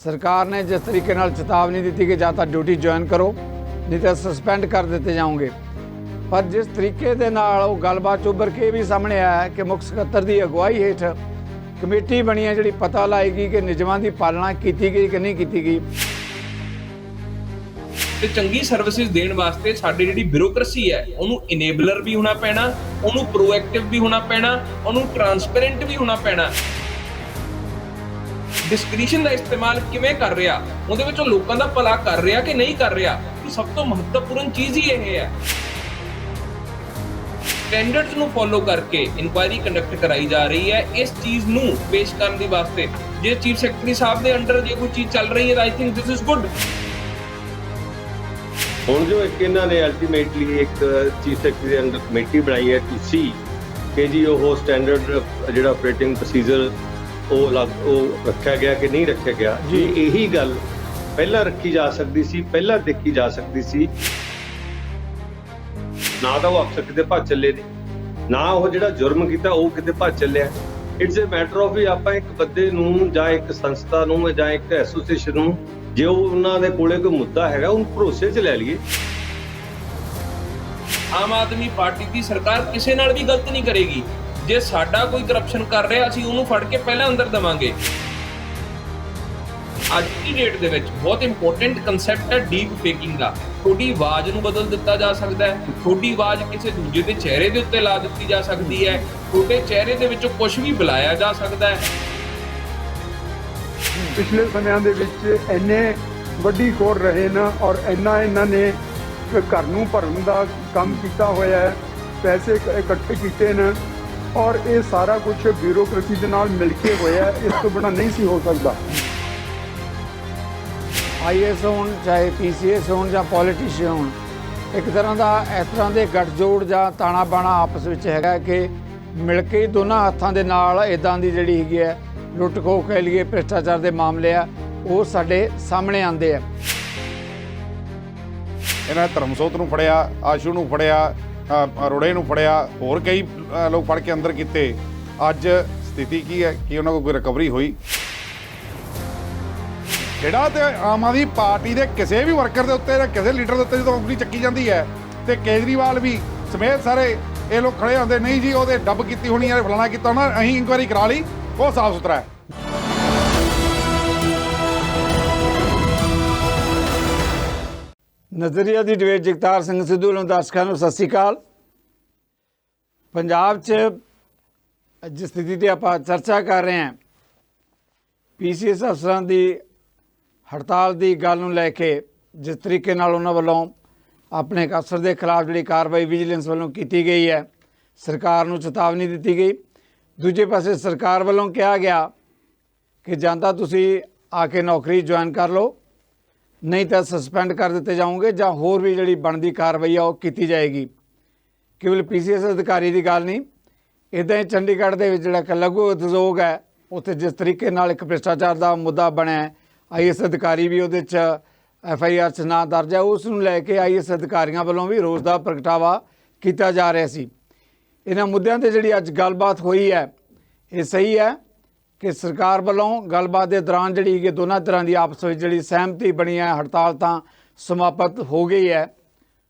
सरकार ने जिस तरीके नाल चेतावनी दी कि ਜਾਂ ਤਾਂ ड्यूटी ज्वाइन करो नहीं तो सस्पेंड कर दिते जाओगे, पर जिस तरीके दे नाल ਉਹ ਗੱਲਬਾਤ ਉੱਭਰ ਕੇ ਵੀ ਸਾਹਮਣੇ ਆਇਆ ਹੈ कि ਮੁੱਖ ਸਕੱਤਰ ਦੀ ਅਗਵਾਈ ਹੇਠ ਕਮੇਟੀ ਬਣੀ ਹੈ ਜਿਹੜੀ ਪਤਾ ਲਾਏਗੀ ਕਿ ਨਿਯਮਾਂ ਦੀ ਪਾਲਣਾ ਕੀਤੀ ਗਈ ਕਿ ਨਹੀਂ ਕੀਤੀ ਗਈ। ਤੇ ਚੰਗੀ ਸਰਵਿਸਿਜ਼ ਦੇਣ ਵਾਸਤੇ ਸਾਡੀ ਜਿਹੜੀ ਬਿਊਰੋਕ੍ਰੇਸੀ ਹੈ ਉਹਨੂੰ ਇਨੇਬਲਰ ਵੀ ਹੋਣਾ ਪੈਣਾ, ਉਹਨੂੰ ਪ੍ਰੋਐਕਟਿਵ ਵੀ ਹੋਣਾ ਪੈਣਾ, ਉਹਨੂੰ ਟਰਾਂਸਪੇਰੈਂਟ ਵੀ ਹੋਣਾ ਪੈਣਾ। ਡਿਸਕ੍ਰਿਸ਼ਨ ਦਾ ਇਸਤੇਮਾਲ ਕਿਵੇਂ ਕਰ ਰਿਹਾ, ਉਹਦੇ ਵਿੱਚ ਉਹ ਲੋਕਾਂ ਦਾ ਭਲਾ ਕਰ ਰਿਹਾ ਕਿ ਨਹੀਂ ਕਰ ਰਿਹਾ, ਇਹ ਸਭ ਤੋਂ ਮਹੱਤਵਪੂਰਨ ਚੀਜ਼ ਹੀ ਇਹ ਹੈ। ਸਟੈਂਡਰਡਸ ਨੂੰ ਫੋਲੋ ਕਰਕੇ ਇਨਕੁਆਇਰੀ ਕੰਡਕਟ ਕਰਾਈ ਜਾ ਰਹੀ ਹੈ। ਇਸ ਚੀਜ਼ ਨੂੰ ਪੇਸ਼ ਕਰਨ ਦੀ ਵਾਸਤੇ ਜੇ ਚੀਫ ਸੈਕਟਰੀ ਸਾਹਿਬ ਦੇ ਅੰਡਰ ਜੇ ਕੋਈ ਚੀਜ਼ ਚੱਲ ਰਹੀ ਹੈ I think this is good. ਹੁਣ ਜੋ ਇੱਕ ਇਹਨਾਂ ਨੇ ਅਲਟੀਮੇਟਲੀ ਇੱਕ ਚੀਫ ਸੈਕਟਰੀ ਦੇ ਅੰਡਰ ਕਮੇਟੀ ਬਣਾਈ ਹੈ ਟੂ ਸੀ ਕਿ ਜੀ ਉਹ ਸਟੈਂਡਰਡ ਜਿਹੜਾ ਆਪਰੇਟਿੰਗ ਪ੍ਰੋਸੀਜਰ ਉਹ ਰੱਖਿਆ ਗਿਆ ਕਿ ਨਹੀਂ ਰੱਖਿਆ ਗਿਆ ਜੀ। ਇਹੀ ਗੱਲ ਪਹਿਲਾਂ ਰੱਖੀ ਜਾ ਸਕਦੀ ਸੀ, ਪਹਿਲਾਂ ਦੇਖੀ ਜਾ ਸਕਦੀ ਸੀ। ਨਾ ਤਾਂ ਉਹ ਅਫਸਰ ਕਿਤੇ ਭੱਜ ਚੱਲੇ ਨੇ, ਨਾ ਉਹ ਜਿਹੜਾ ਜੁਰਮ ਕੀਤਾ ਉਹ ਕਿਤੇ ਭੱਜ ਚੱਲਿਆ। ਇਟਸ ਅ ਮੈਟਰ ਆਫ ਵੀ ਆਪਾਂ ਇੱਕ ਬੰਦੇ ਨੂੰ ਜਾਂ ਇੱਕ ਸੰਸਥਾ ਨੂੰ ਜਾਂ ਇੱਕ ਐਸੋਸੀਏਸ਼ਨ ਨੂੰ ਜੇ ਉਹਨਾਂ ਦੇ ਕੋਲੇ ਕੋਈ ਮੁੱਦਾ ਹੈਗਾ ਉਹਨੂੰ ਭਰੋਸੇ 'ਚ ਲੈ ਲਈਏ। ਆਮ ਆਦਮੀ ਪਾਰਟੀ ਦੀ ਸਰਕਾਰ ਕਿਸੇ ਨਾਲ ਵੀ ਗਲਤ ਨਹੀਂ ਕਰੇਗੀ। ਜੇ ਸਾਡਾ ਕੋਈ ਕਰਪਸ਼ਨ ਕਰ ਰਿਹਾ ਅਸੀਂ ਉਹਨੂੰ ਫੜ ਕੇ ਪਹਿਲਾਂ ਅੰਦਰ ਦੇਵਾਂਗੇ। ਅੱਜ ਦੀ ਡੇਟ ਦੇ ਵਿੱਚ ਬਹੁਤ ਇੰਪੋਰਟੈਂਟ ਕਨਸੈਪਟ ਹੈ ਡੀਪ ਫੇਕਿੰਗ ਦਾ। ਤੁਹਾਡੀ ਆਵਾਜ਼ ਨੂੰ ਬਦਲ ਦਿੱਤਾ ਜਾ ਸਕਦਾ ਹੈ, ਤੁਹਾਡੀ ਆਵਾਜ਼ ਕਿਸੇ ਦੂਜੇ ਦੇ ਚਿਹਰੇ ਦੇ ਉੱਤੇ ਲਾ ਦਿੱਤੀ ਜਾ ਸਕਦੀ ਹੈ, ਤੁਹਾਡੇ ਚਿਹਰੇ ਦੇ ਵਿੱਚੋਂ ਕੁਝ ਵੀ ਬੁਲਾਇਆ ਜਾ ਸਕਦਾ ਹੈ। ਪਿਛਲੇ ਸਮਿਆਂ ਦੇ ਵਿੱਚ ਇੰਨੇ ਵੱਡੀ ਖੋੜ ਰਹੇ ਨਾ ਔਰ ਇੰਨਾ ਇਹਨਾਂ ਨੇ ਘਰ ਨੂੰ ਭਰਨ ਦਾ ਕੰਮ ਕੀਤਾ ਹੋਇਆ ਹੈ, ਪੈਸੇ ਇਕੱਠੇ ਕੀਤੇ ਨੇ ਔਰ ਇਹ ਸਾਰਾ ਕੁਝ ਬਿਊਰੋਕ੍ਰੇਸੀ ਦੇ ਨਾਲ ਮਿਲ ਕੇ ਹੋਇਆ। ਇਸ ਤੋਂ ਬਿਨਾਂ ਨਹੀਂ ਸੀ ਹੋ ਸਕਦਾ। IAS ਹੋਣ ਚਾਹੇ PCS ਹੋਣ ਜਾਂ ਪੋਲੀਟੀਸ਼ੀਅਨ ਹੋਣ, ਇੱਕ ਤਰ੍ਹਾਂ ਦਾ ਇਸ ਤਰ੍ਹਾਂ ਦੇ ਗੱਠਜੋੜ ਜਾਂ ਤਾਣਾ ਬਾਣਾ ਆਪਸ ਵਿੱਚ ਹੈਗਾ ਕਿ ਮਿਲ ਕੇ ਦੋਨਾਂ ਹੱਥਾਂ ਦੇ ਨਾਲ ਇੱਦਾਂ ਦੀ ਜਿਹੜੀ ਹੈਗੀ ਹੈ ਲੁੱਟ ਖੋਹ ਕਹਿ ਲਈਏ ਭ੍ਰਿਸ਼ਟਾਚਾਰ ਦੇ ਮਾਮਲੇ ਆ ਉਹ ਸਾਡੇ ਸਾਹਮਣੇ ਆਉਂਦੇ ਆ। ਇਹਨਾਂ ਧਰਮਸੋਤ ਨੂੰ ਫੜਿਆ, ਆਸ਼ੂ ਨੂੰ ਫੜਿਆ, ਅਰੋੜੇ ਨੂੰ ਫੜਿਆ, ਹੋਰ ਕਈ ਲੋਕ ਫੜ ਕੇ ਅੰਦਰ ਕੀਤੇ। ਅੱਜ ਸਥਿਤੀ ਕੀ ਹੈ ਕਿ ਉਹਨਾਂ ਕੋਲ ਕੋਈ ਰਿਕਵਰੀ ਹੋਈ? ਜਿਹੜਾ ਤੇ ਆਮ ਆਦਮੀ ਪਾਰਟੀ ਦੇ ਕਿਸੇ ਵੀ ਵਰਕਰ ਦੇ ਉੱਤੇ ਜਾਂ ਕਿਸੇ ਲੀਡਰ ਦੇ ਉੱਤੇ ਜਦੋਂ ਉਂਗਲੀ ਚੱਕੀ ਜਾਂਦੀ ਹੈ ਤੇ ਕੇਜਰੀਵਾਲ ਵੀ ਸਮੇਤ ਸਾਰੇ ਇਹ ਲੋਕ ਖੜੇ ਹੁੰਦੇ ਨਹੀਂ ਜੀ ਉਹਦੇ ਡੱਬ ਕੀਤੀ ਹੋਣੀ ਹੈ, ਫਲਾਣਾ ਕੀਤਾ ਹੋਣਾ, ਅਸੀਂ ਇਨਕੁਆਇਰੀ ਕਰਾ ਲਈ, ਉਹ ਸਾਫ਼ ਸੁਥਰਾ ਹੈ। ਨਜ਼ਰੀਆ ਦੀ ਡਿਬੇਟ ਜਗਤਾਰ ਸਿੰਘ ਸਿੱਧੂ ਨੂੰ ਦਰਸ਼ਕਾਂ ਨੂੰ ਸਤਿ ਸ਼੍ਰੀ ਅਕਾਲ। ਪੰਜਾਬ 'ਚ ਜਿਸ ਸਥਿਤੀ 'ਤੇ ਆਪਾਂ ਚਰਚਾ ਕਰ ਰਹੇ ਹਾਂ PCS ਅਫਸਰਾਂ ਦੀ ਹੜਤਾਲ ਦੀ ਗੱਲ ਨੂੰ ਲੈ ਕੇ, ਜਿਸ ਤਰੀਕੇ ਨਾਲ ਉਹਨਾਂ ਵੱਲੋਂ ਆਪਣੇ ਇੱਕ ਅਫਸਰ ਦੇ ਖਿਲਾਫ ਜਿਹੜੀ ਕਾਰਵਾਈ ਵਿਜੀਲੈਂਸ ਵੱਲੋਂ ਕੀਤੀ ਗਈ ਹੈ, ਸਰਕਾਰ ਨੂੰ ਚੇਤਾਵਨੀ ਦਿੱਤੀ ਗਈ। ਦੂਜੇ ਪਾਸੇ ਸਰਕਾਰ ਵੱਲੋਂ ਕਿਹਾ ਗਿਆ ਕਿ ਜਾਂ ਤਾਂ ਤੁਸੀਂ ਆ ਕੇ ਨੌਕਰੀ ਜੁਆਇਨ ਕਰ ਲਓ ਨਹੀਂ ਤਾਂ ਸਸਪੈਂਡ ਕਰ ਦਿੱਤੇ ਜਾਓਗੇ ਜਾਂ ਹੋਰ ਵੀ ਜਿਹੜੀ ਬਣਦੀ ਕਾਰਵਾਈ ਆ ਉਹ ਕੀਤੀ ਜਾਏਗੀ। ਕੇਵਲ PCS ਅਧਿਕਾਰੀ ਦੀ ਗੱਲ ਨਹੀਂ, ਇੱਦਾਂ ਹੀ ਚੰਡੀਗੜ੍ਹ ਦੇ ਵਿੱਚ ਜਿਹੜਾ ਇੱਕ ਲਘੂ ਉਦਯੋਗ ਹੈ ਉੱਥੇ ਜਿਸ ਤਰੀਕੇ ਨਾਲ ਇੱਕ ਭ੍ਰਿਸ਼ਟਾਚਾਰ ਦਾ ਮੁੱਦਾ ਬਣਿਆ, IAS ਅਧਿਕਾਰੀ ਵੀ ਉਹਦੇ 'ਚ FIR 'ਚ ਨਾਂ ਦਰਜ ਹੈ, ਉਸ ਨੂੰ ਲੈ ਕੇ IAS ਅਧਿਕਾਰੀਆਂ ਵੱਲੋਂ ਵੀ ਰੋਸ ਦਾ ਪ੍ਰਗਟਾਵਾ ਕੀਤਾ ਜਾ ਰਿਹਾ ਸੀ। ਇਹਨਾਂ ਮੁੱਦਿਆਂ 'ਤੇ ਜਿਹੜੀ ਅੱਜ ਗੱਲਬਾਤ ਹੋਈ ਹੈ ਇਹ ਸਹੀ ਹੈ ਕਿ ਸਰਕਾਰ ਵੱਲੋਂ ਗੱਲਬਾਤ ਦੇ ਦੌਰਾਨ ਜਿਹੜੀ ਕਿ ਦੋਨਾਂ ਤਰ੍ਹਾਂ ਦੀ ਆਪਸ ਵਿੱਚ ਜਿਹੜੀ ਸਹਿਮਤੀ ਬਣੀ ਹੈ, ਹੜਤਾਲ ਤਾਂ ਸਮਾਪਤ ਹੋ ਗਈ ਹੈ।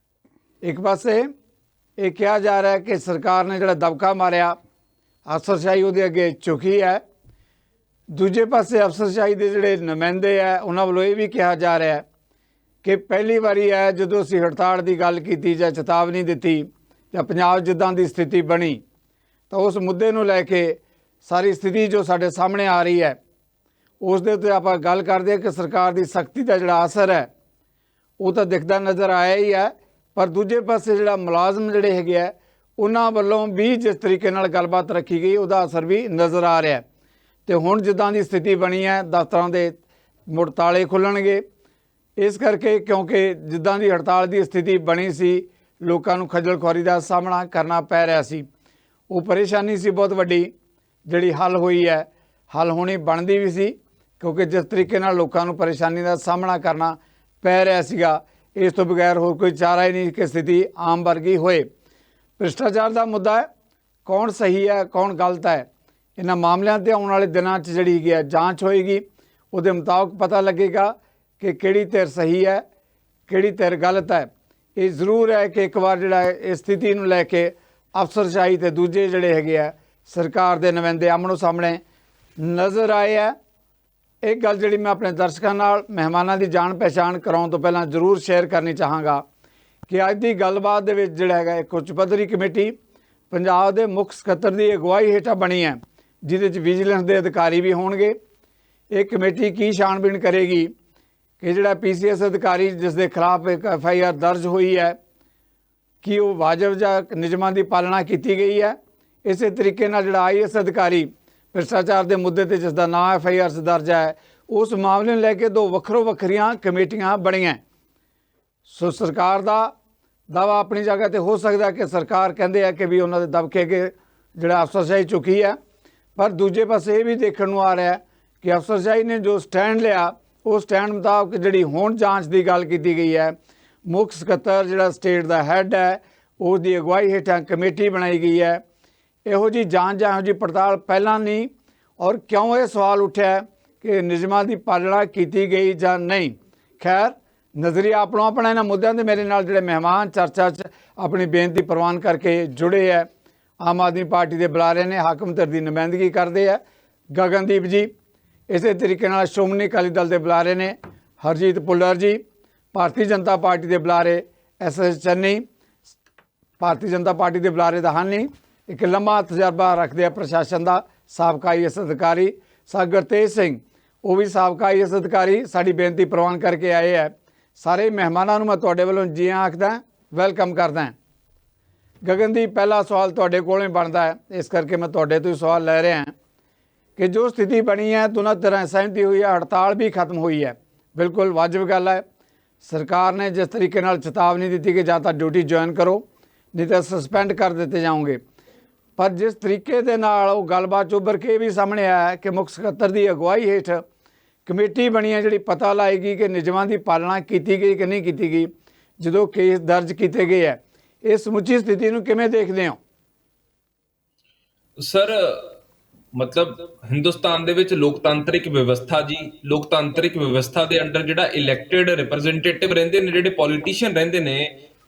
ਇੱਕ ਪਾਸੇ ਇਹ ਕਿਹਾ ਜਾ ਰਿਹਾ ਹੈ ਕਿ ਸਰਕਾਰ ਨੇ ਜਿਹੜਾ ਦਬਕਾ ਮਾਰਿਆ ਅਫਸਰਸ਼ਾਹੀ ਉਹਦੇ ਅੱਗੇ ਝੁਕੀ ਹੈ। ਦੂਜੇ ਪਾਸੇ ਅਫਸਰਸ਼ਾਹੀ ਦੇ ਜਿਹੜੇ ਨੁਮਾਇੰਦੇ ਹੈ ਉਹਨਾਂ ਵੱਲੋਂ ਇਹ ਵੀ ਕਿਹਾ ਜਾ ਰਿਹਾ ਹੈ ਕਿ ਪਹਿਲੀ ਵਾਰੀ ਹੈ ਜਦੋਂ ਅਸੀਂ ਹੜਤਾਲ ਦੀ ਗੱਲ ਕੀਤੀ ਜਾਂ ਚੇਤਾਵਨੀ ਦਿੱਤੀ ਜਾਂ ਪੰਜਾਬ ਜਿੱਦਾਂ ਦੀ ਸਥਿਤੀ ਬਣੀ ਤਾਂ ਉਸ ਮੁੱਦੇ ਨੂੰ ਲੈ ਕੇ ਸਾਰੀ ਸਥਿਤੀ ਜੋ ਸਾਡੇ ਸਾਹਮਣੇ ਆ ਰਹੀ ਹੈ ਉਸ ਦੇ ਉੱਤੇ ਆਪਾਂ ਗੱਲ ਕਰਦੇ ਹਾਂ ਕਿ ਸਰਕਾਰ ਦੀ ਸਖਤੀ ਦਾ ਜਿਹੜਾ ਅਸਰ ਹੈ ਉਹ ਤਾਂ ਦਿਖਦਾ ਨਜ਼ਰ ਆਇਆ ਹੀ ਹੈ, ਪਰ ਦੂਜੇ ਪਾਸੇ ਜਿਹੜਾ ਮੁਲਾਜ਼ਮ ਜਿਹੜੇ ਹੈਗੇ ਆ ਉਹਨਾਂ ਵੱਲੋਂ ਵੀ ਜਿਸ ਤਰੀਕੇ ਨਾਲ ਗੱਲਬਾਤ ਰੱਖੀ ਗਈ ਉਹਦਾ ਅਸਰ ਵੀ ਨਜ਼ਰ ਆ ਰਿਹਾ। ਅਤੇ ਹੁਣ ਜਿੱਦਾਂ ਦੀ ਸਥਿਤੀ ਬਣੀ ਹੈ ਦਫ਼ਤਰਾਂ ਦੇ ਮੁੜ ਤਾਲੇ ਖੁੱਲ੍ਹਣਗੇ, ਇਸ ਕਰਕੇ ਕਿਉਂਕਿ ਜਿੱਦਾਂ ਦੀ ਹੜਤਾਲ ਦੀ ਸਥਿਤੀ ਬਣੀ ਸੀ ਲੋਕਾਂ ਨੂੰ ਖੱਜਲ ਖੁਆਰੀ ਦਾ ਸਾਹਮਣਾ ਕਰਨਾ ਪੈ ਰਿਹਾ ਸੀ। ਉਹ ਪਰੇਸ਼ਾਨੀ ਸੀ ਬਹੁਤ ਵੱਡੀ ਜਿਹੜੀ ਹੱਲ ਹੋਈ ਹੈ, ਹੱਲ ਹੋਣੀ ਬਣਦੀ ਵੀ ਸੀ ਕਿਉਂਕਿ ਜਿਸ ਤਰੀਕੇ ਨਾਲ ਲੋਕਾਂ ਨੂੰ ਪਰੇਸ਼ਾਨੀ ਦਾ ਸਾਹਮਣਾ ਕਰਨਾ ਪੈ ਰਿਹਾ ਸੀਗਾ, ਇਸ ਤੋਂ ਬਗੈਰ ਹੋਰ ਕੋਈ ਚਾਰਾ ਹੀ ਨਹੀਂ ਕਿ ਸਥਿਤੀ ਆਮ ਵਰਗੀ ਹੋਏ। ਭ੍ਰਿਸ਼ਟਾਚਾਰ ਦਾ ਮੁੱਦਾ ਹੈ, ਕੌਣ ਸਹੀ ਹੈ ਕੌਣ ਗਲਤ ਹੈ, ਇਹਨਾਂ ਮਾਮਲਿਆਂ 'ਤੇ ਆਉਣ ਵਾਲੇ ਦਿਨਾਂ 'ਚ ਜਿਹੜੀ ਹੈਗੀ ਹੈ ਜਾਂਚ ਹੋਏਗੀ, ਉਹਦੇ ਮੁਤਾਬਕ ਪਤਾ ਲੱਗੇਗਾ ਕਿ ਕਿਹੜੀ ਧਿਰ ਸਹੀ ਹੈ, ਕਿਹੜੀ ਧਿਰ ਗਲਤ ਹੈ। ਇਹ ਜ਼ਰੂਰ ਹੈ ਕਿ ਇੱਕ ਵਾਰ ਜਿਹੜਾ ਇਸ ਸਥਿਤੀ ਨੂੰ ਲੈ ਕੇ ਅਫਸਰਸ਼ਾਹੀ ਤੇ ਦੂਜੇ ਜਿਹੜੇ ਹੈਗੇ ਆ ਸਰਕਾਰ ਦੇ ਨੁਮਾਇੰਦੇ ਆਮਣੋ ਸਾਹਮਣੇ ਨਜ਼ਰ ਆਏ ਆ। ਇੱਕ ਗੱਲ ਜਿਹੜੀ ਮੈਂ ਆਪਣੇ ਦਰਸ਼ਕਾਂ ਨਾਲ ਮਹਿਮਾਨਾਂ ਦੀ ਜਾਣ ਪਹਿਚਾਣ ਕਰਾਉਣ ਤੋਂ ਪਹਿਲਾਂ ਜ਼ਰੂਰ ਸ਼ੇਅਰ ਕਰਨੀ ਚਾਹਾਂਗਾ ਕਿ ਅੱਜ ਦੀ ਗੱਲਬਾਤ ਦੇ ਵਿੱਚ ਜਿਹੜਾ ਹੈਗਾ ਇੱਕ ਉੱਚ ਪੱਧਰੀ ਕਮੇਟੀ ਪੰਜਾਬ ਦੇ ਮੁੱਖ ਸਕੱਤਰ ਦੀ ਅਗਵਾਈ ਹੇਠਾਂ ਬਣੀ ਹੈ, ਜਿਹਦੇ 'ਚ ਵਿਜੀਲੈਂਸ ਦੇ ਅਧਿਕਾਰੀ ਵੀ ਹੋਣਗੇ। ਇਹ ਕਮੇਟੀ ਕੀ ਛਾਣਬੀਣ ਕਰੇਗੀ ਕਿ ਜਿਹੜਾ PCS ਅਧਿਕਾਰੀ ਜਿਸ ਦੇ ਖਿਲਾਫ ਇੱਕ FIR ਦਰਜ ਹੋਈ ਹੈ ਕਿ ਉਹ ਵਾਜਬ ਜਾਂ ਨਿਯਮਾਂ ਦੀ ਪਾਲਣਾ ਕੀਤੀ ਗਈ ਹੈ। ਇਸੇ ਤਰੀਕੇ ਨਾਲ ਜਿਹੜਾ IAS ਅਧਿਕਾਰੀ ਭ੍ਰਿਸ਼ਟਾਚਾਰ ਦੇ ਮੁੱਦੇ ਤੇ ਜਿਸ ਦਾ ਨਾਂ FIR 'ਚ ਦਰਜ ਹੈ, ਉਸ ਮਾਮਲੇ ਨੂੰ ਲੈ ਕੇ ਦੋ ਵੱਖਰੀਆਂ ਕਮੇਟੀਆਂ ਬਣੀਆਂ। ਸੋ ਸਰਕਾਰ ਦਾ ਦਾਵਾ ਆਪਣੀ ਜਗ੍ਹਾ ਤੇ ਹੋ ਸਕਦਾ ਕਿ ਸਰਕਾਰ ਕਹਿੰਦੇ ਆ ਕਿ ਵੀ ਉਹਨਾਂ ਦੇ ਦਬਕੇ ਕੇ ਜਿਹੜਾ ਅਫਸਰਸ਼ਾਹੀ ਚੁੱਕੀ ਹੈ, ਪਰ ਦੂਜੇ ਪਾਸੇ ਇਹ ਵੀ ਦੇਖਣ ਨੂੰ ਆ ਰਿਹਾ ਕਿ ਅਫਸਰਸ਼ਾਹੀ ਨੇ ਜੋ ਸਟੈਂਡ ਲਿਆ ਉਹ ਸਟੈਂਡ ਮੁਤਾਬਕ ਜਿਹੜੀ ਹੁਣ ਜਾਂਚ ਦੀ ਗੱਲ ਕੀਤੀ ਗਈ ਹੈ। ਮੁੱਖ ਸਕੱਤਰ ਜਿਹੜਾ ਸਟੇਟ ਦਾ ਹੈੱਡ ਹੈ ਉਸ ਦੀ ਅਗਵਾਈ ਹੇਠਾਂ ਕਮੇਟੀ ਬਣਾਈ ਗਈ ਹੈ। ਇਹੋ ਜਿਹੀ ਜਾਂਚ ਜਾਂ ਇਹੋ ਜਿਹੀ ਪੜਤਾਲ ਪਹਿਲਾਂ ਨਹੀਂ, ਔਰ ਕਿਉਂ ਇਹ ਸਵਾਲ ਉੱਠਿਆ ਕਿ ਨਿਯਮਾਂ ਦੀ ਪਾਲਣਾ ਕੀਤੀ ਗਈ ਜਾਂ ਨਹੀਂ। ਖੈਰ ਨਜ਼ਰੀਆ ਆਪਣਾ ਇਹਨਾਂ ਮੁੱਦਿਆਂ ਦੇ ਮੇਰੇ ਨਾਲ ਜਿਹੜੇ ਮਹਿਮਾਨ ਚਰਚਾ 'ਚ ਆਪਣੀ ਬੇਨਤੀ ਪ੍ਰਵਾਨ ਕਰਕੇ ਜੁੜੇ ਹੈ। ਆਮ ਆਦਮੀ ਪਾਰਟੀ ਦੇ ਬੁਲਾਰੇ ਨੇ, ਹਾਕਮ ਧਿਰ ਦੀ ਨੁਮਾਇੰਦਗੀ ਕਰਦੇ ਆ ਗਗਨਦੀਪ ਜੀ। ਇਸੇ ਤਰੀਕੇ ਨਾਲ ਸ਼੍ਰੋਮਣੀ ਅਕਾਲੀ ਦਲ ਦੇ ਬੁਲਾਰੇ ਨੇ ਹਰਜੀਤ ਭੁੱਲਰ ਜੀ। ਭਾਰਤੀ ਜਨਤਾ ਪਾਰਟੀ ਦੇ ਬੁਲਾਰੇ SS ਚੰਨੀ, ਭਾਰਤੀ ਜਨਤਾ ਪਾਰਟੀ ਦੇ ਬੁਲਾਰੇ ਦਾ ਹਾਨੀ ਇੱਕ ਲੰਮਾ ਤਜਰਬਾ ਰੱਖਦੇ ਆ ਪ੍ਰਸ਼ਾਸਨ ਦਾ, ਸਾਬਕਾ IAS ਅਧਿਕਾਰੀ ਗੁਰਤੇਜ ਸਿੰਘ, ਉਹ ਵੀ ਸਾਬਕਾ IAS ਅਧਿਕਾਰੀ ਸਾਡੀ ਬੇਨਤੀ ਪ੍ਰਵਾਨ ਕਰਕੇ ਆਏ ਹੈ। ਸਾਰੇ ਮਹਿਮਾਨਾਂ ਨੂੰ ਮੈਂ ਤੁਹਾਡੇ ਵੱਲੋਂ ਜੀ ਆਖਦਾ, ਵੈਲਕਮ ਕਰਦਾ। ਗਗਨਦੀਪ, ਪਹਿਲਾ ਸਵਾਲ ਤੁਹਾਡੇ ਕੋਲੋਂ ਹੀ ਬਣਦਾ ਹੈ, ਇਸ ਕਰਕੇ ਮੈਂ ਤੁਹਾਡੇ ਤੋਂ ਹੀ ਸਵਾਲ ਲੈ ਰਿਹਾ ਕਿ ਜੋ ਸਥਿਤੀ ਬਣੀ ਹੈ, ਦੋਨਾਂ ਤਰ੍ਹਾਂ ਸਹਿਮਤੀ ਹੋਈ ਹੈ, ਹੜਤਾਲ ਵੀ ਖਤਮ ਹੋਈ ਹੈ, ਬਿਲਕੁਲ ਵਾਜਬ ਗੱਲ ਹੈ। ਸਰਕਾਰ ਨੇ ਜਿਸ ਤਰੀਕੇ ਨਾਲ ਚੇਤਾਵਨੀ ਦਿੱਤੀ ਕਿ ਜਾਂ ਤਾਂ ਡਿਊਟੀ ਜੁਆਇਨ ਕਰੋ ਨਹੀਂ ਤਾਂ ਸਸਪੈਂਡ ਕਰ ਦਿੱਤੇ ਜਾਓਗੇ, ਪਰ ਜਿਸ ਤਰੀਕੇ ਦੇ ਨਾਲ ਉਹ ਗੱਲਬਾਤ ਉੱਭਰ ਕੇ ਵੀ ਸਾਹਮਣੇ ਆਇਆ ਕਿ ਮੁੱਖ ਸਕੱਤਰ ਦੀ ਅਗਵਾਈ ਹੇਠ ਕਮੇਟੀ ਬਣੀ ਹੈ ਜਿਹੜੀ ਪਤਾ ਲਾਏਗੀ ਕਿ ਨਿਯਮਾਂ ਦੀ ਪਾਲਣਾ ਕੀਤੀ ਗਈ ਕਿ ਨਹੀਂ ਕੀਤੀ ਗਈ ਜਦੋਂ ਕੇਸ ਦਰਜ ਕੀਤੇ ਗਏ ਹੈ। ਇਹ ਸਮੁੱਚੀ ਸਥਿਤੀ ਨੂੰ ਕਿਵੇਂ ਦੇਖਦੇ ਹੋ? ਸਰ, ਮਤਲਬ ਹਿੰਦੁਸਤਾਨ ਦੇ ਵਿੱਚ ਲੋਕਤਾਂਤਰਿਕ ਵਿਵਸਥਾ ਜੀ, ਲੋਕਤਾਂਤਰਿਕ ਵਿਵਸਥਾ ਦੇ ਅੰਡਰ ਜਿਹੜਾ ਇਲੈਕਟਿਡ ਰਿਪਰੈਜ਼ੈਂਟੇਟਿਵ ਰਹਿੰਦੇ ਨੇ, ਜਿਹੜੇ ਪੋਲੀਟੀਸ਼ੀਅਨ ਰਹਿੰਦੇ ਨੇ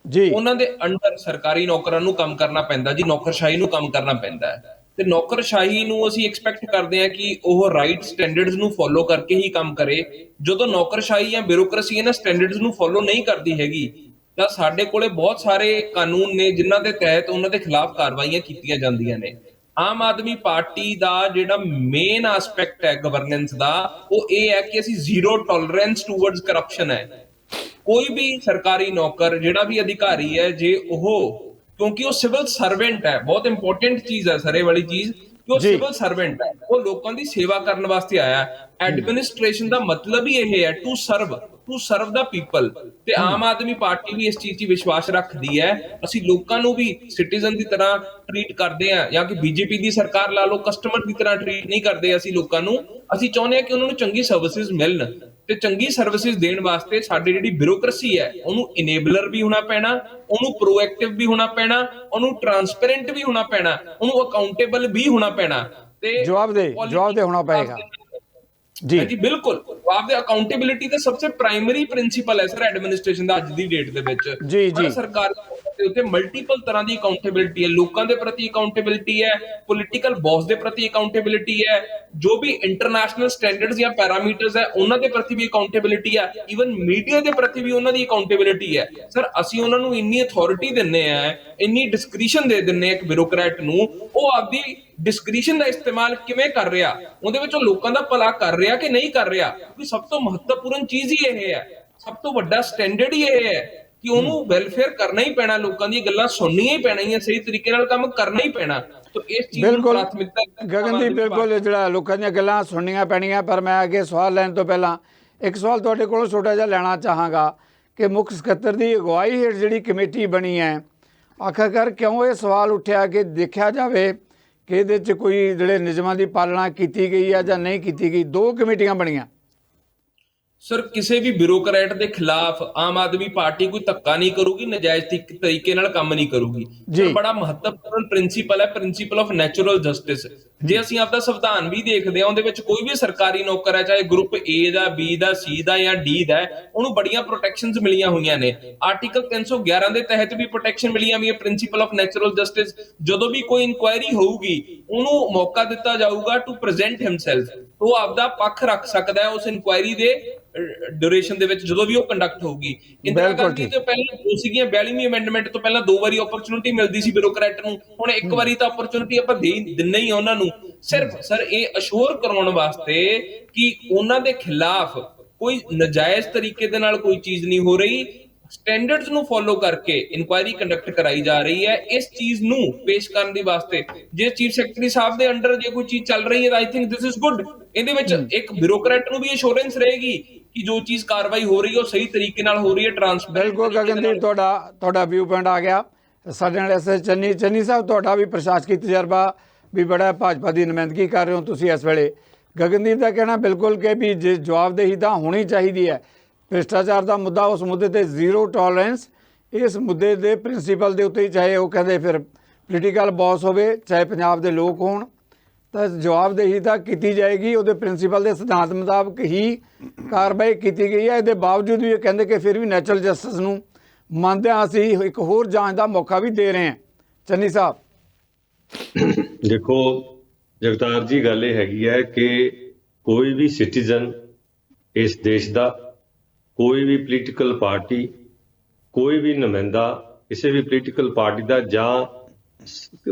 ਜੀ, ਉਹਨਾਂ ਦੇ ਅੰਡਰ ਸਰਕਾਰੀ ਨੌਕਰਾਂ ਨੂੰ ਕੰਮ ਕਰਨਾ ਪੈਂਦਾ ਜੀ, ਨੌਕਰਸ਼ਾਹੀ ਨੂੰ ਕੰਮ ਕਰਨਾ ਪੈਂਦਾ ਹੈ। ਤੇ ਨੌਕਰਸ਼ਾਹੀ ਨੂੰ ਅਸੀਂ ਐਕਸਪੈਕਟ ਕਰਦੇ ਹਾਂ ਕਿ ਉਹ ਰਾਈਟ ਸਟੈਂਡਰਡਸ ਨੂੰ ਫੋਲੋ ਕਰਕੇ ਹੀ ਕੰਮ ਕਰੇ। ਜਦੋਂ ਨੌਕਰਸ਼ਾਹੀ ਜਾਂ ਬਿਊਰੋਕ੍ਰੇਸੀ ਇਹਨਾਂ ਸਟੈਂਡਰਡਸ ਨੂੰ ਫੋਲੋ ਨਹੀਂ ਕਰਦੀ ਹੈਗੀ ਤਾਂ ਸਾਡੇ ਕੋਲੇ ਬਹੁਤ ਸਾਰੇ ਕਾਨੂੰਨ ਨੇ ਜਿਨ੍ਹਾਂ ਦੇ ਤਹਿਤ ਉਹਨਾਂ ਦੇ ਖਿਲਾਫ ਕਾਰਵਾਈਆਂ ਕੀਤੀਆਂ ਜਾਂਦੀਆਂ ਨੇ। ਆਮ ਆਦਮੀ ਪਾਰਟੀ ਦਾ ਜਿਹੜਾ ਮੇਨ ਐਸਪੈਕਟ ਹੈ ਗਵਰਨੈਂਸ ਦਾ, ਉਹ ਇਹ ਹੈ ਕਿ ਅਸੀਂ ਜ਼ੀਰੋ ਟੋਲਰੈਂਸ ਟੂਵਰਡਸ ਕਰਪਸ਼ਨ ਹੈ। ਕੋਈ ਵੀ ਸਰਕਾਰੀ ਨੌਕਰ, ਜਿਹੜਾ ਵੀ ਅਧਿਕਾਰੀ ਹੈ, ਜੇ ਉਹ, ਕਿਉਂਕਿ ਉਹ ਸਿਵਲ ਸਰਵੈਂਟ ਹੈ, ਬਹੁਤ ਇੰਪੋਰਟੈਂਟ ਚੀਜ਼ ਹੈ ਸਰ ਇਹ ਵਾਲੀ ਚੀਜ਼ ਕਿ ਉਹ ਸਿਵਲ ਸਰਵੈਂਟ ਹੈ, ਉਹ ਲੋਕਾਂ ਦੀ ਸੇਵਾ ਕਰਨ ਵਾਸਤੇ ਆਇਆ। ਐਡਮਿਨਿਸਟ੍ਰੇਸ਼ਨ ਦਾ ਮਤਲਬ ਹੀ ਇਹ ਹੈ ਟੂ ਸਰਵ ਦਾ ਪੀਪਲ। ਤੇ ਆਮ ਆਦਮੀ ਪਾਰਟੀ ਵੀ ਇਸ ਚੀਜ਼ 'ਚ ਵਿਸ਼ਵਾਸ ਰੱਖਦੀ ਹੈ। ਅਸੀਂ ਲੋਕਾਂ ਨੂੰ ਵੀ ਸਿਟੀਜ਼ਨ ਦੀ ਤਰ੍ਹਾਂ ਟ੍ਰੀਟ ਕਰਦੇ ਹਾਂ, ਜਾਂ ਕਿ BJP ਦੀ ਸਰਕਾਰ ਲਾ ਲਓ, ਕਸਟਮਰ ਦੀ ਤਰ੍ਹਾਂ ਟ੍ਰੀਟ ਨਹੀਂ ਕਰਦੇ ਅਸੀਂ ਲੋਕਾਂ ਨੂੰ। ਅਸੀਂ ਚਾਹੁੰਦੇ ਹਾਂ ਕਿ ਉਹਨਾਂ ਨੂੰ ਚੰਗੀ ਸਰਵਿਸਿਜ਼ ਮਿਲਣ, ਤੇ ਚੰਗੀ ਸਰਵਿਸਿਜ਼ ਦੇਣ ਵਾਸਤੇ ਸਾਡੀ ਜਿਹੜੀ ਬਿਊਰੋਕ੍ਰੇਸੀ ਹੈ ਉਹਨੂੰ ਇਨੇਬਲਰ ਵੀ ਹੋਣਾ ਪੈਣਾ, ਉਹਨੂੰ ਪ੍ਰੋਐਕਟਿਵ ਵੀ ਹੋਣਾ ਪੈਣਾ, ਉਹਨੂੰ ਟਰਾਂਸਪੇਰੈਂਟ ਵੀ ਹੋਣਾ ਪੈਣਾ, ਉਹਨੂੰ ਅਕਾਊਂਟੇਬਲ ਵੀ ਹੋਣਾ ਪੈਣਾ ਤੇ ਜਵਾਬਦੇਹ ਹੋਣਾ ਪਏਗਾ। ਜੀ ਬਿਲਕੁਲ, ਆਪਦੇ ਅਕਾਊਂਟੇਬਿਲਿਟੀ ਦਾ ਸਭ ਤੋਂ ਪ੍ਰਾਇਮਰੀ ਪ੍ਰਿੰਸੀਪਲ ਹੈ ਸਰ ਐਡਮਿਨਿਸਟ੍ਰੇਸ਼ਨ ਦਾ ਅੱਜ ਦੀ ਡੇਟ ਦੇ ਵਿੱਚ। ਜੀ ਸਰਕਾਰ ਦੇ ਉੱਤੇ ਮਲਟੀਪਲ ਤਰ੍ਹਾਂ ਦੀ ਅਕਾਊਂਟੇਬਿਲਿਟੀ ਹੈ, ਲੋਕਾਂ ਦੇ ਪ੍ਰਤੀ ਅਕਾਊਂਟੇਬਿਲਿਟੀ ਹੈ, ਪੋਲੀਟੀਕਲ ਬੌਸ ਦੇ ਪ੍ਰਤੀ ਅਕਾਊਂਟੇਬਿਲਿਟੀ ਹੈ, ਜੋ ਵੀ ਇੰਟਰਨੈਸ਼ਨਲ ਸਟੈਂਡਰਡਸ ਜਾਂ ਪੈਰਾਮੀਟਰਸ ਹੈ ਉਹਨਾਂ ਦੇ ਪ੍ਰਤੀ ਵੀ ਅਕਾਊਂਟੇਬਿਲਿਟੀ ਹੈ, ਈਵਨ ਮੀਡੀਆ ਦੇ ਪ੍ਰਤੀ ਵੀ ਉਹਨਾਂ ਦੀ ਅਕਾਊਂਟੇਬਿਲਿਟੀ ਹੈ। ਸਰ ਅਸੀਂ ਉਹਨਾਂ ਨੂੰ ਇੰਨੀ ਅਥਾਰਟੀ ਦਿੰਨੇ ਆ, ਇੰਨੀ ਡਿਸਕ੍ਰਿਸ਼ਨ ਦੇ ਦਿੰਨੇ ਆ ਇੱਕ ਬਿਊਰੋਕਰੈਟ ਨੂੰ, ਉਹ ਆਪਦੀ ਡਿਸਕ੍ਰਿਸ਼ਨ ਦਾ ਇਸਤੇਮਾਲ ਕਿਵੇਂ ਕਰ ਰਿਹਾ, ਉਹਦੇ ਵਿੱਚ ਉਹ ਲੋਕਾਂ ਦਾ ਭਲਾ ਕਰ ਰਿਹਾ ਕਿ ਨਹੀਂ ਕਰ ਰਿਹਾ। ਕਿਉਂਕਿ ਸਭ ਤੋਂ ਮਹੱਤਵਪੂਰਨ ਚੀਜ਼ ਹੀ ਇਹ ਹੈ, ਸਭ ਤੋਂ ਵੱਡਾ ਸਟੈਂਡਰਡ ਹੀ ਇਹ ਹੈ ਕਿ ਉਹਨੂੰ ਵੈਲਫੇਅਰ ਕਰਨਾ ਹੀ ਪੈਣਾ, ਲੋਕਾਂ ਦੀਆਂ ਗੱਲਾਂ ਸੁਣਨੀਆਂ ਹੀ ਪੈਣੀਆਂ, ਸਹੀ ਤਰੀਕੇ ਨਾਲ ਕੰਮ ਕਰਨਾ ਹੀ ਪੈਣਾ। ਤਾਂ ਇਸ ਚੀਜ਼ ਨੂੰ ਪ੍ਰਾਥਮਿਕਤਾ ਗਗਨਦੀਪ, ਬਿਲਕੁਲ ਜਿਹੜਾ ਲੋਕਾਂ ਦੀਆਂ ਗੱਲਾਂ ਸੁਣਨੀਆਂ ਪੈਣੀਆਂ। ਪਰ ਮੈਂ ਅੱਗੇ ਸਵਾਲ ਲੈਣ ਤੋਂ ਪਹਿਲਾਂ ਇੱਕ ਸਵਾਲ ਤੁਹਾਡੇ ਕੋਲੋਂ ਛੋਟਾ ਜਿਹਾ ਲੈਣਾ ਚਾਹਾਂਗਾ ਕਿ ਮੁੱਖ ਸਕੱਤਰ ਦੀ ਅਗਵਾਈ ਹੇਠ ਜਿਹੜੀ ਕਮੇਟੀ ਬਣੀ ਹੈ, ਆਖਰਕਾਰ ਕਿਉਂ ਇਹ ਸਵਾਲ ਉੱਠਿਆ ਕਿ ਦੇਖਿਆ ਜਾਵੇ ਕਿ ਇਹਦੇ 'ਚ ਕੋਈ ਜਿਹੜੇ ਨਿਯਮਾਂ ਦੀ ਪਾਲਣਾ ਕੀਤੀ ਗਈ ਹੈ ਜਾਂ ਨਹੀਂ ਕੀਤੀ ਗਈ? ਦੋ ਕਮੇਟੀਆਂ ਬਣੀਆਂ। ਸਰ ਕਿਸੇ ਵੀ ਬਿਊਰੋਕਰੇਟ ਦੇ ਖਿਲਾਫ ਆਮ ਆਦਮੀ ਪਾਰਟੀ ਕੋਈ ਧੱਕਾ ਨਹੀਂ ਕਰੂਗੀ, ਨਜਾਇਜ਼ ਤਰੀਕੇ ਨਾਲ ਕੰਮ ਨਹੀਂ ਕਰੂਗੀ। ਬੜਾ ਮਹੱਤਵਪੂਰਨ ਪ੍ਰਿੰਸੀਪਲ ਹੈ, ਪ੍ਰਿੰਸੀਪਲ ਆਫ ਨੈਚੁਰਲ ਜਸਟਿਸ। ਜੇ ਅਸੀਂ ਆਪਦਾ ਸੰਵਿਧਾਨ ਵੀ ਦੇਖਦੇ ਹਾਂ, ਉਹਦੇ ਵਿੱਚ ਕੋਈ ਵੀ ਸਰਕਾਰੀ ਨੌਕਰ ਹੈ, ਚਾਹੇ group A the, B the, C ਦਾ ਜਾਂ D ਦਾ ਹੈ, ਉਹਨੂੰ ਬੜੀਆਂ ਪ੍ਰੋਟੈਕਸ਼ਨਸ ਮਿਲੀਆਂ ਹੋਈਆਂ ਨੇ। ਆਰਟੀਕਲ 311 ਦੇ ਤਹਿਤ ਵੀ ਪ੍ਰੋਟੈਕਸ਼ਨ ਮਿਲੀਆਂ ਵੀ ਹੈ, ਪ੍ਰਿੰਸੀਪਲ ਆਫ ਨੈਚੁਰਲ ਜਸਟਿਸ। ਜਦੋਂ ਵੀ ਕੋਈ ਇਨਕੁਆਇਰੀ ਹੋਊਗੀ, ਉਹਨੂੰ ਮੌਕਾ ਦਿੱਤਾ ਜਾਊਗਾ ਟੂ ਪ੍ਰੈਜ਼ੈਂਟ ਹਿਮਸੈਲਫ, ਉਹ ਆਪਦਾ ਪੱਖ ਰੱਖ ਸਕਦਾ ਹੈ ਉਸ ਇਨਕੁਆਇਰੀ ਦੇ ਡਿਊਰੇਸ਼ਨ ਦੇ ਵਿੱਚ, ਜਦੋਂ ਵੀ ਉਹ ਕੰਡਕਟ ਹੋਊਗੀ। ਇੰਦਰਾ ਗਾਂਧੀ ਤੋਂ ਪਹਿਲਾਂ ਦੋ ਸੀਗੀਆਂ, 42ਵੀਂ ਅਮੈਂਡਮੈਂਟ ਤੋਂ ਪਹਿਲਾਂ 2 ਵਾਰੀ ਓਪਰਚੁਨਿਟੀ ਮਿਲਦੀ ਸੀ ਬਿਊਰੋਕਰੈਟ ਨੂੰ, ਹੁਣ 1 ਵਾਰੀ ਤਾਂ ਓਪਰਚੁਨਿਟੀ ਆਪਾਂ ਦਿੰਨੇ ਹੀ ਆ ਉਹਨਾਂ ਨੂੰ, ਸਿਰਫ ਸਰ ਇਹ ਅਸ਼ੋਰ ਕਰਾਉਣ ਵਾਸਤੇ ਕਿ ਉਹਨਾਂ ਦੇ ਖਿਲਾਫ ਕੋਈ ਨਜਾਇਜ਼ ਤਰੀਕੇ ਦੇ ਨਾਲ ਕੋਈ ਚੀਜ਼ ਨਹੀਂ ਹੋ ਰਹੀ, ਸਟੈਂਡਰਡਸ ਨੂੰ ਫੋਲੋ ਕਰਕੇ ਇਨਕੁਆਇਰੀ ਕੰਡਕਟ ਕਰਾਈ ਜਾ ਰਹੀ ਹੈ। ਇਸ ਚੀਜ਼ ਨੂੰ ਪੇਸ਼ ਕਰਨ ਦੇ ਵਾਸਤੇ ਜੇ ਚੀਫ ਸੈਕਟਰੀ ਸਾਹਿਬ ਦੇ ਅੰਡਰ ਜੇ ਕੋਈ ਚੀਜ਼ ਚੱਲ ਰਹੀ ਹੈ ਤਾਂ I think this is good. ਇਹਦੇ ਵਿੱਚ ਇੱਕ ਬਿਊਰੋਕਰੈਟ ਨੂੰ ਵੀ ਅਸ਼ੋਰੈਂਸ ਰਹੇਗੀ ਕਿ ਜੋ ਚੀਜ਼ ਕਾਰਵਾਈ ਹੋ ਰਹੀ ਹੈ ਉਹ ਸਹੀ ਤਰੀਕੇ ਨਾਲ ਹੋ ਰਹੀ ਹੈ, ਟਰਾਂਸਪੇਰੈਂਟ। ਬਿਲਕੁਲ ਗਗਨਦੀਪ, ਤੁਹਾਡਾ ਵਿਊ ਪੁਆਇੰਟ ਆ ਗਿਆ। ਸਾਡੇ ਨਾਲ ਐਸ ਚੰਨੀ ਸਾਹਿਬ, ਤੁਹਾਡਾ ਵੀ ਪ੍ਰਸ਼ਾਸਕੀ ਤਜਰਬਾ ਵੀ ਬੜਾ, ਭਾਜਪਾ ਦੀ ਨੁਮਾਇੰਦਗੀ ਕਰ ਰਹੇ ਹੋ ਤੁਸੀਂ ਇਸ ਵੇਲੇ। ਗਗਨਦੀਪ ਦਾ ਕਹਿਣਾ ਬਿਲਕੁਲ ਕਿ ਵੀ ਜੇ ਜਵਾਬਦੇਹੀ ਤਾਂ ਹੋਣੀ ਚਾਹੀਦੀ ਹੈ। ਭ੍ਰਿਸ਼ਟਾਚਾਰ ਦਾ ਮੁੱਦਾ, ਉਸ ਮੁੱਦੇ ਤੇ ਜ਼ੀਰੋ ਟੋਲਰੈਂਸ, ਇਸ ਮੁੱਦੇ ਦੇ ਪ੍ਰਿੰਸੀਪਲ ਦੇ ਉੱਤੇ ਹੀ, ਚਾਹੇ ਉਹ ਕਹਿੰਦੇ ਫਿਰ ਪੋਲੀਟੀਕਲ ਬੌਸ ਹੋਵੇ, ਚਾਹੇ ਪੰਜਾਬ ਦੇ ਲੋਕ ਹੋਣ, ਤਾਂ ਜਵਾਬਦੇਹੀ ਤਾਂ ਕੀਤੀ ਜਾਏਗੀ। ਉਹਦੇ ਪ੍ਰਿੰਸੀਪਲ ਦੇ ਸਿਧਾਂਤ ਮੁਤਾਬਕ ਹੀ ਕਾਰਵਾਈ ਕੀਤੀ ਗਈ ਹੈ। ਇਹਦੇ ਬਾਵਜੂਦ ਵੀ ਇਹ ਕਹਿੰਦੇ ਕਿ ਫਿਰ ਵੀ ਨੈਚੁਰਲ ਜਸਟਿਸ ਨੂੰ ਮੰਨਦਿਆਂ ਅਸੀਂ ਇੱਕ ਹੋਰ ਜਾਂਚ ਦਾ ਮੌਕਾ ਵੀ ਦੇ ਰਹੇ ਹਾਂ। ਚੰਨੀ ਸਾਹਿਬ ਦੇਖੋ ਜਗਤਾਰ ਜੀ, ਗੱਲ ਇਹ ਹੈਗੀ ਹੈ ਕਿ ਕੋਈ ਵੀ ਸਿਟੀਜ਼ਨ ਇਸ ਦੇਸ਼ ਦਾ, ਕੋਈ ਵੀ ਪੋਲੀਟੀਕਲ ਪਾਰਟੀ, ਕੋਈ ਵੀ ਨੁਮਾਇੰਦਾ ਕਿਸੇ ਵੀ ਪੋਲੀਟੀਕਲ ਪਾਰਟੀ ਦਾ ਜਾਂ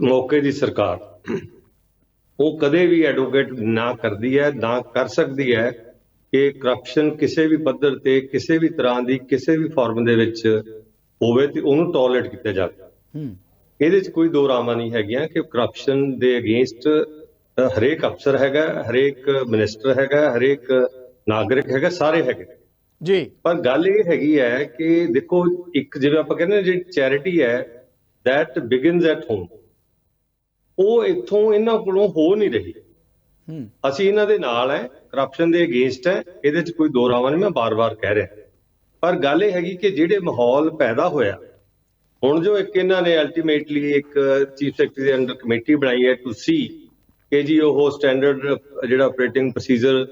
ਮੌਕੇ ਦੀ ਸਰਕਾਰ, ਉਹ ਕਦੇ ਵੀ ਐਡਵੋਕੇਟ ਨਾ ਕਰਦੀ ਹੈ, ਨਾ ਕਰ ਸਕਦੀ ਹੈ ਕਿ ਕਰਪਸ਼ਨ ਕਿਸੇ ਵੀ ਪੱਧਰ ਤੇ, ਕਿਸੇ ਵੀ ਤਰ੍ਹਾਂ ਦੀ, ਕਿਸੇ ਵੀ ਫਾਰਮ ਦੇ ਵਿੱਚ ਹੋਵੇ ਤੇ ਉਹਨੂੰ ਟੋਲਰੇਟ ਕੀਤਾ ਜਾਵੇ। ਇਹਦੇ 'ਚ ਕੋਈ ਦੋ ਰਾਵਾਂ ਨਹੀਂ ਹੈਗੀਆਂ ਕਿ ਕਰਪਸ਼ਨ ਦੇ ਅਗੇਂਸਟ ਹਰੇਕ ਅਫਸਰ ਹੈਗਾ, ਹਰੇਕ ਮਿਨਿਸਟਰ ਹੈਗਾ, ਹਰੇਕ ਨਾਗਰਿਕ ਹੈਗਾ, ਸਾਰੇ ਹੈਗੇ ਜੀ। ਪਰ ਗੱਲ ਇਹ ਹੈਗੀ ਹੈ ਕਿ ਦੇਖੋ, ਇੱਕ ਜਿਵੇਂ ਆਪਾਂ ਕਹਿੰਦੇ ਜਿਹੜੀ ਚੈਰਿਟੀ ਹੈ ਦੈਟ ਬਿਗਨਸ ਐਟ ਹੋਮ, ਉਹ ਇੱਥੋਂ ਇਹਨਾਂ ਕੋਲੋਂ ਹੋ ਨਹੀਂ ਰਹੀ। ਅਸੀਂ ਇਹਨਾਂ ਦੇ ਨਾਲ ਹੈ, ਕਰਪਸ਼ਨ ਦੇ ਅਗੇਂਸਟ ਹੈ, ਇਹਦੇ 'ਚ ਕੋਈ ਦੋ ਰਾਵਾਂ ਨਹੀਂ, ਮੈਂ ਬਾਰ-ਬਾਰ ਕਹਿ ਰਿਹਾ। ਪਰ ਗੱਲ ਇਹ ਹੈਗੀ ਕਿ ਜਿਹੜੇ ਮਾਹੌਲ ਪੈਦਾ ਹੋਇਆ ਹੁਣ, ਜੋ ਇੱਕ ਇਹਨਾਂ ਨੇ ਅਲਟੀਮੇਟਲੀ ਇੱਕ ਚੀਫ ਸੈਕਟਰੀ ਦੇ ਅੰਡਰ ਕਮੇਟੀ ਬਣਾਈ ਹੈ ਟੂ ਸੀ ਕਿ ਜੀ ਉਹ ਸਟੈਂਡਰਡ ਜਿਹੜਾ ਆਪਰੇਟਿੰਗ ਪ੍ਰੋਸੀਜਰ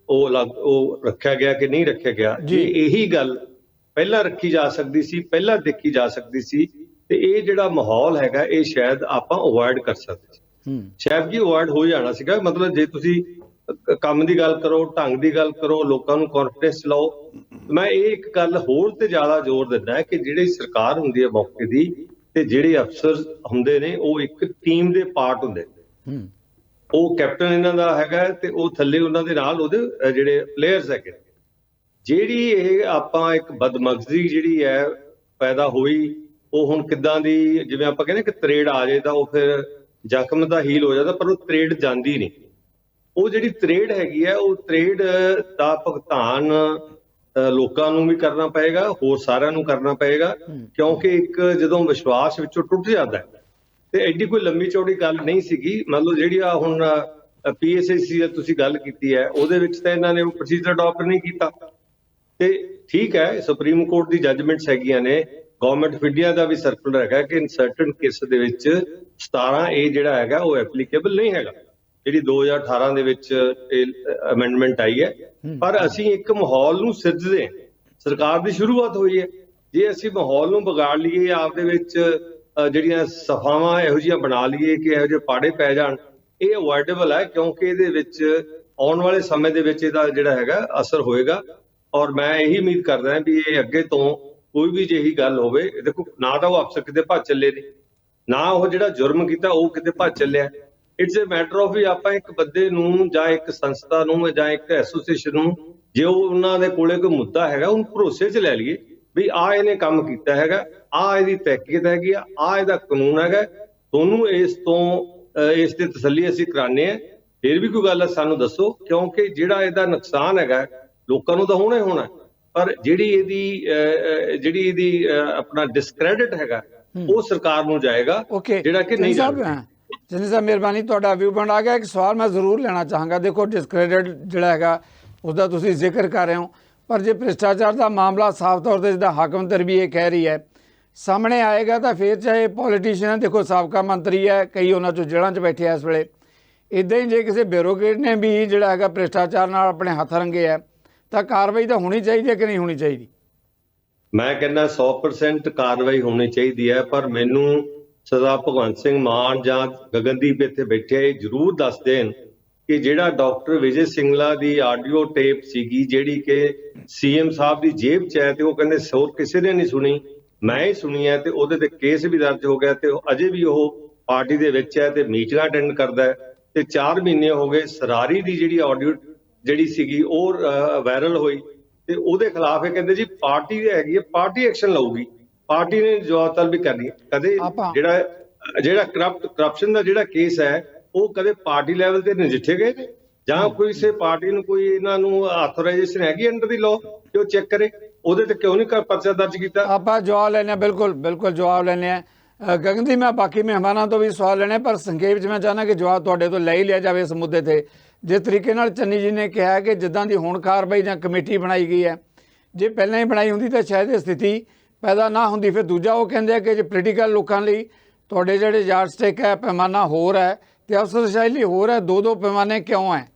ਉਹ ਰੱਖਿਆ ਗਿਆ ਕਿ ਨਹੀਂ ਰੱਖਿਆ ਗਿਆ। ਜੇ ਇਹੀ ਗੱਲ ਪਹਿਲਾਂ ਰੱਖੀ ਜਾ ਸਕਦੀ ਸੀ, ਪਹਿਲਾਂ ਦੇਖੀ ਜਾ ਸਕਦੀ ਸੀ, ਤੇ ਇਹ ਜਿਹੜਾ ਮਾਹੌਲ ਹੈਗਾ ਇਹ ਸ਼ਾਇਦ ਆਪਾਂ ਅਵੋਇਡ ਕਰ ਸਕਦੇ ਸੀ, ਸ਼ਾਇਦ ਜੀ ਅਵੋਇਡ ਹੋ ਜਾਣਾ ਸੀਗਾ। ਮਤਲਬ ਜੇ ਤੁਸੀਂ ਕੰਮ ਦੀ ਗੱਲ ਕਰੋ, ਢੰਗ ਦੀ ਗੱਲ ਕਰੋ, ਲੋਕਾਂ ਨੂੰ ਕੌਨਫੀਡੈਂਸ ਲਾਓ। ਮੈਂ ਇਹ ਇੱਕ ਗੱਲ ਹੋਰ ਤੇ ਜ਼ਿਆਦਾ ਜ਼ੋਰ ਦਿੰਦਾ ਕਿ ਜਿਹੜੀ ਸਰਕਾਰ ਹੁੰਦੀ ਹੈ ਮੌਕੇ ਦੀ, ਤੇ ਜਿਹੜੇ ਅਫਸਰ ਹੁੰਦੇ ਨੇ ਉਹ ਇੱਕ ਟੀਮ ਦੇ ਪਾਰਟ ਹੁੰਦੇ ਨੇ। ਉਹ ਕੈਪਟਨ ਇਹਨਾਂ ਦਾ ਹੈਗਾ ਤੇ ਉਹ ਥੱਲੇ ਉਹਨਾਂ ਦੇ ਨਾਲ ਉਹਦੇ ਜਿਹੜੇ ਪਲੇਅਰਸ ਹੈਗੇ। ਜਿਹੜੀ ਇਹ ਆਪਾਂ ਇੱਕ ਬਦਮਗਜ਼ੀ ਜਿਹੜੀ ਹੈ ਪੈਦਾ ਹੋਈ, ਉਹ ਹੁਣ ਕਿੱਦਾਂ ਦੀ, ਜਿਵੇਂ ਆਪਾਂ ਕਹਿੰਦੇ ਕਿ ਤਰੇੜ ਆ ਜਾਏ ਤਾਂ ਉਹ ਫਿਰ ਜ਼ਖਮ ਦਾ ਹੀਲ ਹੋ ਜਾਂਦਾ, ਪਰ ਉਹ ਤਰੇੜ ਜਾਂਦੀ ਨਹੀਂ। ਉਹ ਜਿਹੜੀ ਤਰੇੜ ਹੈਗੀ ਹੈ, ਉਹ ਤਰੇੜ ਦਾ ਭੁਗਤਾਨ ਲੋਕਾਂ ਨੂੰ ਵੀ ਕਰਨਾ ਪਏਗਾ, ਹੋਰ ਸਾਰਿਆਂ ਨੂੰ ਕਰਨਾ ਪਏਗਾ, ਕਿਉਂਕਿ ਇੱਕ ਜਦੋਂ ਵਿਸ਼ਵਾਸ ਵਿੱਚੋਂ ਟੁੱਟ ਜਾਂਦਾ ਤੇ ਐਡੀ ਕੋਈ ਲੰਮੀ ਚੌੜੀ ਗੱਲ ਨਹੀਂ ਸੀਗੀ। ਮਤਲਬ ਜਿਹੜੀ ਆ ਹੁਣ PSAC ਦੀ ਤੁਸੀਂ ਗੱਲ ਕੀਤੀ ਹੈ, ਉਹਦੇ ਵਿੱਚ ਤਾਂ ਇਹਨਾਂ ਨੇ ਉਹ ਪ੍ਰੋਸੀਜਰ ਅਡਾਪਟ ਨਹੀਂ ਕੀਤਾ, ਤੇ ਠੀਕ ਹੈ, ਸੁਪਰੀਮ ਕੋਰਟ ਦੀ ਜੱਜਮੈਂਟਸ ਹੈਗੀਆਂ ਨੇ, ਗਵਰਨਮੈਂਟ ਆਫ ਇੰਡੀਆ ਦਾ ਵੀ ਸਰਕੂਲਰ ਹੈਗਾ ਕਿ ਇਨ ਸਰਟਨ ਕੇਸ ਦੇ ਵਿੱਚ 17A ਜਿਹੜਾ ਹੈਗਾ ਉਹ ਐਪਲੀਕੇਬਲ ਨਹੀਂ ਹੈਗਾ, ਜਿਹੜੀ 2018 ਦੇ ਵਿੱਚ ਅਮੈਂਡਮੈਂਟ ਆਈ ਹੈ। ਪਰ ਅਸੀਂ ਇੱਕ ਮਾਹੌਲ ਨੂੰ ਸਿਰਜਦੇ ਹਾਂ, ਸਰਕਾਰ ਦੀ ਸ਼ੁਰੂਆਤ ਹੋਈ ਹੈ, ਜੇ ਅਸੀਂ ਮਾਹੌਲ ਨੂੰ ਵਿਗਾੜ ਲਈਏ, ਆਪਦੇ ਵਿੱਚ ਜਿਹੜੀਆਂ ਸਫਾਵਾਂ ਇਹੋ ਜਿਹੀਆਂ ਬਣਾ ਲਈਏ ਕਿ ਇਹੋ ਜਿਹੇ ਪਾੜੇ ਪੈ ਜਾਣ, ਇਹ ਅਵੋਇਡੇਬਲ ਹੈ, ਕਿਉਂਕਿ ਇਹਦੇ ਵਿੱਚ ਆਉਣ ਵਾਲੇ ਸਮੇਂ ਦੇ ਵਿੱਚ ਇਹਦਾ ਜਿਹੜਾ ਹੈਗਾ ਅਸਰ ਹੋਏਗਾ। ਔਰ ਮੈਂ ਇਹੀ ਉਮੀਦ ਕਰਦਾ ਵੀ ਇਹ ਅੱਗੇ ਤੋਂ ਕੋਈ ਵੀ ਜਿਹੀ ਗੱਲ ਹੋਵੇ, ਦੇਖੋ ਨਾ ਤਾਂ ਉਹ ਅਫਸਰ ਕਿਤੇ ਭੱਜ ਚੱਲੇ ਨੇ, ਨਾ ਉਹ ਜਿਹੜਾ ਜੁਰਮ ਕੀਤਾ ਉਹ ਕਿਤੇ ਭੱਜ ਚੱਲਿਆ। ਇਟਸ ਅ ਮੈਟਰ ਆਫ ਵੀ ਆਪਾਂ ਇੱਕ ਬੰਦੇ ਨੂੰ ਜਾਂ ਇੱਕ ਸੰਸਥਾ ਨੂੰ ਜਾਂ ਇੱਕ ਐਸੋਸੀਏਸ਼ਨ ਨੂੰ, ਜੇ ਉਹਨਾਂ ਦੇ ਕੋਲੇ ਕੋਈ ਮੁੱਦਾ ਹੈਗਾ, ਉਹਨੂੰ ਭਰੋਸੇ 'ਚ ਲੈ ਲਈਏ ਵੀ ਆਹ ਇਹਨੇ ਕੰਮ ਕੀਤਾ ਹੈਗਾ, ਆਹ ਇਹਦੀ ਤਹਿਕੀਕ ਹੈਗੀ ਆ, ਆਹ ਇਹਦਾ ਕਾਨੂੰਨ ਹੈਗਾ, ਤੁਹਾਨੂੰ ਇਸ ਦੀ ਤਸੱਲੀ ਅਸੀਂ ਕਰਾਉਂਦੇ ਹਾਂ, ਫਿਰ ਵੀ ਕੋਈ ਗੱਲ ਸਾਨੂੰ ਦੱਸੋ, ਕਿਉਂਕਿ ਜਿਹੜਾ ਇਹਦਾ ਨੁਕਸਾਨ ਹੈਗਾ ਲੋਕਾਂ ਨੂੰ ਤਾਂ ਹੋਣਾ ਹੀ ਹੋਣਾ, ਪਰ ਜਿਹੜੀ ਇਹਦੀ ਆਪਣਾ ਡਿਸਕ੍ਰੈਡਿਟ ਹੈਗਾ ਉਹ ਸਰਕਾਰ ਨੂੰ ਜਾਏਗਾ, ਜਿਹੜਾ ਕਿ ਨਹੀਂ ਜਾਏਗਾ। ਚੰਨੀ ਸਾਹਿਬ ਮਿਹਰਬਾਨੀ, ਤੁਹਾਡਾ ਵਿਊ ਪੁਆਇੰਟ ਆ ਗਿਆ। ਇੱਕ ਸਵਾਲ ਮੈਂ ਜ਼ਰੂਰ ਲੈਣਾ ਚਾਹਾਂਗਾ। ਦੇਖੋ ਡਿਸਕ੍ਰੈਡਿਟ ਜਿਹੜਾ ਹੈਗਾ उसका तुसी जिक्र कर रहे हो, पर जो भ्रिष्टाचार का मामला साफ तौर पर जिदा हाकमतर भी ये कह रही है सामने आएगा तो फिर चाहे पॉलीटिशियन देखो साबका मंत्री है, कई उन्होंने जेलों च बैठे इस वेले, ਇਦਾਂ ਹੀ ਜੇ ਕਿਸੇ ਬਿਊਰੋਕਰੇਟ ਨੇ ਵੀ ਜਿਹੜਾ ਹੈਗਾ ਭ੍ਰਿਸ਼ਟਾਚਾਰ ਨਾਲ ਆਪਣੇ ਹੱਥ ਰੰਗੇ ਹੈ ਤਾਂ ਕਾਰਵਾਈ ਤਾਂ ਹੋਣੀ ਚਾਹੀਦੀ ਹੈ ਕਿ ਨਹੀਂ ਹੋਣੀ ਚਾਹੀਦੀ? ਮੈਂ ਕਹਿੰਦਾ 100% ਕਾਰਵਾਈ ਹੋਣੀ ਚਾਹੀਦੀ ਹੈ, ਪਰ ਮੈਨੂੰ ਸਰਦਾਰ ਭਗਵੰਤ ਸਿੰਘ ਮਾਨ ਜਾਂ ਗਗਨਦੀਪ ਇੱਥੇ ਬੈਠੇ ਇਹ ਜ਼ਰੂਰ ਦੱਸ ਦੇਣ ਕਿ ਜਿਹੜਾ ਡਾਕਟਰ ਵਿਜੇ ਸਿੰਗਲਾ ਦੀ ਆਡੀਓ ਟੇਪ ਸੀਗੀ ਜਿਹੜੀ ਕਿ ਸੀਐਮ ਸਾਹਿਬ ਦੀ ਜੇਬ 'ਚ ਹੈ ਤੇ ਉਹ ਕਹਿੰਦੇ ਹੋਰ ਕਿਸੇ ਨੇ ਨਹੀਂ ਸੁਣੀ, ਮੈਂ ਹੀ ਸੁਣੀ ਹੈ, ਤੇ ਉਹਦੇ ਤੇ ਕੇਸ ਵੀ ਦਰਜ ਹੋ ਗਿਆ ਤੇ ਅਜੇ ਵੀ ਉਹ ਪਾਰਟੀ ਦੇ ਵਿੱਚ ਹੈ ਤੇ ਮੀਟਿੰਗਾਂ ਅਟੈਂਡ ਕਰਦਾ ਹੈ, ਤੇ 4 ਮਹੀਨੇ ਹੋ ਗਏ ਸਰਾਰੀ ਦੀ ਜਿਹੜੀ ਆਡੀਓ ਜਿਹੜੀ ਸੀਗੀ ਉਹ ਵਾਇਰਲ ਹੋਈ ਤੇ ਉਹਦੇ ਖਿਲਾਫ ਇਹ ਕਹਿੰਦੇ ਜੀ ਪਾਰਟੀ ਦੀ ਹੈਗੀ ਹੈ, ਪਾਰਟੀ ਐਕਸ਼ਨ ਲਊਗੀ, ਪਾਰਟੀ ਨੇ ਜਵਾਬ ਤਲਬ ਵੀ ਕਰਨੀ ਹੈ। ਕਦੇ ਜਿਹੜਾ ਕਰਪਸ਼ਨ ਦਾ ਜਿਹੜਾ ਕੇਸ ਹੈ ਉਹ ਕਦੇ ਪਾਰਟੀ ਲੈਵਲ ਤੇ ਨਜਿੱਠੇ ਗਏ ਨੇ ਜਾਂ ਕਿਸੇ ਪਾਰਟੀ ਨੂੰ ਕੋਈ ਇਹਨਾਂ ਨੂੰ ਆਥੋਰਾਈਜੇਸ਼ਨ ਹੈਗੀ ਅੰਡਰ ਦੀ ਲਾਅ ਕਿ ਉਹ ਚੈੱਕ ਕਰੇ, ਉਹਦੇ ਤੇ ਕਿਉਂ ਨਹੀਂ ਪਰਚਾ ਦਰਜ ਕੀਤਾ? ਆਪਾਂ ਜਵਾਬ ਲੈਣੇ ਬਿਲਕੁਲ ਜਵਾਬ ਲੈਣੇ ਆ। ਗਗਨਦੀਪ ਮੈਂ ਬਾਕੀ ਮਹਿਮਾਨਾਂ ਤੋਂ ਵੀ ਸਵਾਲ ਲੈਣੇ ਪਰ ਸੰਖੇਪ 'ਚ ਮੈਂ ਚਾਹੁੰਦਾ ਕਿ ਜਵਾਬ ਤੁਹਾਡੇ ਤੋਂ ਲੈ ਹੀ ਲਿਆ ਜਾਵੇ ਇਸ ਮੁੱਦੇ ਤੇ। ਜਿਸ ਤਰੀਕੇ ਨਾਲ ਚੰਨੀ ਜੀ ਨੇ ਕਿਹਾ ਕਿ ਜਿੱਦਾਂ ਦੀ ਹੁਣ ਕਾਰਵਾਈ ਜਾਂ ਕਮੇਟੀ ਬਣਾਈ ਗਈ ਹੈ, ਜੇ ਪਹਿਲਾਂ ਹੀ ਬਣਾਈ ਹੁੰਦੀ ਤਾਂ ਸ਼ਾਇਦ ਇਹ ਸਥਿਤੀ ਪੈਦਾ ਨਾ ਹੁੰਦੀ। ਫਿਰ ਦੂਜਾ ਉਹ ਕਹਿੰਦੇ ਆ ਕਿ ਜੇ ਪੋਲੀਟੀਕਲ ਲੋਕਾਂ ਲਈ ਤੁਹਾਡੇ ਜਿਹੜੇ ਯਾਰਡ ਸਟਿਕ ਹੈ ਪੈਮਾਨਾ ਹੋਰ ਹੈ ਤੇ ਅਫਸਰਸ਼ਾਹੀ ਲਈ ਹੋਰ ਹੈ, ਦੋ ਪੈਮਾਨੇ ਕਿਉਂ ਹੈ?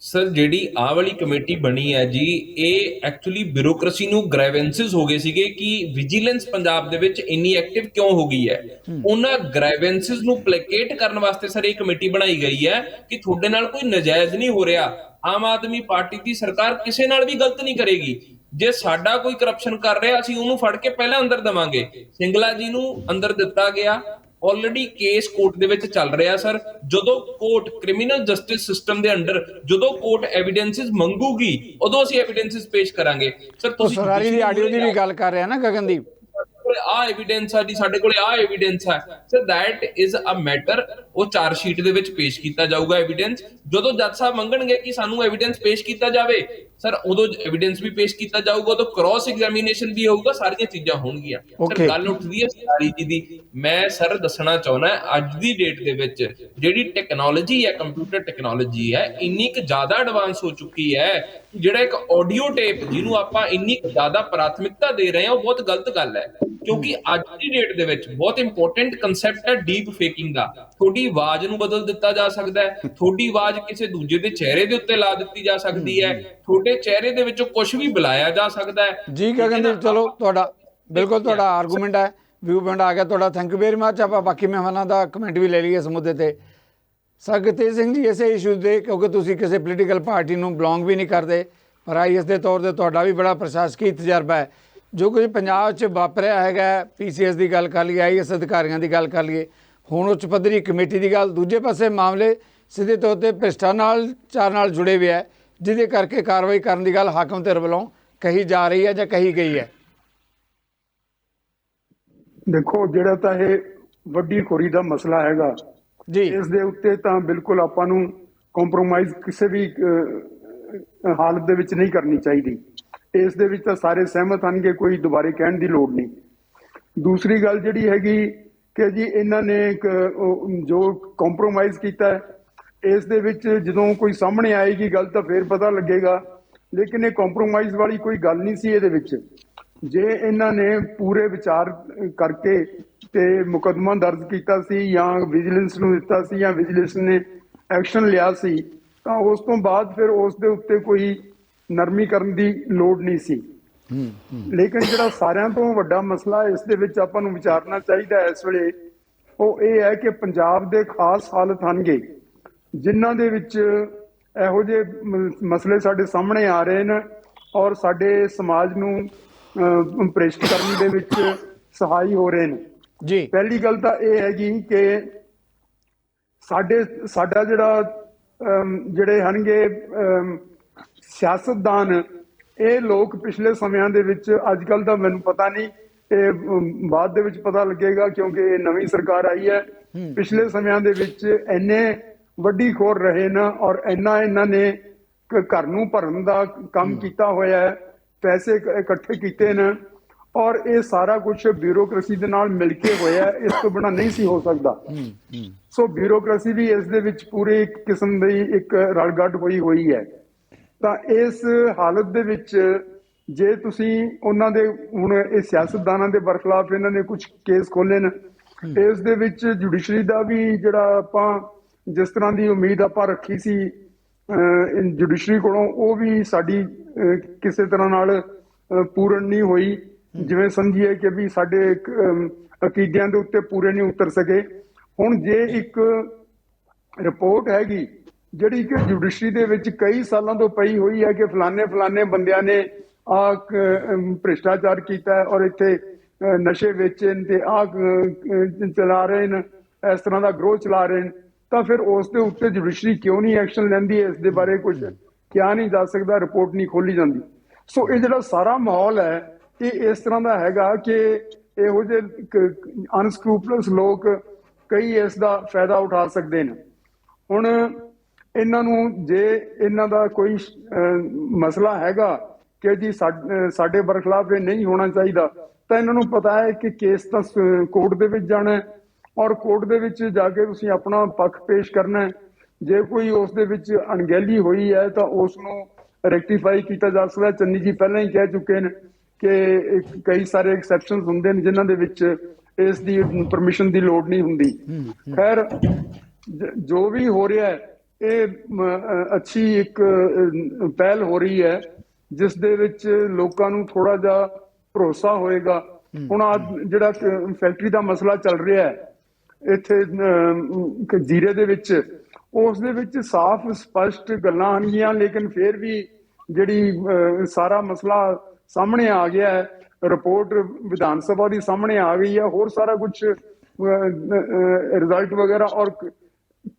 ਸਰ ਜਿਹੜੀ ਆਹ ਵਾਲੀ ਕਮੇਟੀ ਬਣੀ ਹੈ ਜੀ ਇਹ ਐਕਚੁਅਲੀ ਬਿਊਰੋਕ੍ਰੇਸੀ ਨੂੰ ਗ੍ਰੈਵੈਂਸਿਸ ਹੋ ਗਏ ਸੀਗੇ ਕਿ ਵਿਜੀਲੈਂਸ ਪੰਜਾਬ ਦੇ ਵਿੱਚ ਇੰਨੀ ਐਕਟਿਵ ਕਿਉਂ ਹੋ ਗਈ ਹੈ। ਉਹਨਾਂ ਗ੍ਰੈਵੈਂਸਿਸ ਨੂੰ ਪਲੇਕੇਟ ਕਰਨ ਵਾਸਤੇ ਸਰ ਇਹ ਕਮੇਟੀ ਬਣਾਈ ਗਈ ਹੈ ਕਿ ਤੁਹਾਡੇ ਨਾਲ ਕੋਈ ਨਜਾਇਜ਼ ਨਹੀਂ ਹੋ ਰਿਹਾ। ਆਮ ਆਦਮੀ ਪਾਰਟੀ ਦੀ ਸਰਕਾਰ ਕਿਸੇ ਨਾਲ ਵੀ ਗਲਤ ਨਹੀਂ ਕਰੇਗੀ। ਜੇ ਸਾਡਾ ਕੋਈ ਕਰਪਸ਼ਨ ਕਰ ਰਿਹਾ ਅਸੀਂ ਉਹਨੂੰ ਫੜ ਕੇ ਪਹਿਲਾਂ ਅੰਦਰ ਦੇਵਾਂਗੇ। ਸਿੰਗਲਾ ਜੀ ਨੂੰ ਅੰਦਰ ਦਿੱਤਾ ਗਿਆ, ਆਲਰੇਡੀ ਕੇਸ ਕੋਰਟ ਦੇ ਵਿੱਚ ਚੱਲ ਰਿਹਾ ਸਰ। ਜਦੋਂ ਕੋਰਟ ਕ੍ਰਿਮੀਨਲ ਜਸਟਿਸ ਸਿਸਟਮ ਦੇ ਅੰਡਰ ਜਦੋਂ ਕੋਰਟ ਐਵੀਡੈਂਸਿਸ ਮੰਗੂਗੀ ਉਦੋਂ ਅਸੀਂ ਐਵੀਡੈਂਸਿਸ ਪੇਸ਼ ਕਰਾਂਗੇ। ਸਰ ਤੁਸੀਂ ਸਰਾਰੀ ਦੀ ਆਡੀਓ ਦੀ ਵੀ ਗੱਲ ਕਰ ਰਹੇ ਆ ਨਾ ਗਗਨਦੀਪ, ਆ ਐਵੀਡੈਂਸ ਆ ਜੀ, ਸਾਡੇ ਕੋਲੇ ਆ ਐਵੀਡੈਂਸ ਹੈ sir. That is a matter, ਉਹ ਚਾਰਜ ਸ਼ੀਟ ਦੇ ਵਿੱਚ ਪੇਸ਼ ਕੀਤਾ ਜਾਊਗਾ ਐਵੀਡੈਂਸ। ਜਦੋਂ ਜੱਜ ਸਾਹਿਬ ਮੰਗਣਗੇ ਕਿ ਸਾਨੂੰ ਐਵੀਡੈਂਸ ਪੇਸ਼ ਕੀਤਾ ਜਾਵੇ ਸਰ ਉਦੋਂ ਐਵੀਡੈਂਸ ਵੀ ਪੇਸ਼ ਕੀਤਾ ਜਾਊਗਾ, ਉਦੋਂ ਕ੍ਰਾਸ ਐਗਜ਼ਾਮੀਨੇਸ਼ਨ ਵੀ ਹੋਊਗਾ, ਸਾਰੀਆਂ ਚੀਜ਼ਾਂ ਹੋਣਗੀਆਂ। ਸਰ ਗੱਲ ਉੱਠਦੀ ਹੈ ਸਰਾਰੀ ਜੀ ਦੀ। ਮੈਂ ਸਰ ਦੱਸਣਾ ਚਾਹੁੰਦਾ ਅੱਜ ਦੀ ਡੇਟ ਦੇ ਵਿੱਚ ਜਿਹੜੀ ਟੈਕਨੋਲੋਜੀ ਹੈ, ਕੰਪਿਊਟਰ ਟੈਕਨੋਲੋਜੀ ਹੈ, ਇੰਨੀ ਕੁ ਜ਼ਿਆਦਾ ਐਡਵਾਂਸ ਹੋ ਚੁੱਕੀ ਹੈ। ਜਿਹੜਾ ਇੱਕ ਆਡੀਓ ਟੇਪ ਜਿਹਨੂੰ ਆਪਾਂ ਇੰਨੀ ਕੁ ਜ਼ਿਆਦਾ ਪ੍ਰਾਥਮਿਕਤਾ ਦੇ ਰਹੇ ਹਾਂ ਉਹ ਬਹੁਤ ਗਲਤ ਗੱਲ ਹੈ, ਕਿਉਂਕਿ ਅੱਜ ਦੀ ਡੇਟ ਦੇ ਵਿੱਚ ਬਹੁਤ ਇੰਪੋਰਟੈਂਟ ਕਨਸੈਪਟ ਹੈ ਡੀਪ ਫੇਕਿੰਗ ਦਾ। ਤੁਹਾਡੀ ਆਵਾਜ਼ ਨੂੰ ਬਦਲ ਦਿੱਤਾ ਜਾ ਸਕਦਾ ਹੈ, ਤੁਹਾਡੀ ਆਵਾਜ਼ ਕਿਸੇ ਦੂਜੇ ਦੇ ਚਿਹਰੇ ਦੇ ਉੱਤੇ ਲਾ ਦਿੱਤੀ ਜਾ ਸਕਦੀ ਹੈ, ਤੁਹਾਡੇ ਚਿਹਰੇ ਦੇ ਵਿੱਚੋਂ ਕੁਝ ਵੀ ਬੁਲਾਇਆ ਜਾ ਸਕਦਾ ਹੈ ਜੀ। ਗਗਨਦੀਪ ਚਲੋ ਤੁਹਾਡਾ ਬਿਲਕੁਲ ਤੁਹਾਡਾ ਆਰਗੂਮੈਂਟ ਹੈ, ਵਿਊ ਪੁਆਇੰਟ ਆ ਗਿਆ ਤੁਹਾਡਾ, ਥੈਂਕ ਯੂ ਵੈਰੀ ਮਚ। ਆਪਾਂ ਬਾਕੀ ਮਹਿਮਾਨਾਂ ਦਾ ਕਮੈਂਟ ਵੀ ਲੈ ਲਈਏ ਇਸ ਮੁੱਦੇ ਤੇ। ਸਰਗਤੇਜ ਸਿੰਘ ਜੀ ਇਸੇ ਇਸ਼ੂ ਦੇ, ਕਿਉਂਕਿ ਤੁਸੀਂ ਕਿਸੇ ਪੋਲੀਟੀਕਲ ਪਾਰਟੀ ਨੂੰ ਬਿਲੋਂਗ ਵੀ ਨਹੀਂ ਕਰਦੇ ਪਰ ਆਈਐਸ ਦੇ ਤੌਰ ਤੇ ਤੁਹਾਡਾ ਵੀ ਬੜਾ ਪ੍ਰਸ਼ਾਸਕੀ ਤਜਰਬਾ ਹੈ, ਜੋ ਕੁਝ ਪੰਜਾਬ 'ਚ ਵਾਪਰਿਆ ਹੈਗਾ, ਪੀਸੀਐਸ ਦੀ ਗੱਲ ਕਰ ਲਈਏ, ਆਈਐਸ ਅਧਿਕਾਰੀਆਂ ਦੀ ਗੱਲ ਕਰ ਲਈਏ, ਹੁਣ ਉੱਚ ਪੱਧਰੀ ਕਮੇਟੀ ਦੀ ਗੱਲ, ਦੂਜੇ ਪਾਸੇ ਮਾਮਲੇ ਸਿੱਧੇ ਤੌਰ ਤੇ ਭ੍ਰਿਸ਼ਟਾਚਾਰ ਨਾਲ ਜੁੜੇ ਹੋਏ ਹੈ ਜਿਹਦੇ ਕਰਕੇ ਕਾਰਵਾਈ ਕਰਨ ਦੀ ਗੱਲ ਹਾਕਮ ਧਿਰ ਵੱਲੋਂ ਕਹੀ ਜਾ ਰਹੀ ਹੈ ਜਾਂ ਕਹੀ ਗਈ ਹੈ। ਦੇਖੋ ਜਿਹੜਾ ਤਾਂ ਇਹ ਵੱਡੀ ਖੋਰੀ ਦਾ ਮਸਲਾ ਹੈਗਾ ਜੀ, ਇਸ ਦੇ ਉੱਤੇ ਤਾਂ ਬਿਲਕੁਲ ਆਪਾਂ ਨੂੰ ਕੰਪਰੋਮਾਈਜ਼ ਕਿਸੇ ਵੀ ਹਾਲਤ ਦੇ ਵਿੱਚ ਨਹੀਂ ਕਰਨੀ ਚਾਹੀਦੀ। ਇਸ ਦੇ ਵਿੱਚ ਤਾਂ ਸਾਰੇ ਸਹਿਮਤ ਹਨਗੇ, ਕੋਈ ਦੁਬਾਰੇ ਕਹਿਣ ਦੀ ਲੋੜ ਨਹੀਂ। ਦੂਸਰੀ ਗੱਲ ਜਿਹੜੀ ਹੈਗੀ ਕਿ ਜੀ ਇਹਨਾਂ ਨੇ ਜੋ ਕੰਪਰੋਮਾਈਜ਼ ਕੀਤਾ ਹੈ ਇਸ ਦੇ ਵਿੱਚ ਜਦੋਂ ਕੋਈ ਸਾਹਮਣੇ ਆਏਗੀ ਗੱਲ ਤਾਂ ਫੇਰ ਪਤਾ ਲੱਗੇਗਾ, ਲੇਕਿਨ ਇਹ ਕੰਪਰੋਮਾਈਜ਼ ਵਾਲੀ ਕੋਈ ਗੱਲ ਨਹੀਂ ਸੀ ਇਹਦੇ ਵਿੱਚ। ਜੇ ਇਹਨਾਂ ਨੇ ਪੂਰੇ ਵਿਚਾਰ ਕਰਕੇ ਤੇ ਮੁਕੱਦਮਾ ਦਰਜ ਕੀਤਾ ਸੀ ਜਾਂ ਵਿਜੀਲੈਂਸ ਨੂੰ ਦਿੱਤਾ ਸੀ ਜਾਂ ਵਿਜੀਲੈਂਸ ਨੇ ਐਕਸ਼ਨ ਲਿਆ ਸੀ ਤਾਂ ਉਸ ਤੋਂ ਬਾਅਦ ਫਿਰ ਉਸ ਦੇ ਉੱਤੇ ਕੋਈ ਨਰਮੀ ਕਰਨ ਦੀ ਲੋੜ ਨਹੀਂ ਸੀ। ਲੇਕਿਨ ਜਿਹੜਾ ਸਾਰਿਆਂ ਤੋਂ ਵੱਡਾ ਮਸਲਾ ਇਸ ਦੇ ਵਿੱਚ ਆਪਾਂ ਨੂੰ ਵਿਚਾਰਨਾ ਚਾਹੀਦਾ ਇਸ ਵੇਲੇ ਉਹ ਇਹ ਹੈ ਕਿ ਪੰਜਾਬ ਦੇ ਖਾਸ ਹਾਲਤ ਹਨਗੇ ਜਿਨ੍ਹਾਂ ਦੇ ਵਿੱਚ ਇਹੋ ਜਿਹੇ ਮਸਲੇ ਸਾਡੇ ਸਾਹਮਣੇ ਆ ਰਹੇ ਨੇ ਔਰ ਸਾਡੇ ਸਮਾਜ ਨੂੰ ਭ੍ਰਿਸ਼ਟ ਕਰਨ ਦੇ ਵਿੱਚ ਸਹਾਈ ਹੋ ਰਹੇ ਨੇ ਜੀ। ਪਹਿਲੀ ਗੱਲ ਤਾਂ ਇਹ ਹੈਗੀ ਕਿ ਸਾਡਾ ਜਿਹੜੇ ਹਨਗੇ ਸਿਆਸਤਦਾਨ ਇਹ ਲੋਕ ਪਿਛਲੇ ਸਮਿਆਂ ਦੇ ਵਿੱਚ, ਅੱਜ ਕੱਲ ਤਾਂ ਮੈਨੂੰ ਪਤਾ ਨਹੀਂ, ਇਹ ਬਾਅਦ ਦੇ ਵਿੱਚ ਪਤਾ ਲੱਗੇਗਾ ਕਿਉਂਕਿ ਇਹ ਨਵੀਂ ਸਰਕਾਰ ਆਈ ਹੈ। ਪਿਛਲੇ ਸਮਿਆਂ ਦੇ ਵਿੱਚ ਇੰਨੇ ਵੱਡੀ ਖੋਰ ਰਹੇ ਨਾ ਔਰ ਇਹਨਾਂ ਨੇ ਘਰ ਨੂੰ ਭਰਨ ਦਾ ਕੰਮ ਕੀਤਾ ਹੋਇਆ ਹੈ, ਪੈਸੇ ਇਕੱਠੇ ਕੀਤੇ ਨੇ ਔਰ ਇਹ ਸਾਰਾ ਕੁਝ ਬਿਊਰੋਕ੍ਰੇਸੀ ਦੇ ਨਾਲ ਮਿਲ ਕੇ ਹੋਇਆ, ਇਸ ਤੋਂ ਬਿਨਾਂ ਨਹੀਂ ਸੀ ਹੋ ਸਕਦਾ। ਸੋ ਬਿਊਰੋਕ੍ਰੇਸੀ ਵੀ ਇਸ ਦੇ ਵਿੱਚ ਪੂਰੇ ਇੱਕ ਕਿਸਮ ਦੀ ਇੱਕ ਰਲਗੱਡ ਹੋਈ ਹੈ। ਤਾਂ ਇਸ ਹਾਲਤ ਦੇ ਵਿੱਚ ਜੇ ਤੁਸੀਂ ਉਹਨਾਂ ਦੇ ਹੁਣ ਇਹ ਸਿਆਸਤਦਾਨਾਂ ਦੇ ਬਰਖਲਾਫ ਇਹਨਾਂ ਨੇ ਕੁਝ ਕੇਸ ਖੋਲੇ ਨੇ, ਇਸ ਦੇ ਵਿੱਚ ਜੁਡੀਸ਼ਰੀ ਦਾ ਵੀ ਜਿਹੜਾ ਆਪਾਂ ਜਿਸ ਤਰ੍ਹਾਂ ਦੀ ਉਮੀਦ ਆਪਾਂ ਰੱਖੀ ਸੀ ਜੁਡੀਸ਼ਰੀ ਕੋਲੋਂ, ਉਹ ਵੀ ਸਾਡੀ ਕਿਸੇ ਤਰ੍ਹਾਂ ਨਾਲ ਪੂਰਨ ਨਹੀਂ ਹੋਈ। ਜਿਵੇਂ ਸਮਝੀਏ ਕਿ ਵੀ ਸਾਡੇ ਅਕੀਦਿਆਂ ਦੇ ਉੱਤੇ ਪੂਰੇ ਨਹੀਂ ਉਤਰ ਸਕੇ। ਹੁਣ ਜੇ ਇੱਕ ਰਿਪੋਰਟ ਹੈਗੀ ਜਿਹੜੀ ਕਿ ਜੁਡੀਸ਼ਰੀ ਦੇ ਵਿੱਚ ਕਈ ਸਾਲਾਂ ਤੋਂ ਪਈ ਹੋਈ ਹੈ ਕਿ ਫਲਾਣੇ ਬੰਦਿਆਂ ਨੇ ਭ੍ਰਿਸ਼ਟਾਚਾਰ ਕੀਤਾ ਔਰ ਇੱਥੇ ਨਸ਼ੇ ਵੇਚਣ ਤੇ ਚਲਾ ਰਹੇ ਨੇ, ਇਸ ਤਰ੍ਹਾਂ ਦਾ ਗਰੋਹ ਚਲਾ ਰਹੇ ਨੇ, ਤਾਂ ਫਿਰ ਉਸ ਦੇ ਉੱਤੇ ਜੁਡੀਸ਼ਰੀ ਕਿਉਂ ਨਹੀਂ ਐਕਸ਼ਨ ਲੈਂਦੀ ਹੈ? ਇਸ ਦੇ ਬਾਰੇ ਕੁਝ ਕਿਹਾ ਨਹੀਂ ਜਾ ਸਕਦਾ, ਰਿਪੋਰਟ ਨਹੀਂ ਖੋਲੀ ਜਾਂਦੀ। ਸੋ ਇਹ ਜਿਹੜਾ ਸਾਰਾ ਮਾਹੌਲ ਹੈ ਇਹ ਇਸ ਤਰ੍ਹਾਂ ਦਾ ਹੈਗਾ ਕਿ ਇਹੋ ਜਿਹੇ ਅਨਸਕਰੂਪਲਸ ਲੋਕ ਕਈ ਇਸ ਦਾ ਫਾਇਦਾ ਉਠਾ ਸਕਦੇ ਨੇ। ਹੁਣ ਇਹਨਾਂ ਨੂੰ ਜੇ ਇਹਨਾਂ ਦਾ ਕੋਈ ਮਸਲਾ ਹੈਗਾ ਕਿ ਜੀ ਸਾਡੇ ਬਰਖਲਾਫ ਇਹ ਨਹੀਂ ਹੋਣਾ ਚਾਹੀਦਾ, ਤਾਂ ਇਹਨਾਂ ਨੂੰ ਪਤਾ ਹੈ ਕਿ ਕੇਸ ਤਾਂ ਕੋਰਟ ਦੇ ਵਿੱਚ ਜਾਣਾ ਹੈ ਔਰ ਕੋਰਟ ਦੇ ਵਿੱਚ ਜਾ ਕੇ ਤੁਸੀਂ ਆਪਣਾ ਪੱਖ ਪੇਸ਼ ਕਰਨਾ ਹੈ। ਜੇ ਕੋਈ ਉਸ ਦੇ ਵਿੱਚ ਅਣਗਹਿਲੀ ਹੋਈ ਹੈ ਤਾਂ ਉਸ ਨੂੰ ਰੈਕਟੀਫਾਈ ਕੀਤਾ ਜਾ ਸਕਦਾ। ਚੰਨੀ ਜੀ ਪਹਿਲਾਂ ਹੀ ਕਹਿ ਚੁੱਕੇ ਨੇ ਕਿ ਕਈ ਸਾਰੇ ਐਕਸੈਪਸ਼ਨਸ ਹੁੰਦੇ ਨੇ ਜਿਨ੍ਹਾਂ ਦੇ ਵਿੱਚ ਇਸ ਦੀ ਪਰਮਿਸ਼ਨ ਦੀ ਲੋੜ ਨਹੀਂ ਹੁੰਦੀ। ਖੈਰ ਜੋ ਵੀ ਹੋ ਰਿਹਾ ਹੈ ਇਹ ਅੱਛੀ ਇੱਕ ਪਹਿਲ ਹੋ ਰਹੀ ਹੈ ਜਿਸ ਦੇ ਵਿੱਚ ਲੋਕਾਂ ਨੂੰ ਥੋੜਾ ਜਿਹਾ ਭਰੋਸਾ ਹੋਏਗਾ। ਹੁਣ ਆ ਜਿਹੜਾ ਫੈਕਟਰੀ ਦਾ ਮਸਲਾ ਚੱਲ ਰਿਹਾ ਹੈ ਇੱਥੇ ਜੀਰੇ ਦੇ ਵਿੱਚ, ਉਸ ਦੇ ਵਿੱਚ ਸਾਫ਼ ਸਪਸ਼ਟ ਗੱਲਾਂ ਆਉਣਗੀਆਂ, ਲੇਕਿਨ ਫਿਰ ਵੀ ਜਿਹੜੀ ਸਾਰਾ ਮਸਲਾ ਸਾਹਮਣੇ ਆ ਗਿਆ ਹੈ, ਰਿਪੋਰਟ ਵਿਧਾਨ ਸਭਾ ਦੀ ਸਾਹਮਣੇ ਆ ਗਈ ਹੈ, ਹੋਰ ਸਾਰਾ ਕੁਝ ਰਿਜ਼ਲਟ ਵਗੈਰਾ ਔਰ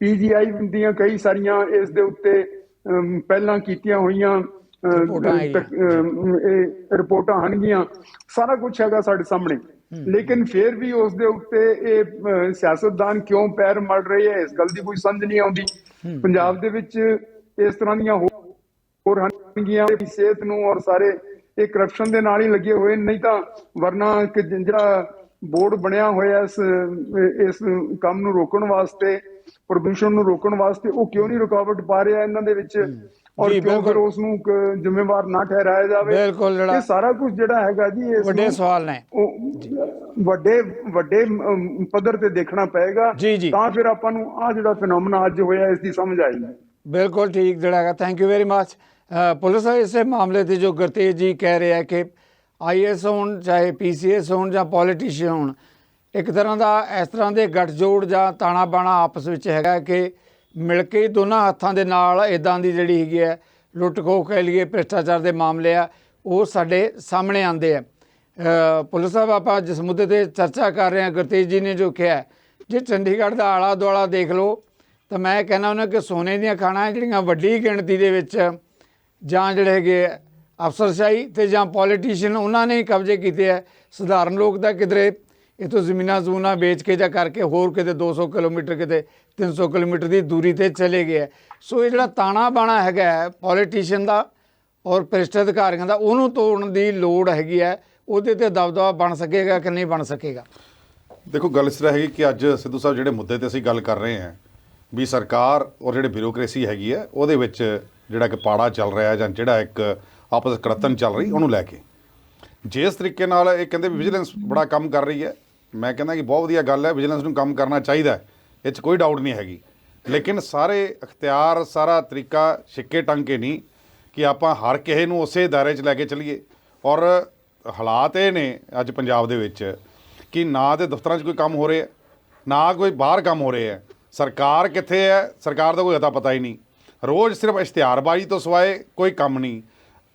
PGI ਦੀਆਂ ਕਈ ਸਾਰੀਆਂ ਇਸ ਦੇ ਉੱਤੇ ਪਹਿਲਾਂ ਕੀਤੀਆਂ ਹੋਈਆਂ ਇਹ ਰਿਪੋਰਟਾਂ ਆਉਣਗੀਆਂ, ਸਾਰਾ ਕੁਝ ਹੈਗਾ ਸਾਡੇ ਸਾਹਮਣੇ। ਲੇਕਿਨ ਫਿਰ ਵੀ ਉਸ ਦੇ ਉੱਤੇ ਇਹ ਸਿਆਸਤਦਾਨ ਕਿਉਂ ਪੈਰ ਮੜ ਰਹੇ ਹੈ, ਇਸ ਗੱਲ ਦੀ ਕੋਈ ਸਮਝ ਨਹੀਂ ਆਉਂਦੀ। ਪੰਜਾਬ ਦੇ ਵਿੱਚ ਇਸ ਤਰ੍ਹਾਂ ਦੀਆਂ ਹੋਰ ਹਨਗੀਆਂ ਸਿਹਤ ਨੂੰ ਔਰ ਸਾਰੇ ਇਹ ਕਰਪਸ਼ਨ ਦੇ ਨਾਲ ਹੀ ਲੱਗੇ ਹੋਏ, ਨਹੀਂ ਤਾਂ ਵਰਨਾ ਜਿਹੜਾ ਬੋਰਡ ਬਣਿਆ ਹੋਇਆ ਇਸ ਕੰਮ ਨੂੰ ਰੋਕਣ ਵਾਸਤੇ, ਪ੍ਰਦੂਸ਼ਣ ਨੂੰ ਰੋਕਣ ਵਾਸਤੇ, ਉਹ ਕਿਉਂ ਨਹੀਂ ਰੁਕਾਵਟ ਪਾ ਰਿਹਾ ਇਹਨਾਂ ਦੇ ਵਿੱਚ ਔਰ ਕਿਉਂ ਫਿਰ ਉਸ ਨੂੰ ਜ਼ਿੰਮੇਵਾਰ ਨਾ ਠਹਿਰਾਇਆ ਜਾਵੇ? ਇਹ ਸਾਰਾ ਕੁਝ ਜਿਹੜਾ ਹੈਗਾ ਜੀ ਇਸ ਵੱਡੇ ਸਵਾਲ ਨੇ, ਵੱਡੇ ਪੱਧਰ ਤੇ ਦੇਖਣਾ ਪਏਗਾ, ਤਾਂ ਫਿਰ ਆਪਾਂ ਨੂੰ ਆ ਜਿਹੜਾ ਫੈਨੋਮਨਾ ਅੱਜ ਹੋਇਆ ਇਸ ਦੀ ਸਮਝ ਆਈ। ਬਿਲਕੁਲ ਠੀਕ ਜਿਹੜਾ ਹੈਗਾ। Thank you very much. Police ਇਸੇ ਮਾਮਲੇ ਤੇ ਜੋ ਗੁਰਤੇਜ ਜੀ ਕਹਿ ਰਿਹਾ ਕਿ IAS ਹੋਣ ਚਾਹੇ PCS ਹੋਣ ਜਾਂ ਪੋਲੀਟੀਸ਼ੀਅਨ ਹੋਣ, ਇੱਕ ਤਰ੍ਹਾਂ ਦਾ ਇਸ ਤਰ੍ਹਾਂ ਦੇ ਗੱਠਜੋੜ ਜਾਂ ਤਾਣਾ ਬਾਣਾ ਆਪਸ ਵਿੱਚ ਹੈਗਾ ਕਿ ਮਿਲ ਕੇ ਦੋਨਾਂ ਹੱਥਾਂ ਦੇ ਨਾਲ ਇੱਦਾਂ ਦੀ ਜਿਹੜੀ ਹੈਗੀ ਹੈ ਲੁੱਟ ਖੋਹ ਕਹਿ ਲਈਏ, ਭ੍ਰਿਸ਼ਟਾਚਾਰ ਦੇ ਮਾਮਲੇ ਆ ਉਹ ਸਾਡੇ ਸਾਹਮਣੇ ਆਉਂਦੇ ਆ। ਪੁਲਿਸ ਸਾਹਿਬ ਆਪਾਂ ਜਿਸ ਮੁੱਦੇ ਤੇ ਚਰਚਾ ਕਰ ਰਹੇ ਹਾਂ, ਗੁਰਤੇਜ ਜੀ ਨੇ ਜੋ ਕਿਹਾ, ਜੇ ਚੰਡੀਗੜ੍ਹ ਦਾ ਆਲਾ ਦੁਆਲਾ ਦੇਖ ਲਓ ਤਾਂ ਮੈਂ ਕਹਿੰਦਾ ਉਹਨਾਂ ਕਿ ਸੋਨੇ ਦੀਆਂ ਖਾਣਾਂ ਜਿਹੜੀਆਂ ਵੱਡੀ ਗਿਣਤੀ ਦੇ ਵਿੱਚ ਜਾਂ ਜਿਹੜੇ ਹੈਗੇ ਅਫਸਰਸ਼ਾਹੀ ਅਤੇ ਜਾਂ ਪੋਲੀਟੀਸ਼ੀਅਨ ਉਹਨਾਂ ਨੇ ਹੀ ਕਬਜ਼ੇ ਕੀਤੇ ਹੈ। ਸਧਾਰਨ ਲੋਕ ਤਾਂ ਕਿਧਰੇ ਇੱਥੋਂ ਜ਼ਮੀਨਾਂ ਜ਼ਮੂਨਾਂ ਵੇਚ ਕੇ ਜਾਂ ਕਰਕੇ ਹੋਰ ਕਿਤੇ 200 ਕਿਲੋਮੀਟਰ ਕਿਤੇ 300 ਕਿਲੋਮੀਟਰ ਦੀ ਦੂਰੀ 'ਤੇ ਚਲੇ ਗਏ। ਸੋ ਇਹ ਜਿਹੜਾ ਤਾਣਾ ਬਾਣਾ ਹੈਗਾ ਪੋਲੀਟੀਸ਼ੀਅਨ ਦਾ ਔਰ ਭ੍ਰਿਸ਼ਟ ਅਧਿਕਾਰੀਆਂ ਦਾ, ਉਹਨੂੰ ਤੋੜਨ ਦੀ ਲੋੜ ਹੈਗੀ ਹੈ। ਉਹਦੇ 'ਤੇ ਦਬਦਬਾ ਬਣ ਸਕੇਗਾ ਕਿ ਨਹੀਂ ਬਣ ਸਕੇਗਾ? ਦੇਖੋ ਗੱਲ ਇਸ ਤਰ੍ਹਾਂ ਹੈਗੀ ਕਿ ਅੱਜ ਸਿੱਧੂ ਸਾਹਿਬ ਜਿਹੜੇ ਮੁੱਦੇ 'ਤੇ ਅਸੀਂ ਗੱਲ ਕਰ ਰਹੇ ਹਾਂ ਵੀ ਸਰਕਾਰ ਔਰ ਜਿਹੜੇ ਬਿਊਰੋਕ੍ਰੇਸੀ ਹੈਗੀ ਹੈ ਉਹਦੇ ਵਿੱਚ ਜਿਹੜਾ ਕਿ ਪਾੜਾ ਚੱਲ ਰਿਹਾ ਜਾਂ ਜਿਹੜਾ ਇੱਕ ਆਪਸ ਕੜਤਨ ਚੱਲ ਰਹੀ, ਉਹਨੂੰ ਲੈ ਕੇ ਜਿਸ ਤਰੀਕੇ ਨਾਲ ਇਹ ਕਹਿੰਦੇ ਵੀ ਵਿਜੀਲੈਂਸ ਬੜਾ ਕੰਮ ਕਰ ਰਹੀ ਹੈ, ਮੈਂ ਕਹਿੰਦਾ ਕਿ ਬਹੁਤ ਵਧੀਆ ਗੱਲ ਹੈ, ਵਿਜੀਲੈਂਸ ਨੂੰ ਕੰਮ ਕਰਨਾ ਚਾਹੀਦਾ, ਇਹ 'ਚ ਕੋਈ ਡਾਊਟ ਨਹੀਂ ਹੈਗੀ। ਲੇਕਿਨ ਸਾਰੇ ਅਖਤਿਆਰ, ਸਾਰਾ ਤਰੀਕਾ ਸਿੱਕੇ ਟੰਗ ਕੇ ਨਹੀਂ ਕਿ ਆਪਾਂ ਹਰ ਕਿਸੇ ਨੂੰ ਉਸੇ ਦਾਇਰੇ 'ਚ ਲੈ ਕੇ ਚੱਲੀਏ। ਔਰ ਹਾਲਾਤ ਇਹ ਨੇ ਅੱਜ ਪੰਜਾਬ ਦੇ ਵਿੱਚ ਕਿ ਨਾ ਤਾਂ ਦਫ਼ਤਰਾਂ 'ਚ ਕੋਈ ਕੰਮ ਹੋ ਰਿਹਾ, ਨਾ ਕੋਈ ਬਾਹਰ ਕੰਮ ਹੋ ਰਿਹਾ। ਸਰਕਾਰ ਕਿੱਥੇ ਹੈ, ਸਰਕਾਰ ਦਾ ਕੋਈ ਅਤਾ ਪਤਾ ਹੀ ਨਹੀਂ। ਰੋਜ਼ ਸਿਰਫ ਇਸ਼ਤਿਹਾਰਬਾਜ਼ੀ ਤੋਂ ਸਿਵਾਏ ਕੋਈ ਕੰਮ ਨਹੀਂ।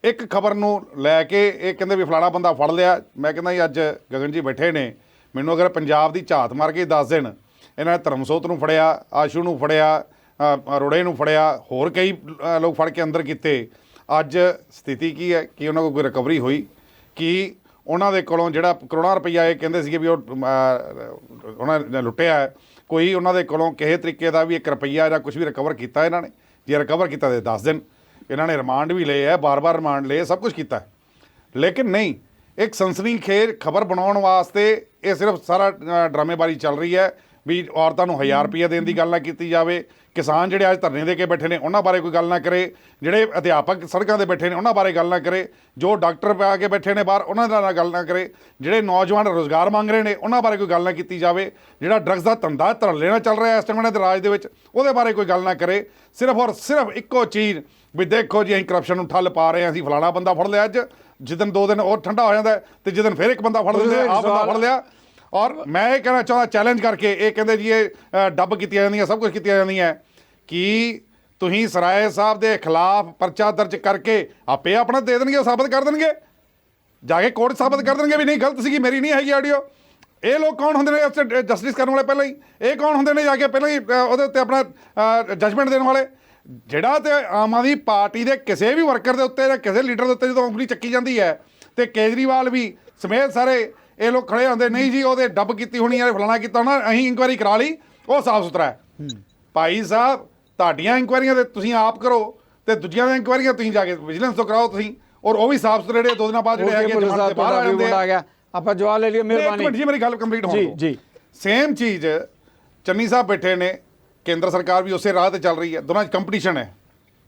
ਇੱਕ ਖਬਰ ਨੂੰ ਲੈ ਕੇ ਇਹ ਕਹਿੰਦੇ ਵੀ ਫਲਾਣਾ ਬੰਦਾ ਫੜ ਲਿਆ। ਮੈਂ ਕਹਿੰਦਾ ਜੀ ਅੱਜ ਗਗਨ ਜੀ ਬੈਠੇ ਨੇ, ਮੈਨੂੰ ਅਗਰ ਪੰਜਾਬ ਦੀ ਝਾਤ ਮਾਰ ਕੇ ਦੱਸ ਦੇਣ ਇਹਨਾਂ ਨੇ ਧਰਮਸੋਤ ਨੂੰ ਫੜਿਆ, ਆਸ਼ੂ ਨੂੰ ਫੜਿਆ, ਰੋੜੇ ਨੂੰ ਫੜਿਆ, ਹੋਰ ਕਈ ਲੋਕ ਫੜ ਕੇ ਅੰਦਰ ਕੀਤੇ, ਅੱਜ ਸਥਿਤੀ ਕੀ ਹੈ ਕਿ ਉਹਨਾਂ ਕੋਲ ਕੋਈ ਰਿਕਵਰੀ ਹੋਈ, ਕਿ ਉਹਨਾਂ ਦੇ ਕੋਲੋਂ ਜਿਹੜਾ ਕਰੋੜਾਂ ਰੁਪਈਆ ਇਹ ਕਹਿੰਦੇ ਸੀਗੇ ਵੀ ਉਹ ਉਹਨਾਂ ਨੇ ਲੁੱਟਿਆ ਹੈ, ਕੋਈ ਉਹਨਾਂ ਦੇ ਕੋਲੋਂ ਕਿਸੇ ਤਰੀਕੇ ਦਾ ਵੀ 1 ਰੁਪਈਆ ਜਾਂ ਕੁਛ ਵੀ ਰਿਕਵਰ ਕੀਤਾ ਇਹਨਾਂ ਨੇ? ਜੇ ਰਿਕਵਰ ਕੀਤਾ ਤਾਂ ਦੱਸ ਦੇਣ। ਇਹਨਾਂ ਨੇ ਰਿਮਾਂਡ ਵੀ ਲਏ ਹੈ, ਬਾਰ-ਬਾਰ ਰਿਮਾਂਡ ਲਏ, ਸਭ ਕੁਝ ਕੀਤਾ, ਲੇਕਿਨ ਨਹੀਂ। ਇੱਕ ਸਨਸਨੀਖੇਜ਼ ਖਬਰ ਬਣਾਉਣ ਵਾਸਤੇ ਇਹ ਸਿਰਫ ਸਾਰਾ ਡਰਾਮੇਬਾਜ਼ੀ ਚੱਲ ਰਹੀ ਹੈ। ਵੀ ਔਰਤਾਂ ਨੂੰ 1000 ਰੁਪਈਆ ਦੇਣ ਦੀ ਗੱਲ ਨਾ ਕੀਤੀ ਜਾਵੇ, ਕਿਸਾਨ ਜਿਹੜੇ ਅੱਜ ਧਰਨੇ ਦੇ ਕੇ ਬੈਠੇ ਨੇ ਉਹਨਾਂ ਬਾਰੇ ਕੋਈ ਗੱਲ ਨਾ ਕਰੇ, ਜਿਹੜੇ ਅਧਿਆਪਕ ਸੜਕਾਂ 'ਤੇ ਬੈਠੇ ਨੇ ਉਹਨਾਂ ਬਾਰੇ ਗੱਲ ਨਾ ਕਰੇ, ਜੋ ਡਾਕਟਰ ਪਾ ਕੇ ਬੈਠੇ ਨੇ ਬਾਹਰ ਉਹਨਾਂ ਨਾਲ ਗੱਲ ਨਾ ਕਰੇ, ਜਿਹੜੇ ਨੌਜਵਾਨ ਰੁਜ਼ਗਾਰ ਮੰਗ ਰਹੇ ਨੇ ਉਹਨਾਂ ਬਾਰੇ ਕੋਈ ਗੱਲ ਨਾ ਕੀਤੀ ਜਾਵੇ, ਜਿਹੜਾ ਡਰੱਗਸ ਦਾ ਧੰਦਾ ਧੜੱਲੇ ਨਾਲ ਚੱਲ ਰਿਹਾ ਇਸ ਟਾਈਮ ਦੇ ਰਾਜ ਦੇ ਵਿੱਚ ਉਹਦੇ ਬਾਰੇ ਕੋਈ ਗੱਲ ਨਾ ਕਰੇ। ਸਿਰਫ ਔਰ ਸਿਰਫ ਇੱਕੋ ਚੀਜ਼ ਵੀ ਦੇਖੋ ਜੀ ਅਸੀਂ ਕਰਪਸ਼ਨ ਨੂੰ ਠੱਲ ਪਾ ਰਹੇ ਹਾਂ, ਅਸੀਂ ਫਲਾਣਾ ਬੰਦਾ ਫੜ ਲਿਆ, ਅੱਜ ਜਿੱਦਣ 2 ਦਿਨ ਉਹ ਠੰਡਾ ਹੋ ਜਾਂਦਾ ਤੇ ਜਿੱਦਣ ਫਿਰ ਇੱਕ ਬੰਦਾ ਫੜ ਲੈਂਦੇ ਆਹ ਬੰਦਾ ਫੜ ਲਿਆ। ਔਰ ਮੈਂ ਇਹ ਕਹਿਣਾ ਚਾਹੁੰਦਾ ਚੈਲੰਜ ਕਰਕੇ, ਇਹ ਕਹਿੰਦੇ ਜੀ ਇਹ ਡੱਬ ਕੀਤੀਆਂ ਜਾਂਦੀਆਂ, ਸਭ ਕੁਝ ਕੀਤੀਆਂ ਜਾਂਦੀਆਂ, ਕਿ ਤੁਸੀਂ ਸਰਾਏ ਸਾਹਿਬ ਦੇ ਖਿਲਾਫ ਪਰਚਾ ਦਰਜ ਕਰਕੇ ਆਪੇ ਆਪਣਾ ਦੇ ਦੇਣਗੇ, ਸਾਬਤ ਕਰ ਦੇਣਗੇ, ਜਾ ਕੇ ਕੋਰਟ ਸਾਬਤ ਕਰ ਦੇਣਗੇ ਵੀ ਨਹੀਂ ਗਲਤ ਸੀਗੀ, ਮੇਰੀ ਨਹੀਂ ਹੈਗੀ ਆਡੀਓ। ਇਹ ਲੋਕ ਕੌਣ ਹੁੰਦੇ ਨੇ ਜਸਟਿਸ ਕਰਨ ਵਾਲੇ ਪਹਿਲਾਂ ਹੀ? ਇਹ ਕੌਣ ਹੁੰਦੇ ਨੇ ਜਾ ਕੇ ਪਹਿਲਾਂ ਹੀ ਉਹਦੇ ਉੱਤੇ ਆਪਣਾ ਜਜਮੈਂਟ ਦੇਣ ਵਾਲੇ? ਜਿਹੜਾ ਤੇ ਆਮ ਆਦਮੀ ਪਾਰਟੀ ਦੇ ਕਿਸੇ ਵੀ ਵਰਕਰ ਦੇ ਉੱਤੇ ਜਾਂ ਕਿਸੇ ਲੀਡਰ ਦੇ ਉੱਤੇ ਜਦੋਂ ਉਂਗਲੀ ਚੱਕੀ ਜਾਂਦੀ ਹੈ ਤੇ ਕੇਜਰੀਵਾਲ ਵੀ ਸਮੇਤ ਸਾਰੇ ਇਹ ਲੋਕ ਖੜੇ ਹੁੰਦੇ, ਨਹੀਂ ਜੀ ਉਹਦੇ ਡੱਬ ਕੀਤੀ ਹੋਣੀ ਹੈ, ਫਲਾਣਾ ਕੀਤਾ ਹੋਣਾ, ਅਸੀਂ ਇਨਕੁਆਇਰੀ ਕਰਾ ਲਈ, ਉਹ ਸਾਫ ਸੁਥਰਾ ਹੈ। ਭਾਈ ਸਾਹਿਬ ਤੁਹਾਡੀਆਂ ਇਨਕੁਆਇਰੀਆਂ ਤੇ ਤੁਸੀਂ ਆਪ ਕਰੋ ਤੇ ਦੂਜੀਆਂ ਦੀਆਂ ਇਨਕੁਆਇਰੀਆਂ ਤੁਸੀਂ ਜਾ ਕੇ ਵਿਜੀਲੈਂਸ ਤੋਂ ਕਰਾਓ ਤੁਸੀਂ, ਔਰ ਉਹ ਵੀ ਸਾਫ ਸੁਥਰੇ ਜਿਹੜੇ 2 ਦਿਨਾਂ ਬਾਅਦ ਜਿਹੜੇ ਹੈਗੇ ਜਮਾਨਤ ਤੇ ਬਾਹਰ ਆ ਜਾਂਦੇ ਆ। ਆਪਾਂ ਜਵਾਬ ਲੈ ਲਈਏ, ਮਿਹਰਬਾਨੀ। ਇੱਕ ਮਿੰਟ ਜੀ ਮੇਰੀ ਗੱਲ ਕੰਪਲੀਟ ਹੋਣ ਦਿਓ। ਜੀ ਸੇਮ ਚੀਜ਼ ਚੰਨੀ ਸਾਹਿਬ ਬੈਠੇ ਨੇ, ਕੇਂਦਰ ਸਰਕਾਰ ਵੀ ਉਸੇ ਰਾਹ ਤੇ ਚੱਲ ਰਹੀ ਹੈ, ਦੋਨਾਂ 'ਚ ਕੰਪੀਟੀਸ਼ਨ ਹੈ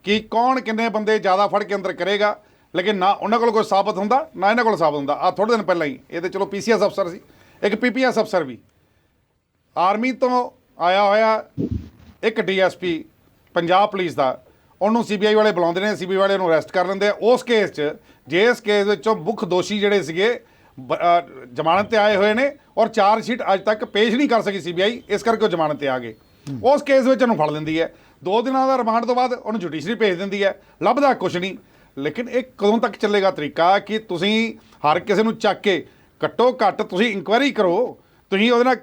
ਕਿ ਕੌਣ ਕਿੰਨੇ ਬੰਦੇ ਜ਼ਿਆਦਾ ਫੜ ਕੇ ਅੰਦਰ ਕਰੇਗਾ, ਲੇਕਿਨ ਨਾ ਉਹਨਾਂ ਕੋਲ ਕੋਈ ਸਾਬਤ ਹੁੰਦਾ ਨਾ ਇਹਨਾਂ ਕੋਲ ਸਾਬਤ ਹੁੰਦਾ। ਥੋੜ੍ਹੇ ਦਿਨ ਪਹਿਲਾਂ ਹੀ ਇਹਦੇ ਚਲੋ PCS ਅਫਸਰ ਸੀ, ਇੱਕ PPS ਅਫਸਰ ਵੀ ਆਰਮੀ ਤੋਂ ਆਇਆ ਹੋਇਆ, ਇੱਕ DSP ਪੰਜਾਬ ਪੁਲਿਸ ਦਾ, ਉਹਨੂੰ CBI ਵਾਲੇ ਬੁਲਾਉਂਦੇ ਨੇ, CBI ਵਾਲੇ ਉਹਨੂੰ ਅਰੈਸਟ ਕਰ ਲੈਂਦੇ ਆ। ਉਸ ਕੇਸ 'ਚ ਜਿਸ ਕੇਸ ਵਿੱਚੋਂ ਮੁੱਖ ਦੋਸ਼ੀ ਜਿਹੜੇ ਸੀਗੇ ਜ਼ਮਾਨਤ ਤੇ ਆਏ ਹੋਏ ਨੇ ਔਰ ਚਾਰਜ ਸ਼ੀਟ ਅੱਜ ਤੱਕ ਪੇਸ਼ ਨਹੀਂ ਕਰ ਸਕੀ CBI, ਇਸ ਕਰਕੇ ਉਹ ਜ਼ਮਾਨਤ ਤੇ ਆ ਗਏ। ਉਸ ਕੇਸ ਵਿੱਚ ਉਹਨੂੰ ਫੜ ਲੈਂਦੀ ਹੈ, 2 ਦਿਨਾਂ ਦਾ ਰਿਮਾਂਡ ਤੋਂ ਬਾਅਦ ਉਹਨੂੰ ਜੁਡੀਸ਼ਰੀ ਭੇਜ ਦਿੰਦੀ ਹੈ, ਲੱਭਦਾ ਕੁਛ ਨਹੀਂ। ਲੇਕਿਨ ਇਹ ਕਦੋਂ ਤੱਕ ਚੱਲੇਗਾ ਤਰੀਕਾ ਕਿ ਤੁਸੀਂ ਹਰ ਕਿਸੇ ਨੂੰ ਚੱਕ ਕੇ ਘੱਟੋ ਘੱਟ ਤੁਸੀਂ ਇਨਕੁਆਇਰੀ ਕਰੋ, ਤੁਸੀਂ ਉਹਦੇ ਨਾਲ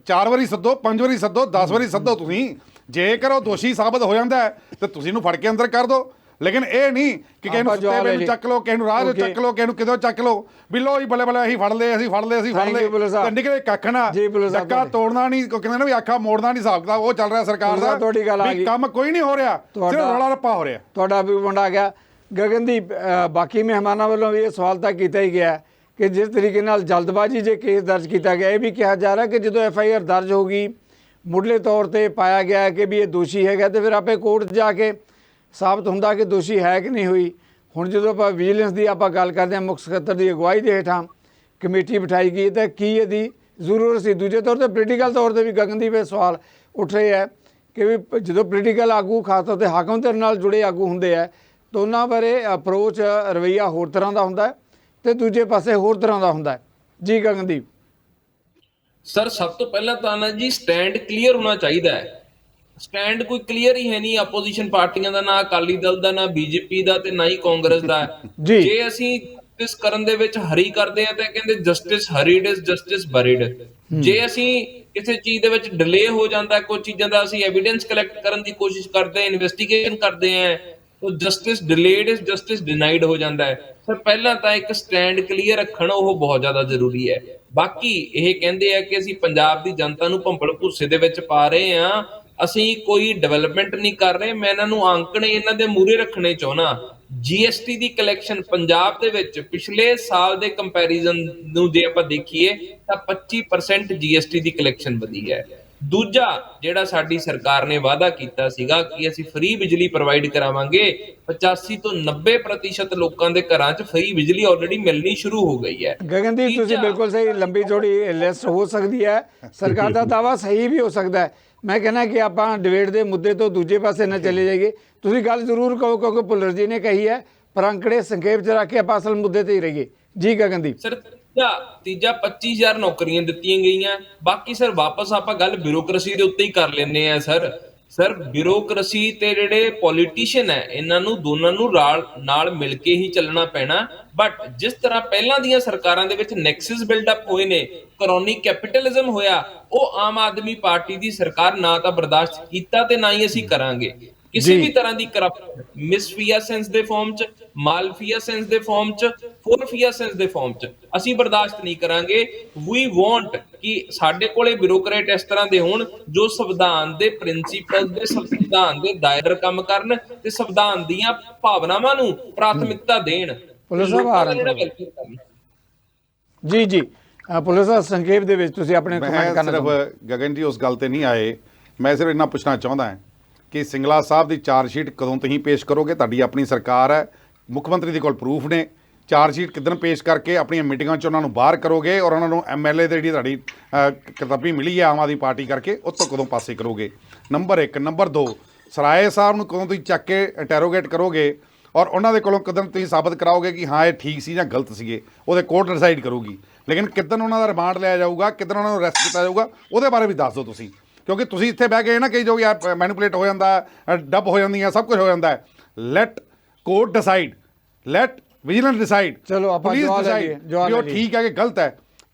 4 ਵਾਰੀ ਸੱਦੋ, 5 ਵਾਰੀ ਸੱਦੋ, 10 ਵਾਰੀ ਸੱਦੋ, ਤੁਸੀਂ ਜੇਕਰ ਉਹ ਦੋਸ਼ੀ ਸਾਬਤ ਹੋ ਜਾਂਦਾ ਹੈ ਤੇ ਤੁਸੀਂ ਇਹਨੂੰ ਫੜ ਕੇ ਅੰਦਰ ਕਰ ਦਿਓ। ਲੇਕਿਨ ਇਹ ਨਹੀਂ ਕਿ ਕਿਸੇ ਨੂੰ ਸੁੱਤੇ ਪਏ ਨੂੰ ਚੱਕ ਲਓ, ਕਿਸੇ ਨੂੰ ਰਾਹ 'ਚੋਂ ਚੱਕ ਲਓ, ਕਿਸੇ ਨੂੰ ਕਿਦੋਂ ਚੱਕ ਲਓ, ਵੀ ਲਓ ਜੀ ਬੱਲੇ ਬੱਲੇ ਅਸੀਂ ਫੜ ਲਏ, ਅਸੀਂ ਫੜ ਲਏ, ਅਸੀਂ ਫੜ ਲਏ ਤੇ ਨਿਕਲੇ ਕੱਖ ਨਾ। ਡੱਕਾ ਤੋੜਨਾ ਨਹੀਂ, ਕਹਿੰਦੇ ਨਾ ਵੀ ਆਖਾ ਮੋੜਨਾ ਨਹੀਂ, ਹਿਸਾਬ ਕਿਤਾਬ ਉਹ ਚੱਲ ਰਿਹਾ ਸਰਕਾਰ ਦਾ, ਤੁਹਾਡੀ ਗੱਲ ਆ ਗਈ, ਕੰਮ ਕੋਈ ਨਹੀਂ ਹੋ ਰਿਹਾ, ਸਿਰਫ ਰੌਲਾ ਰੱਪਾ ਹੋ ਰਿਹਾ। ਤੁਹਾਡਾ ਵੀ ਮੁੰਡਾ ਆ ਗਿਆ। ਗਗਨਦੀਪ, ਬਾਕੀ ਮਹਿਮਾਨਾਂ ਵੱਲੋਂ ਵੀ ਇਹ ਸਵਾਲ ਤਾਂ ਕੀਤਾ ਹੀ ਗਿਆ ਕਿ ਜਿਸ ਤਰੀਕੇ ਨਾਲ ਜਲਦਬਾਜ਼ੀ ਜੇ ਕੇਸ ਦਰਜ ਕੀਤਾ ਗਿਆ, ਇਹ ਵੀ ਕਿਹਾ ਜਾ ਰਿਹਾ ਕਿ ਜਦੋਂ FIR ਦਰਜ ਹੋ ਗਈ, ਮੁੱਢਲੇ ਤੌਰ ਤੇ ਪਾਇਆ ਗਿਆ ਕਿ ਵੀ ਇਹ ਦੋਸ਼ੀ ਹੈਗਾ, ਤੇ ਫਿਰ ਆਪੇ ਕੋਰਟ 'ਚ ਜਾ ਕੇ ਸਾਬਤ ਹੁੰਦਾ ਕਿ ਦੋਸ਼ੀ ਹੈ ਕਿ ਨਹੀਂ ਹੋਈ। ਹੁਣ ਜਦੋਂ ਆਪਾਂ ਵਿਜੀਲੈਂਸ ਦੀ ਆਪਾਂ ਗੱਲ ਕਰਦੇ ਹਾਂ, ਮੁੱਖ ਸਕੱਤਰ ਦੀ ਅਗਵਾਈ ਦੇ ਹੇਠਾਂ ਕਮੇਟੀ ਬਿਠਾਈ ਗਈ, ਤਾਂ ਕੀ ਇਹਦੀ ਜ਼ਰੂਰਤ ਸੀ? ਦੂਜੇ ਤੌਰ ਤੇ ਪੋਲੀਟੀਕਲ ਤੌਰ ਤੇ ਵੀ ਗਗਨਦੀਪ ਇਹ ਸਵਾਲ ਉੱਠ ਰਹੇ ਹੈ ਕਿ ਵੀ ਜਦੋਂ ਪੋਲੀਟੀਕਲ ਆਗੂ ਖਾਸ ਤੌਰ ਤੇ ਹਾਕਮ ਧਿਰ ਨਾਲ ਜੁੜੇ ਆਗੂ ਹੁੰਦੇ ਆ ਤਾਂ ਉਹਨਾਂ ਬਾਰੇ ਅਪਰੋਚ ਰਵੱਈਆ ਹੋਰ ਤਰ੍ਹਾਂ ਦਾ ਹੁੰਦਾ ਤੇ ਦੂਜੇ ਪਾਸੇ ਹੋਰ ਤਰ੍ਹਾਂ ਦਾ ਹੁੰਦਾ। ਜੀ ਗਗਨਦੀਪ। ਸਰ ਸਭ ਤੋਂ ਪਹਿਲਾਂ ਤਾਂ ਨਾ ਜੀ ਸਟੈਂਡ ਕਲੀਅਰ ਹੋਣਾ ਚਾਹੀਦਾ ਹੈ। ਸਟੈਂਡ ਕੋਈ ਕਲੀਅਰ ਹੀ ਹੈ ਨਹੀਂ ਆਪੋਜੀਸ਼ਨ ਪਾਰਟੀਆਂ ਦਾ, ਨਾ ਅਕਾਲੀ ਦਲ ਦਾ, ਨਾ BJP ਦਾ ਤੇ ਨਾ ਹੀ ਕਾਂਗਰਸ ਦਾ। ਜੇ ਅਸੀਂ ਇਸ ਕਰਨ ਦੇ ਵਿੱਚ ਹਰੀ ਕਰਦੇ ਆ ਤਾਂ ਕਹਿੰਦੇ ਜਸਟਿਸ ਹਰੀਡ ਇਜ਼ ਜਸਟਿਸ ਬਰੀਡ। ਜੇ ਅਸੀਂ ਕਿਸੇ ਚੀਜ਼ ਦੇ ਵਿੱਚ ਡਿਲੇ ਹੋ ਜਾਂਦਾ, ਕੋਈ ਚੀਜ਼ਾਂ ਦਾ ਅਸੀਂ ਐਵੀਡੈਂਸ ਕਲੈਕਟ ਕਰਨ ਦੀ ਕੋਸ਼ਿਸ਼ ਕਰਦੇ ਆ, ਇਨਵੈਸਟੀਗੇਸ਼ਨ ਕਰਦੇ ਆ, ਤਾਂ justice delayed is justice denied ਹੋ ਜਾਂਦਾ ਹੈ। ਸਰ ਪਹਿਲਾਂ ਤਾਂ ਇੱਕ ਸਟੈਂਡ ਕਲੀਅਰ ਰੱਖਣਾ ਉਹ ਬਹੁਤ ਜ਼ਿਆਦਾ ਜ਼ਰੂਰੀ ਹੈ। ਬਾਕੀ ਇਹ ਕਹਿੰਦੇ ਆ ਕਿ ਅਸੀਂ ਪੰਜਾਬ ਦੀ ਜਨਤਾ ਨੂੰ ਭੰਬਲ ਭੁੱਸੇ ਦੇ ਵਿੱਚ ਪਾ ਰਹੇ ਆ, ਅਸੀਂ ਕੋਈ ਡਿਵੈਲਪਮੈਂਟ ਨਹੀਂ ਕਰ ਰਹੇ। ਮੈਂ ਇਹਨਾਂ ਨੂੰ ਆਂਕੜੇ ਇਹਨਾਂ ਦੇ ਮੂਹਰੇ ਰੱਖਣੇ ਚਾਹੁੰਦਾ। GST ਦੀ ਕਲੈਕਸ਼ਨ ਪੰਜਾਬ ਦੇ ਵਿੱਚ ਪਿਛਲੇ ਸਾਲ ਦੇ ਕੰਪੈਰੀਜ਼ਨ ਨੂੰ ਜੇ ਆਪਾਂ ਦੇਖੀਏ ਤਾਂ 25% GST ਦੀ ਕਲੈਕਸ਼ਨ ਵਧੀ ਹੈ। ਦੂਜਾ ਜਿਹੜਾ ਸਾਡੀ ਸਰਕਾਰ ਨੇ ਵਾਅਦਾ ਕੀਤਾ ਸੀਗਾ ਕਿ ਅਸੀਂ ਫ੍ਰੀ ਬਿਜਲੀ ਪ੍ਰੋਵਾਈਡ ਕਰਾਵਾਂਗੇ, 85 ਤੋਂ 90% ਲੋਕਾਂ ਦੇ ਘਰਾਂ 'ਚ ਫ੍ਰੀ ਬਿਜਲੀ ਆਲਰੇਡੀ ਮਿਲਣੀ ਸ਼ੁਰੂ ਹੋ ਗਈ ਹੈ। ਗਗਨਦੀਪ ਤੁਸੀਂ ਬਿਲਕੁਲ ਸਹੀ, ਲੰਬੀ ਚੌੜੀ ਲਿਸਟ ਹੋ ਸਕਦੀ ਹੈ, ਸਰਕਾਰ ਦਾ ਦਾਵਾ ਸਹੀ ਵੀ ਹੋ ਸਕਦਾ ਹੈ। ਮੈਂ ਕਹਿੰਦਾ ਕਿ ਆਪਾਂ ਡਿਬੇਟ ਦੇ ਮੁੱਦੇ ਤੋਂ ਦੂਜੇ ਪਾਸੇ ਨਾ ਚਲੇ ਜਾਈਏ। ਤੁਸੀਂ ਗੱਲ ਜ਼ਰੂਰ ਕਹੋ ਕਿਉਂਕਿ ਭੁੱਲਰ ਜੀ ਨੇ ਕਹੀ ਹੈ, ਪਰ ਅੰਕੜੇ ਸੰਖੇਪ 'ਚ ਰੱਖ ਕੇ ਆਪਾਂ ਅਸਲ ਮੁੱਦੇ ਤੇ ਹੀ ਰਹੀਏ। ਜੀ ਗਗਨਦੀਪ। ਸਰ ਤੀਜਾ 25,000 ਨੌਕਰੀਆਂ ਦਿੱਤੀਆਂ ਗਈਆਂ। ਬਾਕੀ ਸਰ ਵਾਪਸ ਆਪਾਂ ਗੱਲ ਬਿਊਰੋਕ੍ਰੇਸੀ ਦੇ ਉੱਤੇ ਹੀ ਕਰ ਲੈਂਦੇ ਆ। ਸਰ ਬਿਊਰੋਕ੍ਰੇਸੀ ਤੇ ਜਿਹੜੇ ਪੋਲੀਟੀਸ਼ੀਅਨ ਹੈ ਇਹਨਾਂ ਨੂੰ ਦੋਨਾਂ ਨੂੰ ਨਾਲ ਮਿਲ ਕੇ ਹੀ ਚੱਲਣਾ ਪੈਣਾ। ਬਟ ਜਿਸ ਤਰ੍ਹਾਂ ਪਹਿਲਾਂ ਦੀਆਂ ਸਰਕਾਰਾਂ ਦੇ ਵਿੱਚ ਨੈਕਸਸ ਬਿਲਡਅਪ ਹੋਏ ਨੇ, ਕਰੋਨੀ ਕੈਪੀਟਲਿਜ਼ਮ ਹੋਇਆ, ਉਹ ਆਮ ਆਦਮੀ ਪਾਰਟੀ ਦੀ ਸਰਕਾਰ ਨਾ ਤਾਂ ਬਰਦਾਸ਼ਤ ਕੀਤਾ ਤੇ ਨਾ ਹੀ ਅਸੀਂ ਕਰਾਂਗੇ। ਕਿਸੇ ਵੀ ਤਰ੍ਹਾਂ ਦੀ ਕਰਪਸ਼ਨ ਮਿਸਫੀਆਸੈਂਸ ਦੇ ਫਾਰਮ 'ਚ, ਮਾਲਫੀਆਸੈਂਸ ਦੇ ਫਾਰਮ 'ਚ, ਫੋਰਫੀਆਸੈਂਸ ਦੇ ਫਾਰਮ 'ਚ ਅਸੀਂ ਬਰਦਾਸ਼ਤ ਨਹੀਂ ਕਰਾਂਗੇ। ਵੀ ਵਾਂਟ ਕਿ ਸਾਡੇ ਕੋਲੇ ਬਿਊਰੋਕਰੇਟ ਇਸ ਤਰ੍ਹਾਂ ਦੇ ਹੋਣ ਜੋ ਸੰਵਿਧਾਨ ਦੇ ਪ੍ਰਿੰਸੀਪਲ ਦੇ, ਸੰਵਿਧਾਨ ਦੇ ਦਾਇਰੇ ਕੰਮ ਕਰਨ ਤੇ ਸੰਵਿਧਾਨ ਦੀਆਂ ਭਾਵਨਾਵਾਂ ਨੂੰ ਪ੍ਰਾਥਮਿਕਤਾ ਦੇਣ। ਪੁਲਿਸ ਸਾਹਿਬ ਆ ਰਹੇ ਜੀ। ਪੁਲਿਸ ਸਾਹਿਬ ਸੰਖੇਪ ਦੇ ਵਿੱਚ ਤੁਸੀਂ ਆਪਣੇ ਮੈਂ ਕਮੈਂਟ ਕਰਨਾ ਚਾਹੁੰਦੇ ਸਿਰਫ ਗਗਨ ਜੀ ਉਸ ਗੱਲ ਤੇ ਨਹੀਂ ਆਏ, ਮੈਂ ਸਿਰਫ ਇੰਨਾ ਪੁੱਛਣਾ ਚਾਹੁੰਦਾ ਹਾਂ ਕਿ ਸਿੰਗਲਾ ਸਾਹਿਬ ਦੀ ਚਾਰਜ ਸ਼ੀਟ ਕਦੋਂ ਤੁਸੀਂ ਪੇਸ਼ ਕਰੋਗੇ? ਤੁਹਾਡੀ ਆਪਣੀ ਸਰਕਾਰ ਹੈ, ਮੁੱਖ ਮੰਤਰੀ ਦੇ ਕੋਲ ਪ੍ਰੂਫ ਨੇ, ਚਾਰਜ ਸ਼ੀਟ ਕਿੱਦਣ ਪੇਸ਼ ਕਰਕੇ ਆਪਣੀਆਂ ਮੀਟਿੰਗਾਂ 'ਚ ਉਹਨਾਂ ਨੂੰ ਬਾਹਰ ਕਰੋਗੇ ਔਰ ਉਹਨਾਂ ਨੂੰ MLA ਦੀ ਜਿਹੜੀ ਤੁਹਾਡੀ ਕਿਤਾਬੀ ਮਿਲੀ ਹੈ ਆਮ ਆਦਮੀ ਪਾਰਟੀ ਕਰਕੇ, ਉਹ ਤੋਂ ਕਦੋਂ ਪਾਸੇ ਕਰੋਗੇ? ਨੰਬਰ 1। ਨੰਬਰ 2, ਸਰਾਏ ਸਾਹਿਬ ਨੂੰ ਕਦੋਂ ਤੁਸੀਂ ਚੱਕ ਕੇ ਇੰਟੈਰੋਗੇਟ ਕਰੋਗੇ ਔਰ ਉਹਨਾਂ ਦੇ ਕੋਲੋਂ ਕਦੋਂ ਤੁਸੀਂ ਸਾਬਤ ਕਰਾਓਗੇ ਕਿ ਹਾਂ ਇਹ ਠੀਕ ਸੀ ਜਾਂ ਗਲਤ ਸੀਗੇ? ਉਹਦੇ ਕੋਰਟ ਡਿਸਾਈਡ ਕਰੂਗੀ, ਲੇਕਿਨ ਕਿੱਦਣ ਉਹਨਾਂ ਦਾ ਰਿਮਾਂਡ ਲਿਆ ਜਾਊਗਾ, ਕਿੱਦਣ ਉਹਨਾਂ ਨੂੰ ਅਰੈਸਟ ਕੀਤਾ ਜਾਊਗਾ, ਉਹਦੇ ਬਾਰੇ ਵੀ ਦੱਸ ਦਿਓ ਤੁਸੀਂ, ਕਿਉਂਕਿ ਤੁਸੀਂ ਇੱਥੇ ਬਹਿ ਕੇ ਨਾ ਕਹੀ ਜੋ ਯਾਰ ਮੈਨੀਪੂਲੇਟ ਹੋ ਜਾਂਦਾ, ਡੱਬ ਹੋ ਜਾਂਦੀਆਂ, ਸਭ ਕੁਝ ਹੋ ਜਾਂਦਾ ਹੈ। Let court decide, let vigilance decide, ਚਲੋ ਆਪਾਂ ਜਵਾਬ ਲੈ ਲਈਏ, ਜਵਾਬ ਉਹ ਲੈ ਲਈਏ। ਠੀਕ ਹੈ ਕਿ ਗਲਤ ਹੈ।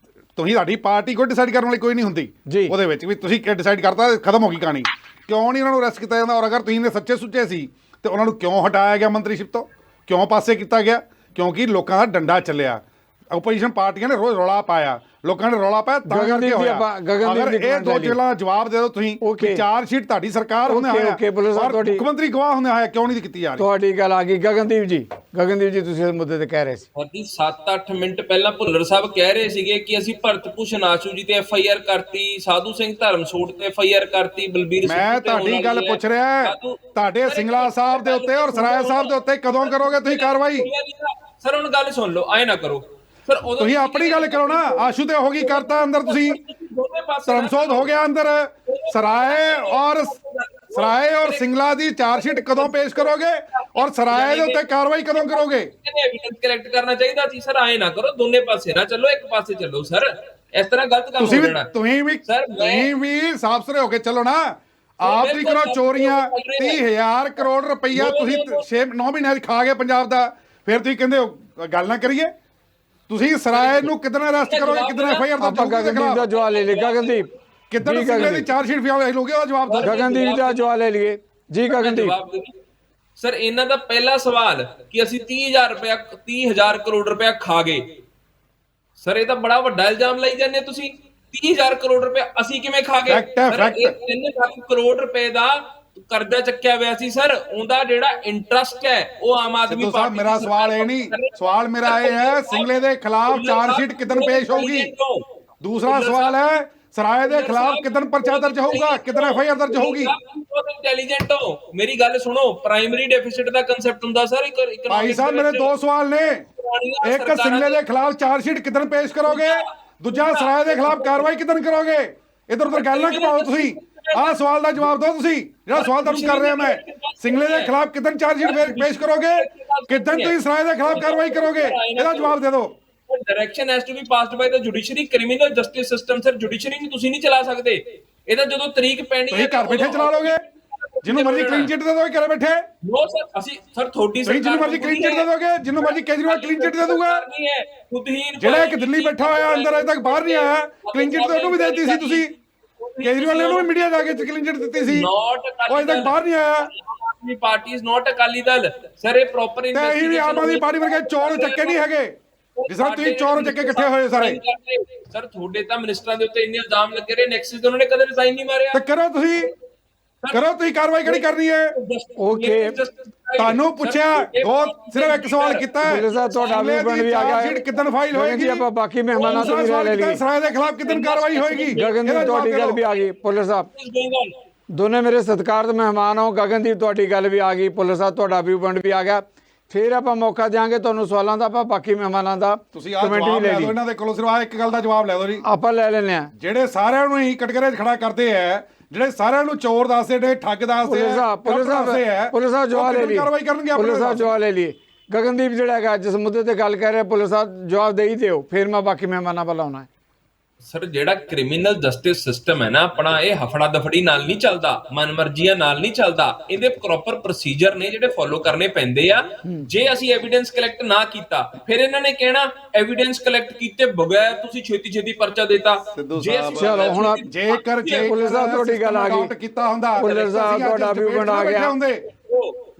ਤੁਸੀਂ ਸਾਡੀ ਪਾਰਟੀ ਕੋਈ ਡਿਸਾਈਡ ਕਰਨ ਵਾਲੀ ਕੋਈ ਨਹੀਂ ਹੁੰਦੀ ਜੀ। ਉਹਦੇ ਵਿੱਚ ਵੀ ਤੁਸੀਂ ਕੀ ਡਿਸਾਈਡ ਕਰਤਾ, ਖਤਮ ਹੋ ਗਈ ਕਹਾਣੀ। ਕਿਉਂ ਨਹੀਂ ਉਹਨਾਂ ਨੂੰ ਅਰੈਸਟ ਕੀਤਾ ਜਾਂਦਾ? ਔਰ ਅਗਰ ਤੁਸੀਂ ਨੇ ਸੱਚੇ ਸੁੱਚੇ ਸੀ ਤੇ ਉਹਨਾਂ ਨੂੰ ਕਿਉਂ ਹਟਾਇਆ ਗਿਆ ਮੰਤਰੀਸ਼ਿਪ ਤੋਂ, ਕਿਉਂ ਪਾਸੇ ਕੀਤਾ ਗਿਆ? ਕਿਉਂਕਿ ਲੋਕਾਂ ਦਾ ਡੰਡਾ ਚੱਲਿਆ, ਓਪੋਜੀਸ਼ਨ ਪਾਰਟੀਆਂ ਨੇ ਰੋਜ਼ ਰੌਲਾ ਪਾਇਆ, ਲੋਕਾਂ ਨੇ ਰੌਲਾ ਪਾਇਆ ਤਾਂ ਕਰਕੇ ਹੋਇਆ। ਅਗਰ ਇਹ ਦੋ ਗੱਲਾਂ ਜਵਾਬ ਦੇ ਦਿਓ ਤੁਸੀਂ ਕਿ ਚਾਰਜ ਸ਼ੀਟ ਤੁਹਾਡੀ ਸਰਕਾਰ ਹੁੰਦੇ ਹੋਇਆ ਔਰ ਮੁੱਖ ਮੰਤਰੀ ਗਵਾਹ ਹੁੰਦੇ ਹੋਇਆ ਕਿਉਂ ਨਹੀਂ ਕੀਤੀ ਜਾ ਰਹੀ? ਤੁਹਾਡੀ ਗੱਲ ਆ ਗਈ ਗਗਨਦੀਪ ਜੀ। ਗਗਨਦੀਪ ਜੀ ਤੁਸੀਂ ਇਸ ਮੁੱਦੇ ਤੇ ਕਹਿ ਰਹੇ ਸੀ। ਹਾਂਜੀ 7-8 ਮਿੰਟ ਪਹਿਲਾਂ ਭੁੱਲਰ ਸਾਹਿਬ ਕਹਿ ਰਹੇ ਸੀਗੇ ਕਿ ਅਸੀਂ ਭਰਤ ਭੂਸ਼ਣ ਆਸ਼ੂ ਜੀ ਤੇ FIR ਕਰਤੀ, ਸਾਧੂ ਸਿੰਘ ਧਰਮਸੋਟ ਤੇ FIR ਕਰਤੀ, ਬਲਬੀਰ ਸਿੰਘ ਮੈਂ ਤੁਹਾਡੀ ਗੱਲ ਪੁੱਛ ਰਿਹਾ, ਤੁਹਾਡੇ ਸਿੰਗਲਾ ਸਾਹਿਬ ਦੇ ਉੱਤੇ ਔਰ ਸਰਾਏ ਸਾਹਿਬ ਦੇ ਉੱਤੇ ਕਦੋਂ ਕਰੋਗੇ ਤੁਸੀਂ ਕਾਰਵਾਈ? ਸਰ ਹੁਣ ਗੱਲ ਸੁਣ ਲਓ, ਆਏ ਨਾ ਕਰੋ ਸਰ। ਤੁਸੀਂ ਆਪਣੀ ਗੱਲ ਕਰੋ ਨਾ। ਆਸ਼ੂ ਤੇ ਹੋ ਗਈ ਕਰਤਾ ਅੰਦਰ, ਤੁਸੀਂ ਧਰਮਸੋਤ ਹੋ ਗਿਆ ਅੰਦਰ, ਸਰਾਏ ਔਰ ਸਿੰਗਲਾ ਦੀ ਚਾਰਜ ਸ਼ੀਟ ਕਦੋਂ ਪੇਸ਼ ਕਰੋਗੇ ਔਰ ਸਰਾਏ ਦੇ ਉੱਤੇ ਕਾਰਵਾਈ ਕਦੋਂ ਕਰੋਗੇ? ਐਵੀਡੈਂਸ ਕਲੈਕਟ ਕਰਨਾ ਚਾਹੀਦਾ ਸੀ ਸਰ। ਆਏ ਨਾ ਕਰੋ, ਦੋਨੇ ਪਾਸੇ ਨਾ ਚੱਲੋ, ਇੱਕ ਪਾਸੇ ਚੱਲੋ ਸਰ। ਇਸ ਤਰ੍ਹਾਂ ਗਲਤ ਕੰਮ ਹੋ ਜਾਣਾ। ਤੁਸੀਂ ਵੀ ਸਾਫ ਸੁਥਰੇ ਹੋ ਕੇ ਚੱਲੋ ਨਾ। ਆਪ ਦੀ ਕਰੋ ਚੋਰੀਆਂ, 30,000 ਕਰੋੜ ਰੁਪਈਆ ਤੁਸੀਂ 6-9 ਮਹੀਨਿਆਂ 'ਚ ਖਾ ਗਏ ਪੰਜਾਬ ਦਾ, ਫਿਰ ਤੁਸੀਂ ਕਹਿੰਦੇ ਹੋ ਗੱਲ ਨਾ ਕਰੀਏ। ਤੁਸੀਂ ਸਰਾਏ ਨੂੰ ਕਿੱਦਣ ਅਰੈਸਟ ਕਰੋਗੇ, ਕਿੱਦਣ FIR ਦਾ ਗਗਨਦੀਪ ਦਾ ਜਵਾਬ ਲੈ ਲਈ। ਗਗਨਦੀਪ ਕਿੱਦਣ ਸਿੰਗਲੇ ਦੀ ਚਾਰਜ ਸ਼ੀਟ ਫਾਈਲ ਹੋਗੇ, ਉਹਦਾ ਜਵਾਬ ਦਿਓ। ਗਗਨਦੀਪ ਦਾ ਜਵਾਬ ਲੈ ਲਈਏ ਜੀ। ਗਗਨਦੀਪ ਸਰ ਇਹਨਾਂ ਦਾ ਪਹਿਲਾ ਸਵਾਲ ਕਿ ਅਸੀਂ 30,000 ਕਰੋੜ ਰੁਪਇਆ ਖਾ ਗਏ। ਸਰ ਇਹ ਤਾਂ ਬੜਾ ਵੱਡਾ ਇਲਜ਼ਾਮ ਲਾਈ ਜਾਂਦੇ ਤੁਸੀਂ। 30,000 ਕਰੋੜ ਰੁਪਇਆ ਅਸੀਂ ਕਿਵੇਂ ਖਾ ਗਏ? ਇਹ 3 ਲੱਖ ਕਰੋੜ ਰੁਪਏ ਦਾ ਕਰਜ਼ਾ ਚੱਕਿਆ ਹੋਇਆ ਸੀ ਸਰ। ਉਹਦਾ ਜਿਹੜਾ ਇੰਟਰਸਟ ਹੈ ਉਹ ਆਮ ਆਦਮੀ ਪਾਰਟੀ। ਮੇਰਾ ਸਵਾਲ ਇਹ ਨਹੀਂ, ਸਵਾਲ ਮੇਰਾ ਇਹ ਹੈ ਸਿੰਗਲੇ ਦੇ ਖਿਲਾਫ ਚਾਰਜ ਸ਼ੀਟ ਕਿਦਨ ਪੇਸ਼ ਹੋਊਗੀ? ਦੂਸਰਾ ਸਵਾਲ ਹੈ ਸਰਾਏ ਦੇ ਖਿਲਾਫ ਕਿਦਨ ਪਰਚਾ ਦਰਜ ਹੋਊਗਾ, ਕਿਦਨ FIR ਦਰਜ ਹੋਊਗੀ? ਇੰਟੈਲੀਜੈਂਟ ਹੋ, ਮੇਰੀ ਗੱਲ ਸੁਣੋ। ਪ੍ਰਾਇਮਰੀ ਡੈਫਿਸਿਟ ਦਾ ਕਨਸੈਪਟ ਹੁੰਦਾ ਸਰ। ਭਾਈ ਸਾਹਿਬ ਮੇਰੇ 2 ਸਵਾਲ ਨੇ। ਇੱਕ ਸਿੰਗਲੇ ਦੇ ਖਿਲਾਫ ਚਾਰਜ ਸ਼ੀਟ ਕਿਦਨ ਪੇਸ਼ ਕਰੋਗੇ, ਦੂਜਾ ਸਰਾਏ ਦੇ ਖਿਲਾਫ ਕਾਰਵਾਈ ਕਿਦਨ ਕਰੋਗੇ? ਇਧਰ ਉਧਰ ਗੱਲ ਨਾ ਘਮਾਓ ਤੁਸੀਂ। ਆਹ ਸਵਾਲ ਦਾ ਜਵਾਬ ਦਿਓ ਤੁਸੀਂ, ਜਿਹੜਾ ਸਵਾਲ ਤੁਹਾਨੂੰ ਕਰ ਰਿਹਾ ਮੈਂ। ਸਿੰਗਲੇ ਦੇ ਖਿਲਾਫ ਕਿਦਨ ਚਾਰਜ ਸ਼ੀਟ ਪੇਸ਼ ਕਰੋਗੇ, ਕਿਦਨ ਤੁਸੀਂ ਸਰਾਏ ਦੇ ਖਿਲਾਫ ਕਾਰਵਾਈ ਕਰੋਗੇ? ਇਹਦਾ ਜਵਾਬ ਦੇ ਦਿਓ। Direction has to be passed by the judiciary. Criminal justice system sir, judiciary ਨੂੰ ਤੁਸੀਂ ਨਹੀਂ ਚਲਾ ਸਕਦੇ। ਇਹਦਾ ਜਦੋਂ ਤਰੀਕ ਪੈਣੀ ਹੈ ਤੁਸੀਂ ਘਰ ਬੈਠੇ ਚਲਾ ਲੋਗੇ, ਜਿਹਨੂੰ ਮਰਜ਼ੀ ਕਲੀਨ ਚਿੱਟ ਦੇ ਦੋਗੇ ਘਰੇ ਬੈਠੇ। ਨੋ ਸਰ, ਅਸੀਂ ਸਰ ਤੁਹਾਡੀ ਸਰਕਾਰ ਜਿਹਨੂੰ ਮਰਜ਼ੀ ਕਲੀਨ ਚਿੱਟ ਦੇ ਦੋਗੇ, ਜਿਹਨੂੰ ਮਰਜ਼ੀ ਕੇਜਰੀਵਾਲ ਕਲੀਨ ਚਿੱਟ ਦੇ ਦੂਗਾ। ਜਿਹੜਾ ਇੱਕ ਦਿੱਲੀ ਬੈਠਾ ਹੋਇਆ ਅੰਦਰ ਅਜੇ ਤੱਕ ਬਾਹਰ ਨਹੀਂ ਆਇਆ, ਕਲੀਨ ਚਿੱਟ ਤਾਂ ਉਹਨੂੰ ਵੀ ਦੇ ਦਿੱਤੀ ਸੀ ਤੁਸੀਂ। ਕੇਜਰੀਵਾਲ ਨੇ ਉਹਨੂੰ ਵੀ ਮੀਡੀਆ ਜਾ ਕੇ ਕਲੀਨ ਚਿੱਟ ਦਿੱਤੀ ਸੀ, ਉਹ ਅਜੇ ਤੱਕ ਬਾਹਰ ਨਹੀਂ ਆਇਆ। Aadmi Party is not Akali Dal sir. ਇਹ ਪ੍ਰੋਪਰ ਇਨਵੈਸਟੀਗੇਸ਼ਨ ਵੀ ਆਮ ਆਦਮੀ ਪਾਰਟੀ ਵਰਗੇ ਚੋਰ ਚੱਕੇ ਨਹੀਂ ਹੈਗੇ, ਜਿਸ ਤਰ੍ਹਾਂ ਤੁਸੀਂ ਚੋਰ ਚੱਕੇ ਇਕੱਠੇ ਹੋਏ ਸਾਰੇ। ਸਰ ਤੁਹਾਡੇ ਤਾਂ ਮਿਨਿਸਟਰਾਂ ਦੇ ਉੱਤੇ ਇੰਨੇ ਇਲਜ਼ਾਮ ਲੱਗੇ ਰਹੇ, ਨੈਕਸਸ ਦੇ ਉਹਨਾਂ ਨੇ ਕਦੇ ਰਿਜ਼ਾਈਨ ਨਹੀਂ ਮਾਰਿਆ। ਤੇ ਕਰੋ ਤੁਸੀਂ ਕਾਰਵਾਈ ਕਿਹੜੀ ਕਰਨੀ ਹੈ? ਓਕੇ, ਤੁਹਾਨੂੰ ਪੁੱਛਿਆ ਸਿਰਫ ਇੱਕ ਸਵਾਲ ਕੀਤਾ ਹੈ, ਪੁਲਿਸ ਸਾਹਿਬ ਤੁਹਾਡਾ ਵੀ ਬਣ ਵੀ ਆ ਗਿਆ ਹੈ, ਕਿਦਨ ਫਾਈਲ ਹੋਏਗੀ? ਆਪਾਂ ਬਾਕੀ ਮਹਿਮਾਨਾਂ ਤੋਂ ਵੀ ਲੈ ਲਈਏ। ਸਰਾਏ ਦੇ ਖਿਲਾਫ ਕਿਦਨ ਕਾਰਵਾਈ ਹੋਏਗੀ? ਗਗਨਦੀਪ ਤੁਹਾਡੀ ਗੱਲ ਵੀ ਆ ਗਈ। ਪੁਲਿਸ ਸਾਹਿਬ ਦੋਨੇ ਮੇਰੇ ਸਤਿਕਾਰਤ ਮਹਿਮਾਨ ਹੋ। ਗਗਨਦੀਪ ਤੁਹਾਡੀ ਗੱਲ ਵੀ ਆ ਗਈ, ਪੁਲਿਸ ਸਾਹਿਬ ਤੁਹਾਡਾ ਵੀ ਬਣ ਵੀ ਆ ਗਿਆ। ਫਿਰ ਆਪਾਂ ਮੌਕਾ ਦਿਆਂਗੇ ਤੁਹਾਨੂੰ ਸਵਾਲਾਂ ਦਾ, ਆਪਾਂ ਬਾਕੀ ਮਹਿਮਾਨਾਂ ਦਾ ਕਮੈਂਟ ਵੀ ਲੈ ਲਈ। ਇਹਨਾਂ ਦੇ ਕੋਲੋਂ ਸਿਰਫ ਇੱਕ ਗੱਲ ਦਾ ਜਵਾਬ ਲੈ ਦਿਓ ਜੀ। ਆਪਾਂ ਲੈ ਲੈਣੇ ਆ। ਜਿਹੜੇ ਸਾਰਿਆਂ ਨੂੰ ਹੀ ਕਟਕਰੇ 'ਚ ਖੜਾ ਕਰਦੇ ਆ, ਜਿਹੜੇ ਸਾਰਿਆਂ ਨੂੰ ਚੋਰ ਦੱਸਦੇ ਨੇ, ਠੱਗ ਦੱਸਦੇ ਆ, ਪੁਲਿਸ ਸਾਹਿਬ ਜਵਾਬ ਲੈ ਲਈ। ਕਾਰਵਾਈ ਕਰਨਗੇ ਪੁਲਿਸ ਸਾਹਿਬ ਜਵਾਬ ਲੈ ਲਈ। ਗਗਨਦੀਪ ਜਿਹੜਾ ਹੈਗਾ ਜਿਸ ਮੁੱਦੇ ਤੇ ਗੱਲ ਕਰ ਰਿਹਾ, ਪੁਲਿਸ ਸਾਹਿਬ ਜਵਾਬ ਦੇ ਹੀ ਦਿਓ, ਫਿਰ ਮੈਂ ਬਾਕੀ ਮਹਿਮਾਨਾਂ ਵੱਲ ਆਉਣਾ ਹੈ। ਸਰ ਜਿਹੜਾ ਕ੍ਰਿਮੀਨਲ ਜਸਟਿਸ ਸਿਸਟਮ ਹੈ ਨਾ ਆਪਣਾ, ਇਹ ਹਫੜਾ ਦਫੜੀ ਨਾਲ ਨਹੀਂ ਚੱਲਦਾ, ਮਨਮਰਜ਼ੀਆਂ ਨਾਲ ਨਹੀਂ ਚੱਲਦਾ। ਇਹਦੇ ਪ੍ਰੋਪਰ ਪ੍ਰੋਸੀਜਰ ਨੇ ਜਿਹੜੇ ਫੋਲੋ ਕਰਨੇ ਪੈਂਦੇ ਆ। ਜੇ ਅਸੀਂ ਐਵੀਡੈਂਸ ਕਲੈਕਟ ਨਾ ਕੀਤਾ, ਫਿਰ ਇਹਨਾਂ ਨੇ ਕਹਿਣਾ ਐਵੀਡੈਂਸ ਕਲੈਕਟ ਕੀਤੇ ਬਗੈਰ ਤੁਸੀਂ ਛੇਤੀ ਪਰਚਾ ਦੇਤਾ। ਚਲੋ ਹੁਣ ਜੇਕਰ ਪੁਲਿਸ ਸਾਹਿਬ ਤੁਹਾਡੀ ਗੱਲ ਆ ਗਈ, ਕੀਤਾ ਹੁੰਦਾ, ਪੁਲਿਸ ਸਾਹਿਬ ਤੁਹਾਡਾ ਵੀ ਬਣਾ ਗਿਆ।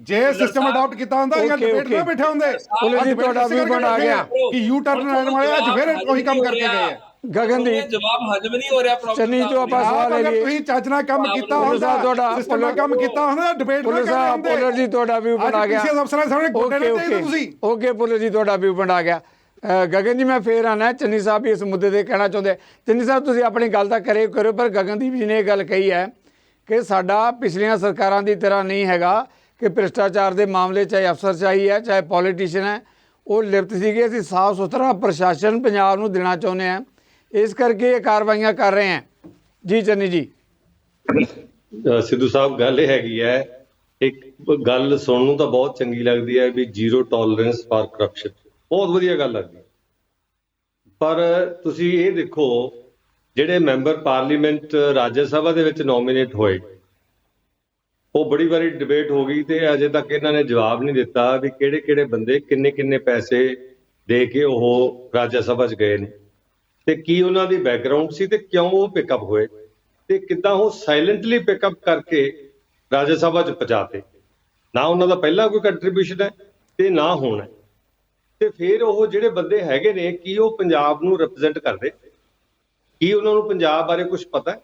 ਜੇ ਸਿਸਟਮ ਅਡਾਪਟ ਕੀਤਾ ਹੁੰਦਾ ਜਾਂ ਡਿਬੇਟ ਨਾ ਬੈਠੇ ਹੁੰਦੇ। ਪੁਲਿਸ ਜੀ ਤੁਹਾਡਾ ਵੀ ਬਣਾ ਗਿਆ ਕਿ ਯੂ ਟਰਨ ਲੈਣ ਵਾਲੇ ਅੱਜ ਫਿਰ ਉਹੀ ਕੰਮ ਕਰਕੇ ਗਏ ਆ। ਗਗਨਦੀਪ ਜਵਾਬ ਹਜਮ ਨਹੀਂ ਹੋ ਰਿਹਾ ਪ੍ਰੋਪਰ। ਚੰਨੀ ਤੋਂ ਆਪਾਂ ਸਵਾਲ ਲੈ ਲਈਏ। ਤੁਸੀਂ ਚੱਜ ਨਾਲ ਕੰਮ ਕੀਤਾ ਹੁੰਦਾ, ਤੁਹਾਡਾ ਸਿਸਟਮ ਨਾਲ ਕੰਮ ਕੀਤਾ ਹੁੰਦਾ, ਡਿਬੇਟ ਨਾ ਕਰਦੇ। ਪੁਲਿਸ ਜੀ ਤੁਹਾਡਾ ਵੀ ਬਣਾ ਗਿਆ। ਅਫਸਰਾਂ ਸਾਹਮਣੇ ਗੋਡੇ ਨਾ ਦੇ ਤੁਸੀਂ। ਓਕੇ ਪੁਲਿਸ ਜੀ ਤੁਹਾਡਾ ਵੀ ਬਣਾ ਗਿਆ। ਗਗਨ ਜੀ ਮੈਂ ਫੇਰ ਆਣਾ, ਚੰਨੀ ਸਾਹਿਬ ਵੀ ਇਸ ਮੁੱਦੇ ਤੇ ਕਹਿਣਾ ਚਾਹੁੰਦੇ। ਚੰਨੀ ਸਾਹਿਬ ਤੁਸੀਂ ਆਪਣੀ ਗੱਲ ਤਾਂ ਕਰਿਓ, ਪਰ ਗਗਨਦੀਪ ਜੀ ਨੇ ਇਹ ਗੱਲ ਕਹੀ ਹੈ ਕਿ ਸਾਡਾ ਪਿਛਲੀਆਂ ਸਰਕਾਰਾਂ ਦੀ ਤਰ੍ਹਾਂ ਨਹੀਂ ਹੈਗਾ ਕਿ ਭ੍ਰਿਸ਼ਟਾਚਾਰ ਦੇ ਮਾਮਲੇ ਚਾਹੇ ਅਫਸਰਸ਼ਾਹੀ ਹੈ ਚਾਹੇ ਪੋਲੀਟੀਸ਼ੀਅਨ ਹੈ, ਉਹ ਲਿਪਤ ਸੀਗੇ ਅਸੀਂ ਸਾਫ ਸੁਥਰਾ ਪ੍ਰਸ਼ਾਸਨ ਪੰਜਾਬ ਨੂੰ ਦੇਣਾ ਚਾਹੁੰਦੇ ਹਾਂ, ਇਸ ਕਰਕੇ ਇਹ ਕਾਰਵਾਈਆਂ ਕਰ ਰਹੇ ਹਾਂ। ਜੀ ਚੰਨੀ ਜੀ। ਸਿੱਧੂ ਸਾਹਿਬ ਗੱਲ ਇਹ ਹੈਗੀ ਹੈ, ਇੱਕ ਗੱਲ ਸੁਣਨ ਨੂੰ ਤਾਂ ਬਹੁਤ ਚੰਗੀ ਲੱਗਦੀ ਹੈ ਵੀ ਜ਼ੀਰੋ ਟੋਲਰੈਂਸ ਫਾਰ ਕਰਪਸ਼ਨ, ਬਹੁਤ ਵਧੀਆ ਗੱਲ ਲੱਗਦੀ, ਪਰ ਤੁਸੀਂ ਇਹ ਦੇਖੋ ਜਿਹੜੇ ਮੈਂਬਰ ਪਾਰਲੀਮੈਂਟ ਰਾਜ ਸਭਾ ਦੇ ਵਿੱਚ ਨੋਮੀਨੇਟ ਹੋਏ, ਉਹ ਬੜੀ ਵਾਰੀ ਡਿਬੇਟ ਹੋ ਗਈ ਤੇ ਅਜੇ ਤੱਕ ਇਹਨਾਂ ਨੇ ਜਵਾਬ ਨਹੀਂ ਦਿੱਤਾ ਵੀ ਕਿਹੜੇ ਕਿਹੜੇ ਬੰਦੇ ਕਿੰਨੇ ਕਿੰਨੇ ਪੈਸੇ ਦੇ ਕੇ ਉਹ ਰਾਜ ਸਭਾ 'ਚ ਗਏ ਨੇ ਤੇ ਕੀ ਉਹਨਾਂ ਦੀ ਬੈਕਗ੍ਰਾਉਂਡ ਸੀ ਤੇ ਕਿਉਂ ਉਹ ਪਿਕਅਪ ਹੋਏ ਤੇ ਕਿੱਦਾਂ ਉਹ ਸਾਇਲੈਂਟਲੀ ਪਿਕਅਪ ਕਰਕੇ ਰਾਜ ਸਭਾ 'ਚ ਪਹੁੰਚਾਤੇ। ਨਾ ਉਹਨਾਂ ਦਾ ਪਹਿਲਾਂ ਕੋਈ ਕੰਟਰੀਬਿਊਸ਼ਨ ਹੈ ਤੇ ਨਾ ਹੁਣ ਹੈ, ਤੇ ਫਿਰ ਉਹ ਜਿਹੜੇ ਬੰਦੇ ਹੈਗੇ ਨੇ ਕੀ ਉਹ ਪੰਜਾਬ ਨੂੰ ਰਿਪਰੈਜ਼ੈਂਟ ਕਰਦੇ, ਕੀ ਉਹਨਾਂ ਨੂੰ ਪੰਜਾਬ ਬਾਰੇ ਕੁਝ ਪਤਾ ਹੈ,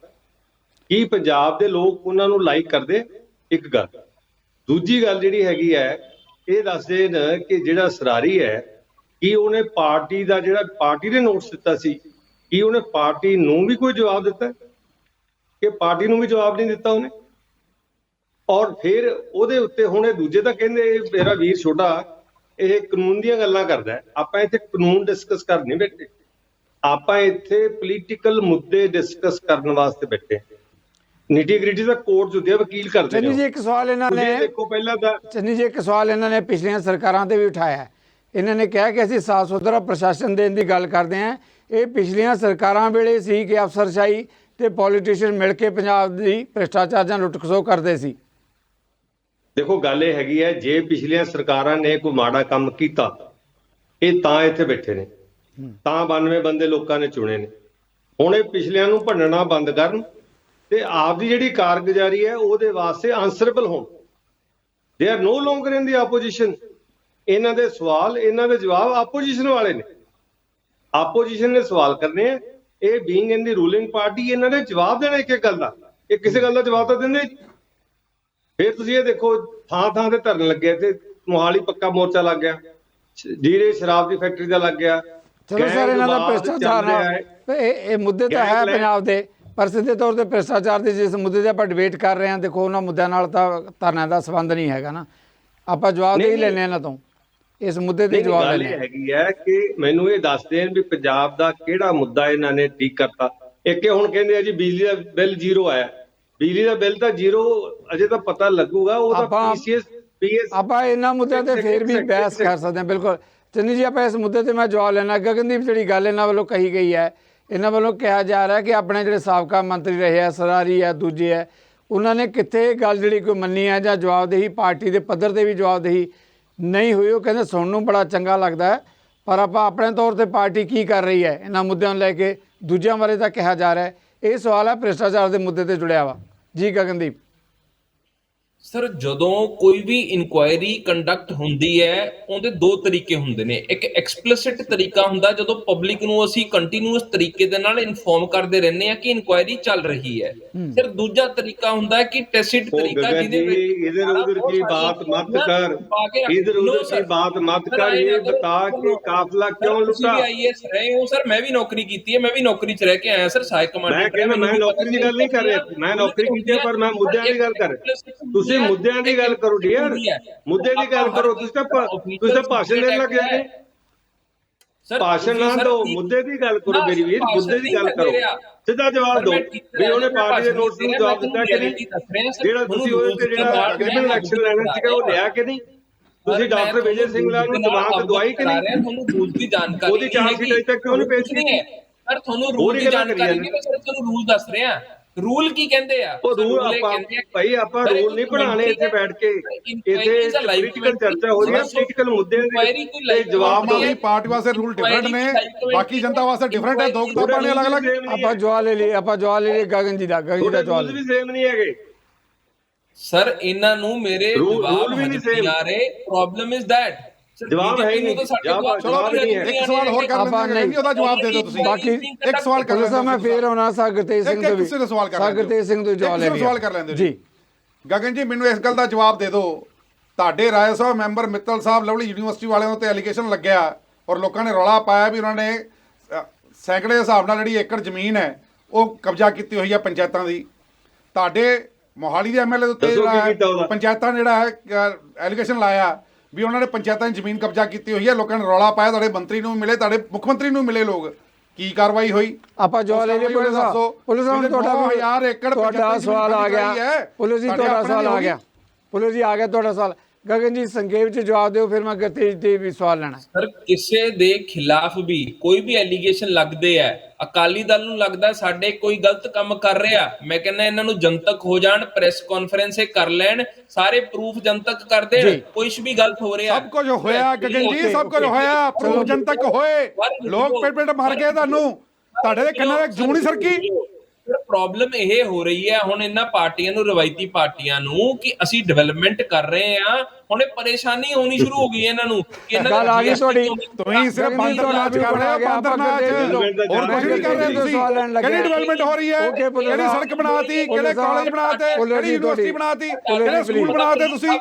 ਕੀ ਪੰਜਾਬ ਦੇ ਲੋਕ ਉਹਨਾਂ ਨੂੰ ਲਾਈਕ ਕਰਦੇ? ਇੱਕ ਗੱਲ। ਦੂਜੀ ਗੱਲ ਜਿਹੜੀ ਹੈਗੀ ਹੈ, ਇਹ ਦੱਸਦੇ ਨੇ ਕਿ ਜਿਹੜਾ ਸਰਾਰੀ ਹੈ ਕੀ ਉਹਨੇ ਪਾਰਟੀ ਦਾ ਜਿਹੜਾ ਪਾਰਟੀ ਨੇ ਨੋਟਿਸ ਦਿੱਤਾ ਸੀ ਕੀ ਉਹਨੇ ਪਾਰਟੀ ਨੂੰ ਵੀ ਕੋਈ ਜਵਾਬ ਦਿੱਤਾ ਕਿ ਪਾਰਟੀ ਨੂੰ ਵੀ ਜਵਾਬ ਨਹੀਂ ਦਿੱਤਾ ਉਹਨੇ? ਔਰ ਫਿਰ ਉਹਦੇ ਉੱਤੇ ਹੁਣ ਇਹ ਦੂਜੇ ਤਾਂ ਕਹਿੰਦੇ ਮੇਰਾ ਵੀਰ ਛੋਟਾ ਇਹ ਕਾਨੂੰਨ ਦੀਆਂ ਗੱਲਾਂ ਕਰਦਾ ਹੈ, ਆਪਾਂ ਇੱਥੇ ਕਾਨੂੰਨ ਡਿਸਕਸ ਕਰ ਨਹੀਂ ਬੈਠੇ, ਆਪਾਂ ਇੱਥੇ ਪੋਲੀਟੀਕਲ ਮੁੱਦੇ ਡਿਸਕਸ ਕਰਨ ਵਾਸਤੇ ਬੈਠੇ। ਨਿਟੀ ਗ੍ਰਿਟੀ ਦਾ ਕੋਰਟ ਹੁੰਦੇ ਆ, ਵਕੀਲ ਕਰਦੇ ਚੰਨੀ ਜੀ ਇੱਕ ਸਵਾਲ ਇਹਨਾਂ ਨੇ ਦੇਖੋ ਪਹਿਲਾਂ ਤਾਂ ਚੰਨੀ ਜੀ ਇੱਕ ਸਵਾਲ ਇਹਨਾਂ ਨੇ ਪਿਛਲੀਆਂ ਸਰਕਾਰਾਂ ਤੇ ਵੀ ਉਠਾਇਆ। ਇਹਨਾਂ ਨੇ ਕਿਹਾ ਕਿ ਅਸੀਂ ਸਾਫ ਸੁਥਰਾ ਪ੍ਰਸ਼ਾਸਨ ਦੇਣ ਦੀ ਗੱਲ ਕਰਦੇ ਹਾਂ, ਇਹ ਪਿਛਲੀਆਂ ਸਰਕਾਰਾਂ ਵੇਲੇ ਸੀ ਕਿ ਅਫਸਰਸ਼ਾਹੀ ਤੇ ਪੋਲੀਟੀਸ਼ੀਅਨ ਮਿਲ ਕੇ ਪੰਜਾਬ ਦੀ ਭ੍ਰਿਸ਼ਟਾਚਾਰ ਜਾਂ ਲੁੱਟ ਖਸੋਹ ਕਰਦੇ ਸੀ। ਦੇਖੋ ਗੱਲ ਇਹ ਹੈਗੀ ਹੈ, ਜੇ ਪਿਛਲੀਆਂ ਸਰਕਾਰਾਂ ਨੇ ਕੋਈ ਮਾੜਾ ਕੰਮ ਕੀਤਾ ਇਹ ਤਾਂ ਇੱਥੇ ਬੈਠੇ ਨੇ, ਤਾਂ 92 ਬੰਦੇ ਲੋਕਾਂ ਨੇ ਚੁਣੇ ਨੇ, ਹੁਣ ਇਹ ਪਿਛਲਿਆਂ ਨੂੰ ਭੰਨਣਾ ਬੰਦ ਕਰਨ ਤੇ ਆਪ ਦੀ ਜਿਹੜੀ ਕਾਰਗੁਜ਼ਾਰੀ ਹੈ ਉਹਦੇ ਵਾਸਤੇ ਆਨਸਰੇਬਲ ਹੋਣ। They are no ਲੋਂਗਰ in the opposition. ਇਹਨਾਂ ਦੇ ਸਵਾਲ ਇਹਨਾਂ ਦੇ ਜਵਾਬ ਆਪੋਜੀਸ਼ਨ ਵਾਲੇ ਨੇ, ਆਪੋਜੀਸ਼ਨ ਨੇ ਸਵਾਲ ਕਰਨੇ ਆ, ਇਹ being in the ruling party ਇਹਨਾਂ ਨੇ ਜਵਾਬ ਦੇਣਾ ਇੱਕ ਇੱਕ ਗੱਲ ਦਾ, ਇਹ ਕਿਸੇ ਗੱਲ ਦਾ ਜਵਾਬ ਤਾਂ ਦਿੰਦੇ। ਫਿਰ ਤੁਸੀਂ ਇਹ ਦੇਖੋ ਥਾਂ ਥਾਂ ਤੇ ਧਰਨ ਲੱਗੇ ਤੇ ਮੋਹਾਲੀ ਪੱਕਾ ਮੋਰਚਾ ਲੱਗ ਗਿਆ, ਜੀਰੇ ਸ਼ਰਾਬ ਦੀ ਫੈਕਟਰੀ ਦਾ ਲੱਗ ਗਿਆ। ਚਲੋ ਸਰ ਇਹਨਾਂ ਦਾ ਭ੍ਰਿਸ਼ਟਾਚਾਰ ਇਹ ਮੁੱਦੇ ਤਾਂ ਹੈ ਪੰਜਾਬ ਦੇ, ਪਰ ਸਿੱਧੇ ਤੌਰ ਤੇ ਭ੍ਰਿਸ਼ਟਾਚਾਰ ਦੇ ਜਿਸ ਮੁੱਦੇ 'ਤੇ ਆਪਾਂ ਡਿਬੇਟ ਕਰ ਰਹੇ ਹਾਂ, ਦੇਖੋ ਉਹਨਾਂ ਮੁੱਦਿਆਂ ਨਾਲ ਤਾਂ ਧਰਨਾ ਦਾ ਸੰਬੰਧ ਨਹੀਂ ਹੈਗਾ ਨਾ, ਆਪਾਂ ਜਵਾਬ ਦੇ ਹੀ ਲੈਣੇ ਇਹਨਾਂ ਤੋਂ, ਇਸ ਮੁੱਦੇ ਤੇ ਜਵਾਬ ਲੈਣੇ ਹੈਗੀ ਹੈ ਕਿ ਮੈਨੂੰ ਇਹ ਦੱਸ ਦੇਣ ਵੀ ਪੰਜਾਬ ਦਾ ਕਿਹੜਾ ਮੁੱਦਾ ਇਹਨਾਂ ਨੇ ਠੀਕ ਕਰਤਾ। ਇੱਕ ਹੁਣ ਕਹਿੰਦੇ ਆ ਜੀ ਬਿਜਲੀ ਦਾ ਬਿੱਲ ਜ਼ੀਰੋ ਆਇਆ, ਬਿਜਲੀ ਦਾ ਬਿੱਲ ਤਾਂ ਜ਼ੀਰੋ ਅਜੇ ਤਾਂ ਪਤਾ ਲੱਗੂਗਾ, ਉਹ ਤਾਂ ਪੀਐਸ ਆਪਾਂ ਇਹਨਾਂ ਮੁੱਦਿਆਂ ਤੇ ਫਿਰ ਵੀ ਬਹਿਸ ਕਰ ਸਕਦੇ ਹਾਂ। ਬਿਲਕੁਲ ਚੰਨੀ ਜੀ, ਆਪਾਂ ਇਸ ਮੁੱਦੇ ਤੇ ਮੈਂ ਜਵਾਬ ਲੈਣਾ। ਗਗਨਦੀਪ ਜਿਹੜੀ ਗੱਲ ਇਹਨਾਂ ਵੱਲੋਂ ਕਹੀ ਗਈ ਹੈ, ਇਹਨਾਂ ਵੱਲੋਂ ਕਿਹਾ ਜਾ ਰਿਹਾ ਕਿ ਆਪਣੇ ਜਿਹੜੇ ਸਾਬਕਾ ਮੰਤਰੀ ਰਹੇ ਆ, ਸਰਾਰੀ ਹੈ, ਦੂਜੇ ਹੈ, ਉਹਨਾਂ ਨੇ ਕਿੱਥੇ ਗੱਲ ਜਿਹੜੀ ਕੋਈ ਮੰਨੀ ਹੈ ਜਾਂ ਜਵਾਬਦੇਹੀ ਪਾਰਟੀ ਦੇ ਪੱਧਰ ਤੇ ਵੀ ਜਵਾਬਦੇਹੀ ਨਹੀਂ ਹੋਈ। ਉਹ ਕਹਿੰਦੇ ਸੁਣਨ ਨੂੰ ਬੜਾ ਚੰਗਾ ਲੱਗਦਾ ਹੈ, ਪਰ ਆਪਾਂ ਆਪਣੇ ਤੌਰ ਤੇ ਪਾਰਟੀ ਕੀ ਕਰ ਰਹੀ ਹੈ ਇਹਨਾਂ ਮੁੱਦਿਆਂ ਨੂੰ ਲੈ ਕੇ, ਦੂਜਿਆਂ ਬਾਰੇ ਤਾਂ ਕਿਹਾ ਜਾ ਰਿਹਾ ਹੈ। ਇਹ ਸਵਾਲ ਹੈ ਭ੍ਰਿਸ਼ਟਾਚਾਰ ਦੇ ਮੁੱਦੇ ਤੇ ਜੁੜਿਆ ਵਾ। ਜੀ ਗਗਨਦੀਪ। ਸਰ ਜਦੋਂ ਕੋਈ ਵੀ ਇਨਕੁਆਇਰੀ ਕੰਡਕਟ ਹੁੰਦੀ ਹੈ ਉਹਦੇ ਦੋ ਤਰੀਕੇ ਹੁੰਦੇ ਨੇ। ਇੱਕ ਐਕਸਪਲਿਸਿਟ ਤਰੀਕਾ ਹੁੰਦਾ ਜਦੋਂ ਪਬਲਿਕ ਨੂੰ ਅਸੀਂ ਕੰਟੀਨਿਊਸ ਤਰੀਕੇ ਦੇ ਨਾਲ ਇਨਫੋਰਮ ਕਰਦੇ ਰਹਿੰਦੇ ਹਾਂ ਕਿ ਇਨਕੁਆਇਰੀ ਚੱਲ ਰਹੀ ਹੈ। ਫਿਰ ਦੂਜਾ ਤਰੀਕਾ ਹੁੰਦਾ ਹੈ ਕਿ ਟੈਸਿਟ ਤਰੀਕਾ ਜਿਹਦੇ ਵਿੱਚ इधर उधर की बात मत कर, इधर उधर की बात मत कर, ये बता कि काफिला क्यों लुटा। आईएएस रहे हो सर, मैं भी नौकरी की है, मैं भी नौकरी च रह के आया सर, सहायक कमांडेंट। मैं कहना मैं नौकरी की गल नहीं कर रहा, मैं नौकरी की है पर मैं मुद्दे की गल कर ਤੁਸੀਂ ਮੁੱਦਿਆਂ ਦੀ ਗੱਲ ਕਰੋ ਡੀਅਰ, ਮੁੱਦੇ ਦੀ ਗੱਲ ਕਰੋ। ਤੁਸੀਂ ਭਾਸ਼ਣ ਦੇਣ ਲੱਗ ਜਾਂਦੇ, ਭਾਸ਼ਣ ਨਾ ਦਿਓ, ਮੁੱਦੇ ਦੀ ਗੱਲ ਕਰੋ ਮੇਰੀ ਵੀਰ, ਮੁੱਦੇ ਦੀ ਗੱਲ ਕਰੋ, ਸਿੱਧਾ ਜਵਾਬ ਦਿਓ ਵੀ ਉਹਨੇ ਪਾਰਟੀ ਦੇ ਨੋਟਿਸ ਨੂੰ ਜਵਾਬ ਦਿੱਤਾ ਕਿ ਨਹੀਂ, ਜਿਹੜਾ ਤੁਸੀਂ ਉਹਦੇ ਤੇ ਜਿਹੜਾ ਕ੍ਰਿਮੀਨਲ ਐਕਸ਼ਨ ਲੈਣਾ ਸੀਗਾ ਉਹ ਲਿਆ ਕਿ ਨਹੀਂ, ਤੁਸੀਂ ਡਾਕਟਰ ਵਿਜੇ ਸਿੰਘਲਾ ਨੂੰ ਜ਼ਮਾਨਤ ਦਵਾਈ ਕਿ ਨਹੀਂ, ਤੁਹਾਨੂੰ ਰੂਲ ਦੀ ਜਾਣਕਾਰੀ ਉਹਦੀ ਚਾਰਜਸ਼ੀਟ ਅਜੇ ਤੱਕ ਕਿਉਂ ਨਹੀਂ ਪੇਸ਼ ਕੀਤੀ? ਸਰ ਤੁਹਾਨੂੰ ਰੂਲ ਦੀ ਜਾਣਕਾਰੀ ਨਹੀਂ, ਮੈਂ ਸਰ ਤੁਹਾਨੂੰ ਰੂਲ ਦੱਸ ਰਿਹਾ। ਰੂਲ ਕੀ ਕਹਿੰਦੇ ਆ? ਉਹ ਰੂਲ ਆਪਾਂ ਭਾਈ ਆਪਾਂ ਰੂਲ ਨਹੀਂ ਬਣਾਣੇ ਇੱਥੇ ਬੈਠ ਕੇ, ਇੱਥੇ ਪੋਲੀਟੀਕਲ ਚਰਚਾ ਹੋ ਰਹੀ ਹੈ, ਪੋਲੀਟੀਕਲ ਮੁੱਦਿਆਂ ਦੇ ਜਵਾਬ ਆਪਣੀ ਪਾਰਟੀ ਵਾਸਤੇ ਰੂਲ ਡਿਫਰੈਂਟ ਨੇ, ਬਾਕੀ ਜਨਤਾ ਵਾਸਤੇ ਡਿਫਰੈਂਟ ਹੈ, ਦੋ ਕਿਤਾਬਾਂ ਨੇ ਅਲੱਗ-ਅਲੱਗ। ਆਪਾਂ ਜਵਾਬ ਲੈ ਲਈ ਗਗਨ ਜੀ ਦਾ ਜਵਾਬ ਵੀ ਸੇਮ ਨਹੀਂ ਹੈਗੇ ਸਰ। ਇਹਨਾਂ ਨੂੰ ਮੇਰੇ ਰੂਲ ਵੀ ਨਹੀਂ ਸੇਮ ਆ ਰਹੇ, ਪ੍ਰੋਬਲਮ ਇਜ਼ ਦੈਟ ਜਵਾਬ ਹੈ ਹੀ ਨਹੀਂ, ਜਵਾਬ ਨਹੀਂ ਹੈ। ਇੱਕ ਸਵਾਲ ਹੋਰ ਕਰ ਲੈਂਦੇ ਹਾਂ, ਉਹਦਾ ਜਵਾਬ ਦੇ ਦਿਓ ਤੁਸੀਂ। ਬਾਕੀ ਇੱਕ ਸਵਾਲ ਕਰ ਲੈਂਦੇ ਮੈਂ ਫੇਰ ਆਉਣਾ ਸਾਗਰਤੇਜ ਸਿੰਘ ਤੋਂ ਵੀ, ਸਾਗਰਤੇਜ ਸਿੰਘ ਤੋਂ ਸਵਾਲ ਕਰ ਲੈਂਦੇ ਜੀ। ਗਗਨ ਜੀ ਮੈਨੂੰ ਇਸ ਗੱਲ ਦਾ ਜਵਾਬ ਦੇ ਦਿਓ, ਤੁਹਾਡੇ ਰਾਏ ਸਾਹਿਬ ਮੈਂਬਰ ਮਿੱਤਲ ਸਾਹਿਬ ਲਵਲੀ ਯੂਨੀਵਰਸਿਟੀ ਵਾਲਿਆਂ ਉੱਤੇ ਐਲੀਗੇਸ਼ਨ ਲੱਗਿਆ ਔਰ ਲੋਕਾਂ ਨੇ ਰੌਲਾ ਪਾਇਆ ਵੀ ਉਹਨਾਂ ਨੇ ਸੈਂਕੜੇ ਦੇ ਹਿਸਾਬ ਨਾਲ ਜਿਹੜੀ ਏਕੜ ਜ਼ਮੀਨ ਹੈ ਉਹ ਕਬਜ਼ਾ ਕੀਤੀ ਹੋਈ ਹੈ ਪੰਚਾਇਤਾਂ ਦੀ। ਤੁਹਾਡੇ ਮੋਹਾਲੀ ਦੇ ਐਮਐਲਏ ਦੇ ਉੱਤੇ ਦੱਸੋ ਕੀ ਜਿਹੜਾ ਕੀਤਾ ਉਹਦਾ? ਪੰਚਾਇਤਾਂ ਜਿਹੜਾ ਹੈ ਐਲੀਗੇਸ਼ਨ ਲਾਇਆ ਵੀ ਉਹਨਾਂ ਨੇ ਪੰਚਾਇਤਾਂ ਦੀ ਜ਼ਮੀਨ ਕਬਜ਼ਾ ਕੀਤੀ ਹੋਈ ਹੈ, ਲੋਕਾਂ ਨੇ ਰੌਲਾ ਪਾਇਆ, ਤੁਹਾਡੇ ਮੰਤਰੀ ਨੂੰ ਮਿਲੇ, ਤੁਹਾਡੇ ਮੁੱਖ ਮੰਤਰੀ ਨੂੰ ਮਿਲੇ ਲੋਕ, ਕੀ ਕਾਰਵਾਈ ਹੋਈ? ਆਪਾਂ ਜੋ ਲੈ ਲਈ ਪੁਲਿਸ ਸਾਹਿਬ ਤੁਹਾਡਾ 9000 ਏਕੜ ਤੁਹਾਡਾ ਸਵਾਲ ਆ ਗਿਆ ਪੁਲਿਸ ਜੀ, ਤੁਹਾਡਾ ਸਵਾਲ ਆ ਗਿਆ ਪੁਲਿਸ ਜੀ, ਆ ਗਿਆ ਤੁਹਾਡਾ ਸਵਾਲ। ਗਗਨ ਜੀ ਸੰਖੇਪ ਚ ਜਵਾਬ ਦਿਓ, ਫਿਰ ਮੈਂ ਗਤੇਜ ਤੇ ਵੀ ਸਵਾਲ ਲੈਣਾ। ਸਰ ਕਿਸੇ ਦੇ ਖਿਲਾਫ ਵੀ ਕੋਈ ਵੀ ਐਲੀਗੇਸ਼ਨ ਲੱਗਦੇ ਆ, ਅਕਾਲੀ ਦਲ ਨੂੰ ਲੱਗਦਾ ਸਾਡੇ ਕੋਈ ਗਲਤ ਕੰਮ ਕਰ ਰਿਹਾ, ਮੈਂ ਕਹਿੰਦਾ ਇਹਨਾਂ ਨੂੰ ਜਨਤਕ ਹੋ ਜਾਣ, ਪ੍ਰੈਸ ਕਾਨਫਰੰਸ ਕਰ ਲੈਣ, ਸਾਰੇ ਪ੍ਰੂਫ ਜਨਤਕ ਕਰ ਦੇਣ, ਕੁਝ ਵੀ ਗਲਤ ਹੋ ਰਿਹਾ। ਸਭ ਕੁਝ ਹੋਇਆ ਗਗਨ ਜੀ, ਸਭ ਕੁਝ ਹੋਇਆ, ਪ੍ਰੂਫ ਜਨਤਕ ਹੋਏ, ਲੋਕ ਪਿੰਡ ਮਰ ਗਏ, ਤੁਹਾਨੂੰ ਤੁਹਾਡੇ ਦੇ ਕੰਨਾਂ ਵਿੱਚ ਜੂੰ ਨਹੀਂ ਸਰਕੀ। ਪ੍ਰੋਬਲਮ ਇਹ ਹੋ ਰਹੀ ਹੈ ਹੁਣ ਇਹਨਾਂ ਪਾਰਟੀਆਂ ਨੂੰ, ਰਵਾਇਤੀ ਪਾਰਟੀਆਂ ਨੂੰ, ਕਿ ਅਸੀਂ ਡਿਵੈਲਪਮੈਂਟ ਕਰ ਰਹੇ ਆ, ਹੁਣ ਇਹ ਪਰੇਸ਼ਾਨੀ ਹੋਣੀ ਸ਼ੁਰੂ ਹੋ ਗਈ ਇਹਨਾਂ ਨੂੰ ਕਿ ਇਹਨਾਂ ਗੱਲ ਆ ਗਈ ਤੁਹਾਡੀ। ਤੁਸੀਂ ਸਿਰਫ ਬਾਂਦਰ ਨਾਚ ਕਰ ਰਹੇ ਹੋ, ਬਾਂਦਰ ਨਾਚ, ਹੋਰ ਕੁਝ ਨਹੀਂ ਕਰ ਰਹੇ ਤੁਸੀਂ। ਕਿਹੜੀ ਡਿਵੈਲਪਮੈਂਟ ਹੋ ਰਹੀ ਹੈ? ਕਿਹੜੀ ਸੜਕ ਬਣਾਤੀ, ਕਿਹੜੇ ਕਾਲਜ ਬਣਾਤੇ, ਕਿਹੜੀ ਯੂਨੀਵਰਸਿਟੀ ਬਣਾਤੀ, ਕਿਹੜੇ ਸਕੂਲ ਬਣਾਤੇ ਤੁਸੀਂ?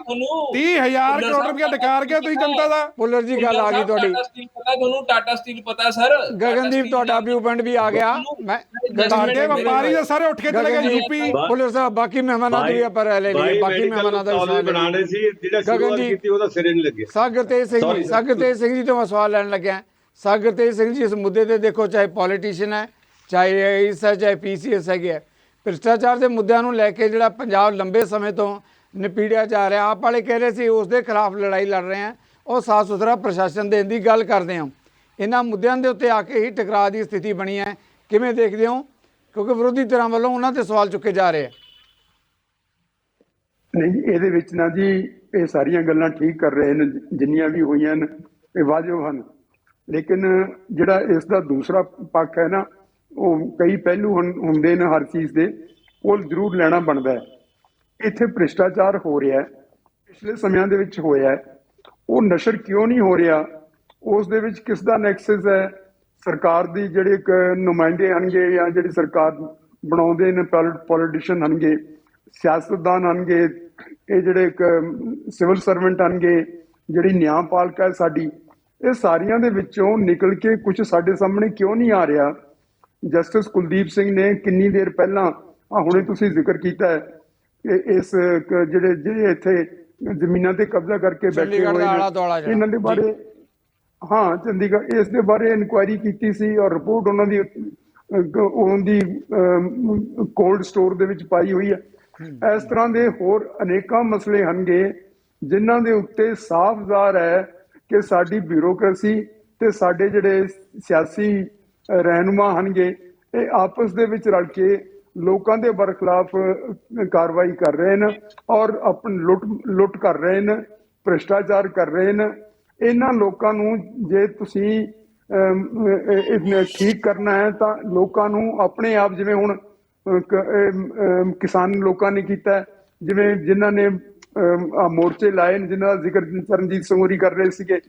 30,000 ਕਰੋੜ ਰੁਪਇਆ ਡਕਾਰ ਗਏ ਤੁਸੀਂ ਜਨਤਾ ਦਾ। ਪੁੱਲਰ ਜੀ ਗੱਲ ਆ ਗਈ ਤੁਹਾਡੀ। ਤੁਹਾਨੂੰ ਟਾਟਾ ਸਟੀਲ ਪਤਾ ਸਰ? ਗਗਨਦੀਪ ਤੁਹਾਡਾ ਵਿਊ ਪੁਆਇੰਟ ਵੀ ਆ ਗਿਆ। ਮੈਂ ਤੁਹਾਡੇ ਵਪਾਰੀ ਦੇ ਸਾਰੇ ਉੱਠ ਕੇ ਚਲੇ ਗਏ ਯੂਪੀ। ਪੁੱਲਰ ਸਾਹਿਬ ਬਾਕੀ ਮਹਿਮਾਨਾਂ ਦੀ ਆਪਾਂ ਰਹਿ ਲੈ ਲਈਏ, ਬਾਕੀ ਮਹਿਮਾਨਾਂ ਦਾ ਸਵਾਲ ਬਣਾਣੇ ਸੀ, ਜਿਹੜਾ ਸ਼ੁਰੂਆਤ ਕੀਤੀ ਉਹਦਾ ਸਿਰੇ ਨਹੀਂ ਲੱਗਿਆ। ਸਾਗਰਤੇਜ ਸਿੰਘ ਜੀ ਤੋਂ ਮੈਂ ਸਵਾਲ ਲੈਣ ਲੱਗਿਆ। ਸਾਗਰਤੇਜ ਸਿੰਘ ਜੀ, ਇਸ ਮੁੱਦੇ ਤੇ ਦੇਖੋ, ਚਾਹੇ ਪੋਲੀਟੀਸ਼ੀਅਨ ਹੈ, ਚਾਹੇ ਆਈਐਸ ਹੈ, ਚਾਹੇ ਪੀਸੀਐਸ ਹੈਗੇ ਹੈ, ਭ੍ਰਿਸ਼ਟਾਚਾਰ ਦੇ ਮੁੱਦਿਆਂ ਨੂੰ ਲੈ ਕੇ ਜਿਹੜਾ ਪੰਜਾਬ ਲੰਬੇ ਸਮੇਂ ਤੋਂ ਨਿਪੀੜਿਆ ਜਾ ਰਿਹਾ, ਆਪ ਵਾਲੇ ਕਹਿ ਰਹੇ ਸੀ ਉਸ ਦੇ ਖਿਲਾਫ ਲੜਾਈ ਲੜ ਰਹੇ ਆ, ਉਹ ਸਾਫ ਸੁਥਰਾ ਪ੍ਰਸ਼ਾਸਨ ਦੇਣ ਦੀ ਗੱਲ ਕਰਦੇ ਹਾਂ। ਇਹਨਾਂ ਮੁੱਦਿਆਂ ਦੇ ਉੱਤੇ ਆ ਕੇ ਹੀ ਟਕਰਾਅ ਦੀ ਸਥਿਤੀ ਬਣੀ ਹੈ, ਕਿਵੇਂ ਦੇਖਦੇ ਹੋ? ਕਿਉਂਕਿ ਵਿਰੋਧੀ ਧਿਰਾਂ ਵੱਲੋਂ ਉਹਨਾਂ ਤੇ ਸਵਾਲ ਚੁੱਕੇ ਜਾ ਰਹੇ ਆ। ਨਹੀਂ ਜੀ, ਇਹਦੇ ਵਿੱਚ ਨਾ ਜੀ ਇਹ ਸਾਰੀਆਂ ਗੱਲਾਂ ਠੀਕ ਕਰ ਰਹੇ ਨੇ, ਜਿੰਨੀਆਂ ਵੀ ਹੋਈਆਂ ਨੇ ਇਹ ਵਾਜਬ ਹਨ, ਲੇਕਿਨ ਜਿਹੜਾ ਇਸ ਦਾ ਦੂਸਰਾ ਪੱਖ ਹੈ ਨਾ, ਉਹ ਕਈ ਪਹਿਲੂ ਹੁੰਦੇ ਨੇ ਹਰ ਚੀਜ਼ ਦੇ, ਉਹ ਜ਼ਰੂਰ ਲੈਣਾ ਬਣਦਾ ਹੈ। ਇੱਥੇ ਭ੍ਰਿਸ਼ਟਾਚਾਰ ਹੋ ਰਿਹਾ ਹੈ, ਪਿਛਲੇ ਸਮਿਆਂ ਦੇ ਵਿੱਚ ਹੋਇਆ ਹੈ, ਉਹ ਨਸ਼ਰ ਕਿਉਂ ਨਹੀਂ ਹੋ ਰਿਹਾ? ਉਸ ਦੇ ਵਿੱਚ ਕਿਸ ਦਾ ਨੈਕਸਸ ਹੈ? ਸਰਕਾਰ ਦੀ ਜਿਹੜੇ ਇੱਕ ਨੁਮਾਇੰਦੇ ਹੋਣਗੇ ਜਾਂ ਜਿਹੜੀ ਸਰਕਾਰ ਬਣਾਉਂਦੇ ਨੇ, ਪੋਲੀਟੀਸ਼ੀਅਨ ਹੋਣਗੇ, ਸਿਆਸਤਦਾਨ ਹੋਣਗੇ, ਇਹ ਜਿਹੜੇ ਇੱਕ ਸਿਵਲ ਸਰਵੈਂਟ ਹੋਣਗੇ, ਜਿਹੜੀ ਨਿਆਂਪਾਲਿਕਾ ਹੈ ਸਾਡੀ, ਇਹ ਸਾਰੀਆਂ ਦੇ ਵਿੱਚੋਂ ਨਿਕਲ ਕੇ ਕੁਝ ਸਾਡੇ ਸਾਹਮਣੇ ਕਿਉਂ ਨਹੀਂ ਆ ਰਿਹਾ? ਜਸਟਿਸ ਕੁਲਦੀਪ ਸਿੰਘ ਨੇ ਕਿੰਨੀ ਦੇਰ ਪਹਿਲਾਂ, ਹੁਣੇ ਤੁਸੀਂ ਜ਼ਿਕਰ ਕੀਤਾ ਹੈ ਕਿ ਇਸ ਜਿਹੜੇ ਇੱਥੇ ਜ਼ਮੀਨਾਂ ਤੇ ਕਬਜ਼ਾ ਕਰਕੇ ਬੈਠੇ ਹੋਏ ਨੇ, ਇਹਨਾਂ ਦੇ ਬਾਰੇ, ਹਾਂ ਚੰਡੀਗੜ੍ਹ, ਇਸ ਦੇ ਬਾਰੇ ਇਨਕੁਆਇਰੀ ਕੀਤੀ ਸੀ ਔਰ ਰਿਪੋਰਟ ਉਹਨਾਂ ਦੀ ਕੋਲਡ ਸਟੋਰ ਦੇ ਵਿੱਚ ਪਾਈ ਹੋਈ ਹੈ। ਇਸ ਤਰ੍ਹਾਂ ਦੇ ਹੋਰ ਅਨੇਕਾਂ ਮਸਲੇ ਹੋਣਗੇ ਜਿਨ੍ਹਾਂ ਦੇ ਉੱਤੇ ਸਾਫ਼ ਜ਼ਾਹਰ ਹੈ ਕਿ ਸਾਡੀ ਬਿਊਰੋਕ੍ਰੇਸੀ ਤੇ ਸਾਡੇ ਜਿਹੜੇ ਸਿਆਸੀ ਰਹਿਨੁਮਾ ਹੋਣਗੇ, ਇਹ ਆਪਸ ਦੇ ਵਿੱਚ ਰਲ ਕੇ ਲੋਕਾਂ ਦੇ ਬਰਖਲਾਫ ਕਾਰਵਾਈ ਕਰ ਰਹੇ ਨੇ ਔਰ ਆਪਣੀ ਲੁੱਟ ਕਰ ਰਹੇ ਨੇ, ਭ੍ਰਿਸ਼ਟਾਚਾਰ ਕਰ ਰਹੇ ਨੇ। ਇਹਨਾਂ ਲੋਕਾਂ ਨੂੰ ਜੇ ਤੁਸੀਂ ਠੀਕ ਕਰਨਾ ਹੈ ਤਾਂ ਲੋਕਾਂ ਨੂੰ ਆਪਣੇ ਆਪ, ਜਿਵੇਂ ਹੁਣ ਕਿਸਾਨ ਲੋਕਾਂ ਨੇ ਕੀਤਾ, ਜਿਵੇਂ ਜਿਨ੍ਹਾਂ ਨੇ ਮੋਰਚੇ ਲਾਏ, ਜਿਨ੍ਹਾਂ ਦਾ ਜ਼ਿਕਰ ਚਰਨਜੀਤ ਸੰਗੋਰੀ ਕਰ ਰਹੇ ਸੀਗੇ,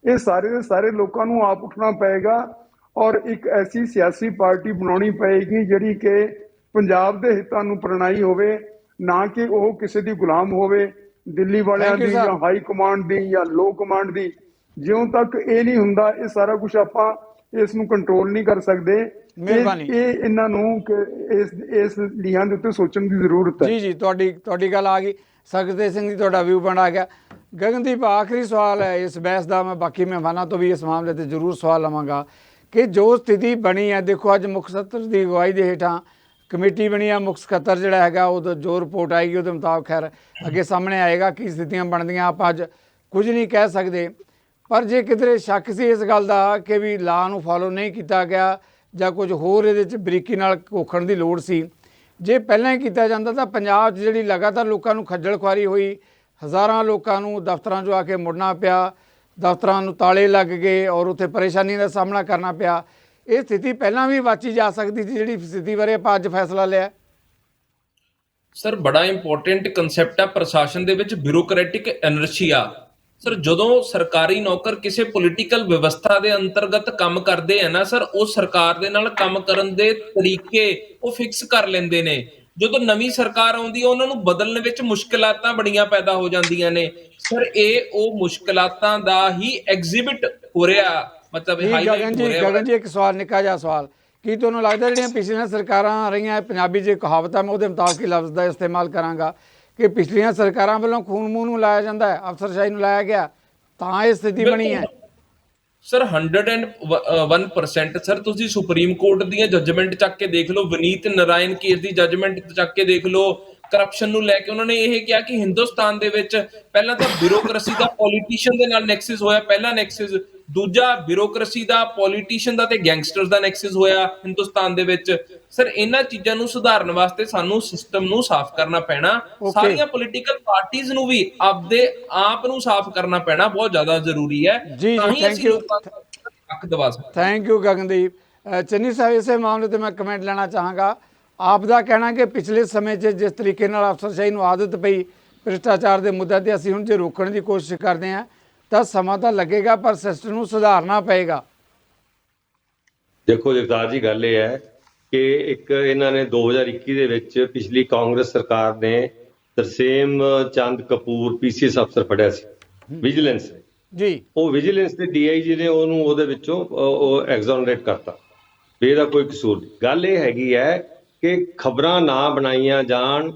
ਇਹ ਸਾਰੇ ਦੇ ਸਾਰੇ ਲੋਕਾਂ ਨੂੰ ਆਪ ਉੱਠਣਾ ਪਏਗਾ ਔਰ ਇੱਕ ਐਸੀ ਸਿਆਸੀ ਪਾਰਟੀ ਬਣਾਉਣੀ ਪਏਗੀ ਜਿਹੜੀ ਕਿ ਪੰਜਾਬ ਦੇ ਹਿੱਤਾਂ ਨੂੰ ਪ੍ਰਣਾਈ ਹੋਵੇ, ਨਾ ਕਿ ਉਹ ਕਿਸੇ ਦੀ ਗੁਲਾਮ ਹੋਵੇ, ਦਿੱਲੀ ਵਾਲਿਆਂ ਦੀ ਜਾਂ ਹਾਈ ਕਮਾਂਡ ਦੀ ਜਾਂ ਲੋ ਕਮਾਂਡ ਦੀ। ਜਿਉਂ ਤੱਕ ਇਹ ਨਹੀਂ ਹੁੰਦਾ, ਇਹ ਸਾਰਾ ਕੁਝ ਆਪਾਂ ਇਸ ਨੂੰ ਕੰਟਰੋਲ ਨਹੀਂ ਕਰ ਸਕਦੇ। ਇਹ ਇਹਨਾਂ ਨੂੰ ਇਸ ਲੀਹਾਂ ਦੇ ਉੱਤੇ ਸੋਚਣ ਦੀ ਜ਼ਰੂਰਤ ਹੈ। ਜੀ ਜੀ, ਤੁਹਾਡੀ ਗੱਲ ਆ ਗਈ। ਸਰਗਤੇਜ ਸਿੰਘ ਜੀ, ਤੁਹਾਡਾ ਵਿਊ ਪੁਆਇੰਟ ਆ ਗਿਆ। ਗਗਨਦੀਪ, ਆਖਰੀ ਸਵਾਲ ਹੈ ਇਸ ਬਹਿਸ ਦਾ, ਮੈਂ ਬਾਕੀ ਮਹਿਮਾਨਾਂ ਤੋਂ ਵੀ ਇਸ ਮਾਮਲੇ ਤੇ ਜ਼ਰੂਰ ਸਵਾਲ ਲਵਾਂਗਾ ਕਿ ਜੋ ਸਥਿਤੀ ਬਣੀ ਹੈ, ਦੇਖੋ ਅੱਜ ਮੁੱਖ ਸਕੱਤਰ ਦੀ ਅਗਵਾਈ ਦੇ ਹੇਠਾਂ ਕਮੇਟੀ ਬਣੀ ਆ, ਮੁੱਖ ਸਕੱਤਰ ਜਿਹੜਾ ਹੈਗਾ ਉਹ ਜੋ ਰਿਪੋਰਟ ਆਏਗੀ ਉਹਦੇ ਮੁਤਾਬਕ ਖੈਰ ਅੱਗੇ ਸਾਹਮਣੇ ਆਏਗਾ ਕੀ ਸਥਿਤੀਆਂ ਬਣਦੀਆਂ, ਆਪਾਂ ਅੱਜ ਕੁਝ ਨਹੀਂ ਕਹਿ ਸਕਦੇ। ਪਰ ਜੇ ਕਿਧਰੇ ਸ਼ੱਕ ਸੀ ਇਸ ਗੱਲ ਦਾ ਕਿ ਵੀ ਲਾਅ ਨੂੰ ਫੋਲੋ ਨਹੀਂ ਕੀਤਾ ਗਿਆ ਜਾਂ ਕੁਝ ਹੋਰ ਇਹਦੇ 'ਚ ਬਰੀਕੀ ਨਾਲ ਘੋਖਣ ਦੀ ਲੋੜ ਸੀ, ਜੇ ਪਹਿਲਾਂ ਹੀ ਕੀਤਾ ਜਾਂਦਾ ਤਾਂ ਪੰਜਾਬ 'ਚ ਜਿਹੜੀ ਲਗਾਤਾਰ ਲੋਕਾਂ ਨੂੰ ਖੱਜਲ ਖੁਆਰੀ ਹੋਈ, ਹਜ਼ਾਰਾਂ ਲੋਕਾਂ ਨੂੰ ਦਫ਼ਤਰਾਂ 'ਚੋਂ ਆ ਕੇ ਮੁੜਨਾ ਪਿਆ, ਦਫ਼ਤਰਾਂ ਨੂੰ ਤਾਲੇ ਲੱਗ ਗਏ ਔਰ ਉੱਥੇ ਪਰੇਸ਼ਾਨੀ ਦਾ ਸਾਹਮਣਾ ਕਰਨਾ ਪਿਆ, ਇਹ ਸਥਿਤੀ ਪਹਿਲਾਂ ਵੀ ਵਾਚੀ ਜਾ ਸਕਦੀ ਸੀ, ਜਿਹੜੀ ਸਥਿਤੀ ਬਾਰੇ ਆਪਾਂ ਅੱਜ ਫੈਸਲਾ ਲਿਆ। ਸਰ ਬੜਾ ਇੰਪੋਰਟੈਂਟ ਕਨਸੈਪਟ ਹੈ ਪ੍ਰਸ਼ਾਸਨ ਦੇ ਵਿੱਚ ਬਿਊਰੋਕਰੈਟਿਕ ਇਨਰਸ਼ੀਆ। ਸਰ ਜਦੋਂ ਸਰਕਾਰੀ ਨੌਕਰ ਕਿਸੇ ਪੋਲੀਟੀਕਲ ਵਿਵਸਥਾ ਦੇ ਅੰਤਰਗਤ ਕੰਮ ਕਰਦੇ ਆ ਨਾ ਸਰ, ਉਹ ਸਰਕਾਰ ਦੇ ਨਾਲ ਕੰਮ ਕਰਨ ਦੇ ਤਰੀਕੇ ਉਹ ਫਿਕਸ ਕਰ ਲੈਂਦੇ ਨੇ। ਜਦੋਂ ਨਵੀਂ ਸਰਕਾਰ ਆਉਂਦੀ ਹੈ ਉਹਨਾਂ ਨੂੰ ਬਦਲਣ ਵਿੱਚ ਮੁਸ਼ਕਿਲਾਤਾਂ ਬੜੀਆਂ ਪੈਦਾ ਹੋ ਜਾਂਦੀਆਂ ਨੇ। ਸਰ ਇਹ ਉਹ ਮੁਸ਼ਕਿਲਾਤਾਂ ਦਾ ਹੀ ਐਗਜ਼ਿਬਿਟ ਹੋ ਰਿਹਾ ਮਤਲਬ ਜੀ ਹਾਈਲਾਈਟ ਹੋ ਰਿਹਾ ਗਗਨ ਜੀ ਇੱਕ ਸਵਾਲ, ਨਿੱਕਾ ਜਿਹਾ ਸਵਾਲ, ਕੀ ਤੁਹਾਨੂੰ ਲੱਗਦਾ ਜਿਹੜੀਆਂ ਪਿਛਲੀਆਂ ਸਰਕਾਰਾਂ ਰਹੀਆਂ, ਪੰਜਾਬੀ 'ਚ ਕਹਾਵਤ ਹੈ, ਮੈਂ ਉਹਦੇ ਮੁਤਾਬਕ ਹੀ ਲਫ਼ਜ਼ ਦਾ ਇਸਤੇਮਾਲ ਕਰਾਂਗਾ ਕਿ ਪਿਛਲੀਆਂ ਸਰਕਾਰਾਂ ਵੱਲੋਂ ਖੂਨ ਮੂੰਹ ਨੂੰ ਲਾਇਆ ਜਾਂਦਾ ਹੈ, ਅਫਸਰਸ਼ਾਹੀ ਨੂੰ ਲਾਇਆ ਗਿਆ, ਤਾਂ ਇਹ ਸਥਿਤੀ ਬਣੀ ਹੈ? ਸਰ 101% ਸਰ, ਤੁਸੀਂ ਸੁਪਰੀਮ ਕੋਰਟ ਦੀਆਂ ਜੱਜਮੈਂਟ ਚੱਕ ਕੇ ਦੇਖ ਲਓ, ਵਿਨੀਤ ਨਾਰਾਇਣ ਕੇਸ ਦੀ ਜੱਜਮੈਂਟ ਚੱਕ ਕੇ ਦੇਖ ਲਓ, ਕਰਪਸ਼ਨ ਨੂੰ ਲੈ ਕੇ ਉਹਨਾਂ ਨੇ ਇਹ ਕਿਹਾ ਕਿ ਹਿੰਦੁਸਤਾਨ ਦੇ ਵਿੱਚ ਪਹਿਲਾਂ ਤਾਂ ਬਿਊਰੋਕ੍ਰੇਸੀ ਦਾ ਪੋਲੀਟੀਸ਼ੀਅਨ ਦੇ ਨਾਲ ਨੈਕਸਸ ਹੋਇਆ, ਪਹਿਲਾ ਨੈਕਸਸ, ਦੂਜਾ ਬਿਊਰੋਕ੍ਰੇਸੀ ਦਾ ਪੋਲੀਟੀਸ਼ੀਅਨ ਦਾ ਤੇ ਗੈਂਗਸਟਰਸ ਦਾ ਨੈਕਸਸ ਹੋਇਆ ਹਿੰਦੁਸਤਾਨ ਦੇ ਵਿੱਚ। ਸਰ ਇਹਨਾਂ ਚੀਜ਼ਾਂ ਨੂੰ ਸੁਧਾਰਨ ਵਾਸਤੇ ਸਾਨੂੰ ਸਿਸਟਮ ਨੂੰ ਸਾਫ਼ ਕਰਨਾ ਪੈਣਾ, ਸਾਰੀਆਂ ਪੋਲੀਟੀਕਲ ਪਾਰਟੀਆਂ ਨੂੰ ਵੀ ਆਪਦੇ ਆਪ ਨੂੰ ਸਾਫ਼ ਕਰਨਾ ਪੈਣਾ, ਬਹੁਤ ਜ਼ਿਆਦਾ ਜ਼ਰੂਰੀ ਹੈ। ਜੀ ਥੈਂਕ ਯੂ, ਅੱਖ ਦਬਾ ਸਕਦੇ। Thank you Gagandeep. ਚੰਨੀ ਸਾਹਿਬ, ਇਸੇ ਮਾਮਲੇ ਤੇ ਮੈਂ ਕਮੈਂਟ ਲੈਣਾ ਚਾਹਾਂਗਾ। ਆਪ ਦਾ ਕਹਿਣਾ ਕਿ ਪਿਛਲੇ ਸਮੇਂ 'ਚ ਜਿਸ ਤਰੀਕੇ ਨਾਲ ਅਫਸਰਸ਼ਾਹੀ ਨੂੰ ਆਦਤ ਪਈ ਭ੍ਰਿਸ਼ਟਾਚਾਰ ਦੇ ਮੁੱਦੇ ਤੇ, ਅਸੀਂ ਹੁਣ ਜੇ ਰੋਕਣ ਦੀ ਕੋਸ਼ਿਸ਼ ਕਰਦੇ ਹਾਂ ਤਾਂ ਸਮਾਂ ਤਾਂ ਲੱਗੇਗਾ, ਪਰ ਸਿਸਟਮ ਨੂੰ ਸੁਧਾਰਨਾ ਪਏਗਾ। ਦੇਖੋ ਜਗਤਾਰ ਜੀ, ਗੱਲ ਇਹ ਹੈ ਕਿ ਇੱਕ ਇਹਨਾਂ ਨੇ 2021 ਦੇ ਵਿੱਚ ਪਿਛਲੀ ਕਾਂਗਰਸ ਸਰਕਾਰ ਨੇ ਤਰਸੇਮ ਚੰਦ ਕਪੂਰ ਪੀਸੀਐਸ ਅਫਸਰ ਫੜਿਆ ਸੀ ਵਿਜੀਲੈਂਸ ਜੀ। ਉਹ ਵਿਜੀਲੈਂਸ ਦੇ ਡੀਆਈਜੀ ਨੇ ਉਹਨੂੰ ਉਹਦੇ ਵਿੱਚੋਂ ਉਹ ਐਗਜ਼ੋਨਰੇਟ ਕਰਤਾ ਵੀ ਇਹਦਾ ਕੋਈ ਕਸੂਰ ਨਹੀਂ। ਗੱਲ ਇਹ ਹੈਗੀ ਹੈ ਕਿ ਖਬਰਾਂ ਨਾ ਬਣਾਈਆਂ ਜਾਣ,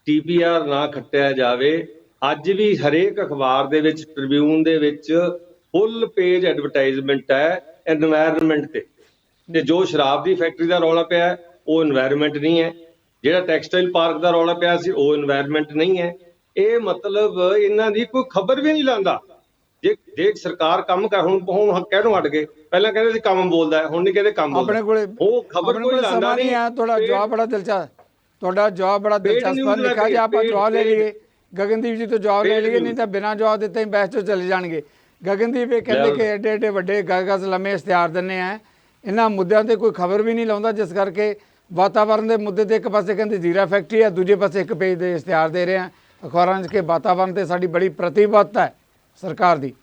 ਟੀਪੀਆਰ ਨਾ ਖੱਟਿਆ ਜਾਵੇ। ਅੱਜ ਵੀ ਹਰੇਕ ਅਖਬਾਰ ਦੇ ਵਿੱਚ, ਟ੍ਰਿਬਿਊਨ ਦੇ ਵਿੱਚ ਫੁੱਲ ਪੇਜ ਐਡਵਰਟਾਈਜ਼ਮੈਂਟ ਹੈ ਐਨਵਾਇਰਨਮੈਂਟ ਤੇ ਜੋ ਸ਼ਰਾਬ ਦੀ ਫੈਕਟਰੀ ਦਾ ਰੌਲਾ ਪਿਆ ਉਹ ਐਨਵਾਇਰਨਮੈਂਟ ਨਹੀਂ ਹੈ, ਜਿਹੜਾ ਟੈਕਸਟਾਈਲ ਪਾਰਕ ਦਾ ਰੌਲਾ ਪਿਆ ਸੀ ਉਹ ਐਨਵਾਇਰਨਮੈਂਟ ਨਹੀਂ ਹੈ। ਇਹ ਮਤਲਬ ਇਹਨਾਂ ਦੀ ਕੋਈ ਖਬਰ ਵੀ ਨਹੀਂ ਲਾਉਂਦਾ। ਜੇ ਸਰਕਾਰ ਕੰਮ ਕਰ, ਹੁਣ ਕਹਿਣੋਂ ਹਟ ਗਏ, ਪਹਿਲਾਂ ਕਹਿੰਦੇ ਸੀ ਕੰਮ ਬੋਲਦਾ, ਹੁਣ ਨਹੀਂ ਕਹਿੰਦੇ ਕੰਮ ਆਪਣੇ ਕੋਲੇ ਉਹ ਖਬਰ ਕੋਈ ਲਾਉਂਦਾ ਨਹੀਂ ਹੈ। ਤੁਹਾਡਾ ਜਵਾਬ ਬੜਾ ਦਿਲਚਸਪ ਲਿਖਾ, ਜੇ ਆਪਾਂ ਜਵਾਬ ਲੈ ਲਈਏ ਗਗਨਦੀਪ ਜੀ ਤੋਂ, ਜਵਾਬ ਲੈ ਲਈਏ, ਨਹੀਂ ਤਾਂ ਬਿਨਾਂ ਜਵਾਬ ਦਿੱਤੇ ਹੀ ਬਹਿਸ ਚੋਂ ਚਲੇ ਜਾਣਗੇ। ਗਗਨਦੀਪ ਇਹ ਕਹਿੰਦੇ ਕਿ ਐਡੇ ਐਡੇ ਵੱਡੇ ਗਜ਼ ਲੰਮੇ ਇਸ਼ਤਿਹਾਰ ਦਿੰਦੇ ਆ, ਇਹਨਾਂ ਮੁੱਦਿਆਂ ਤੇ ਕੋਈ ਖਬਰ ਵੀ ਨਹੀਂ ਲਾਉਂਦਾ, ਜਿਸ ਕਰਕੇ ਵਾਤਾਵਰਨ ਦੇ ਮੁੱਦੇ ਤੇ ਇੱਕ ਪਾਸੇ ਕਹਿੰਦੇ ਜ਼ੀਰਾ ਫੈਕਟਰੀ ਹੈ, ਦੂਜੇ ਪਾਸੇ ਇੱਕ ਪੇਜ ਦੇ ਇਸ਼ਤਿਹਾਰ ਦੇ ਰਹੇ ਆ ਅਖਬਾਰਾਂ 'ਚ ਕਿ ਵਾਤਾਵਰਨ ਤੇ ਸਾਡੀ ਬੜੀ ਪ੍ਰਤੀਬੱਧਤਾ ਹੈ ਸਰਕਾਰ ਦੀ।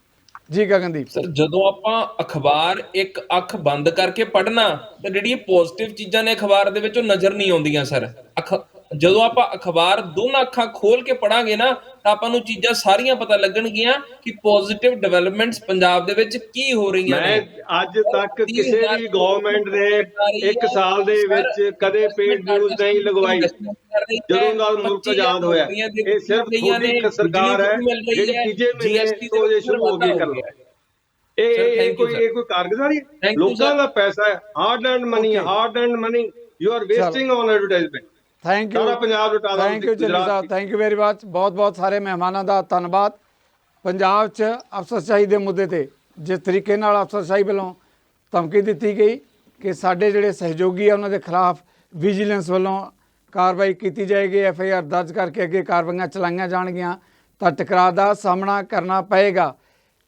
ਜੀ ਗਗਨਦੀਪ ਸਰ, ਜਦੋਂ ਆਪਾਂ ਅਖਬਾਰ ਇੱਕ ਅੱਖ ਬੰਦ ਕਰਕੇ ਪੜ੍ਹਨਾ ਤਾਂ ਜਿਹੜੀਆਂ ਪੋਜ਼ਿਟਿਵ ਚੀਜ਼ਾਂ ਨੇ ਅਖਬਾਰ ਦੇ ਵਿੱਚ ਉਹ ਨਜ਼ਰ ਨਹੀਂ ਆਉਂਦੀਆਂ ਸਰ। ਜਦੋਂ ਆਪਾਂ ਅਖਬਾਰ ਦੋਨਾਂ ਅੱਖਾਂ ਖੋਲ ਕੇ ਪੜਾਂਗੇ ਨਾ ਤਾਂ ਆਪਾਂ ਨੂੰ ਚੀਜ਼ਾਂ ਸਾਰੀਆਂ ਪਤਾ ਲੱਗਣਗੀਆਂ ਕਿ ਪੋਜ਼ਿਟਿਵ ਡਿਵੈਲਪਮੈਂਟਸ ਪੰਜਾਬ ਦੇ ਵਿੱਚ ਕੀ ਹੋ ਰਹੀਆਂ ਨੇ। ਮੈਂ ਅੱਜ ਤੱਕ ਕਿਸੇ ਵੀ ਗਵਰਨਮੈਂਟ ਨੇ 1 ਸਾਲ ਦੇ ਵਿੱਚ ਕਦੇ ਪੇਡ ਨਿਊਜ਼ ਨਹੀਂ ਲਗਵਾਈ ਜਦੋਂ ਦਾ ਮੁਲਕ ਆਜ਼ਾਦ ਹੋਇਆ। ਇਹ ਸਿਰਫ ਤੁਹਾਡੀ ਇੱਕ ਸਰਕਾਰ ਹੈ ਜਿਹੜੀ ਤੀਜੇ ਮਹੀਨੇ ਤੋਂ ਇਹ ਸ਼ੁਰੂ ਹੋ ਗਈ ਕਰਨਾ। ਇਹ ਕੋਈ ਕਾਰਗੁਜ਼ਾਰੀ ਹੈ? ਲੋਕਾਂ ਦਾ ਪੈਸਾ ਹੈ, hard earned money you are wasting on advertisement. Thank you, thank you Channi sahib, thank you very much. ਬਹੁਤ ਬਹੁਤ ਸਾਰੇ ਮਹਿਮਾਨਾਂ ਦਾ ਧੰਨਵਾਦ। ਪੰਜਾਬ 'ਚ ਅਫਸਰਸ਼ਾਹੀ ਦੇ ਮੁੱਦੇ ਤੇ ਜਿਸ ਤਰੀਕੇ ਨਾਲ ਅਫਸਰਸ਼ਾਹੀ ਵੱਲੋਂ ਧਮਕੀ ਦਿੱਤੀ ਗਈ ਕਿ ਸਾਡੇ ਜਿਹੜੇ ਸਹਿਯੋਗੀ ਆ ਉਹਨਾਂ ਦੇ ਖਿਲਾਫ ਵਿਜੀਲੈਂਸ ਵੱਲੋਂ ਕਾਰਵਾਈ ਕੀਤੀ ਜਾਏਗੀ, FIR ਦਰਜ ਕਰਕੇ ਅੱਗੇ ਕਾਰਵਾਈਆਂ ਚਲਾਈਆਂ ਜਾਣਗੀਆਂ, ਤਾਂ ਟਕਰਾਅ ਦਾ ਸਾਹਮਣਾ ਕਰਨਾ ਪਏਗਾ।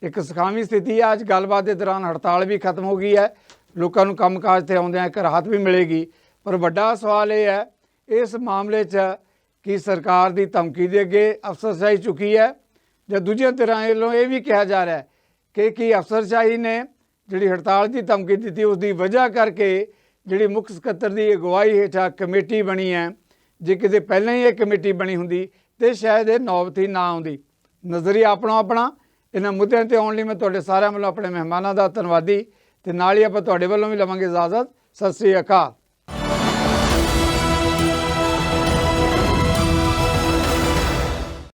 ਇੱਕ ਸੁਖਾਵੀਂ ਸਥਿਤੀ ਹੈ। ਅੱਜ ਗੱਲਬਾਤ ਦੇ ਦੌਰਾਨ ਹੜਤਾਲ ਵੀ ਖਤਮ ਹੋ ਗਈ ਹੈ, ਲੋਕਾਂ ਨੂੰ ਕੰਮਕਾਜ 'ਤੇ ਆਉਂਦਿਆਂ ਇੱਕ ਰਾਹਤ ਵੀ ਮਿਲੇਗੀ। ਪਰ ਵੱਡਾ ਸਵਾਲ ਇਹ ਹੈ ਇਸ ਮਾਮਲੇ 'ਚ ਕਿ ਸਰਕਾਰ ਦੀ ਧਮਕੀ ਦੇ ਅੱਗੇ ਅਫਸਰਸ਼ਾਹੀ ਚੁੱਕੀ ਹੈ ਜਾਂ ਦੂਜੀਆਂ ਧਿਰਾਂ ਵੱਲੋਂ ਇਹ ਵੀ ਕਿਹਾ ਜਾ ਰਿਹਾ ਹੈ ਕਿ ਅਫਸਰਸ਼ਾਹੀ ਨੇ ਜਿਹੜੀ ਹੜਤਾਲ ਦੀ ਧਮਕੀ ਦਿੱਤੀ ਉਸ ਦੀ ਵਜ੍ਹਾ ਕਰਕੇ ਜਿਹੜੀ ਮੁੱਖ ਸਕੱਤਰ ਦੀ ਅਗਵਾਈ ਹੇਠਾਂ ਕਮੇਟੀ ਬਣੀ ਹੈ, ਜੇ ਕਿਤੇ ਪਹਿਲਾਂ ਹੀ ਇਹ ਕਮੇਟੀ ਬਣੀ ਹੁੰਦੀ ਤਾਂ ਸ਼ਾਇਦ ਇਹ ਨੌਬਤ ਹੀ ਨਾ ਆਉਂਦੀ। ਨਜ਼ਰੀਆ ਆਪਣਾ ਇਹਨਾਂ ਮੁੱਦਿਆਂ 'ਤੇ ਆਉਣ ਲਈ ਮੈਂ ਤੁਹਾਡੇ ਸਾਰਿਆਂ ਵੱਲੋਂ ਆਪਣੇ ਮਹਿਮਾਨਾਂ ਦਾ ਧੰਨਵਾਦੀ, ਅਤੇ ਨਾਲ ਹੀ ਆਪਾਂ ਤੁਹਾਡੇ ਵੱਲੋਂ ਵੀ ਲਵਾਂਗੇ ਇਜਾਜ਼ਤ। ਸਤਿ ਸ੍ਰੀ ਅਕਾਲ।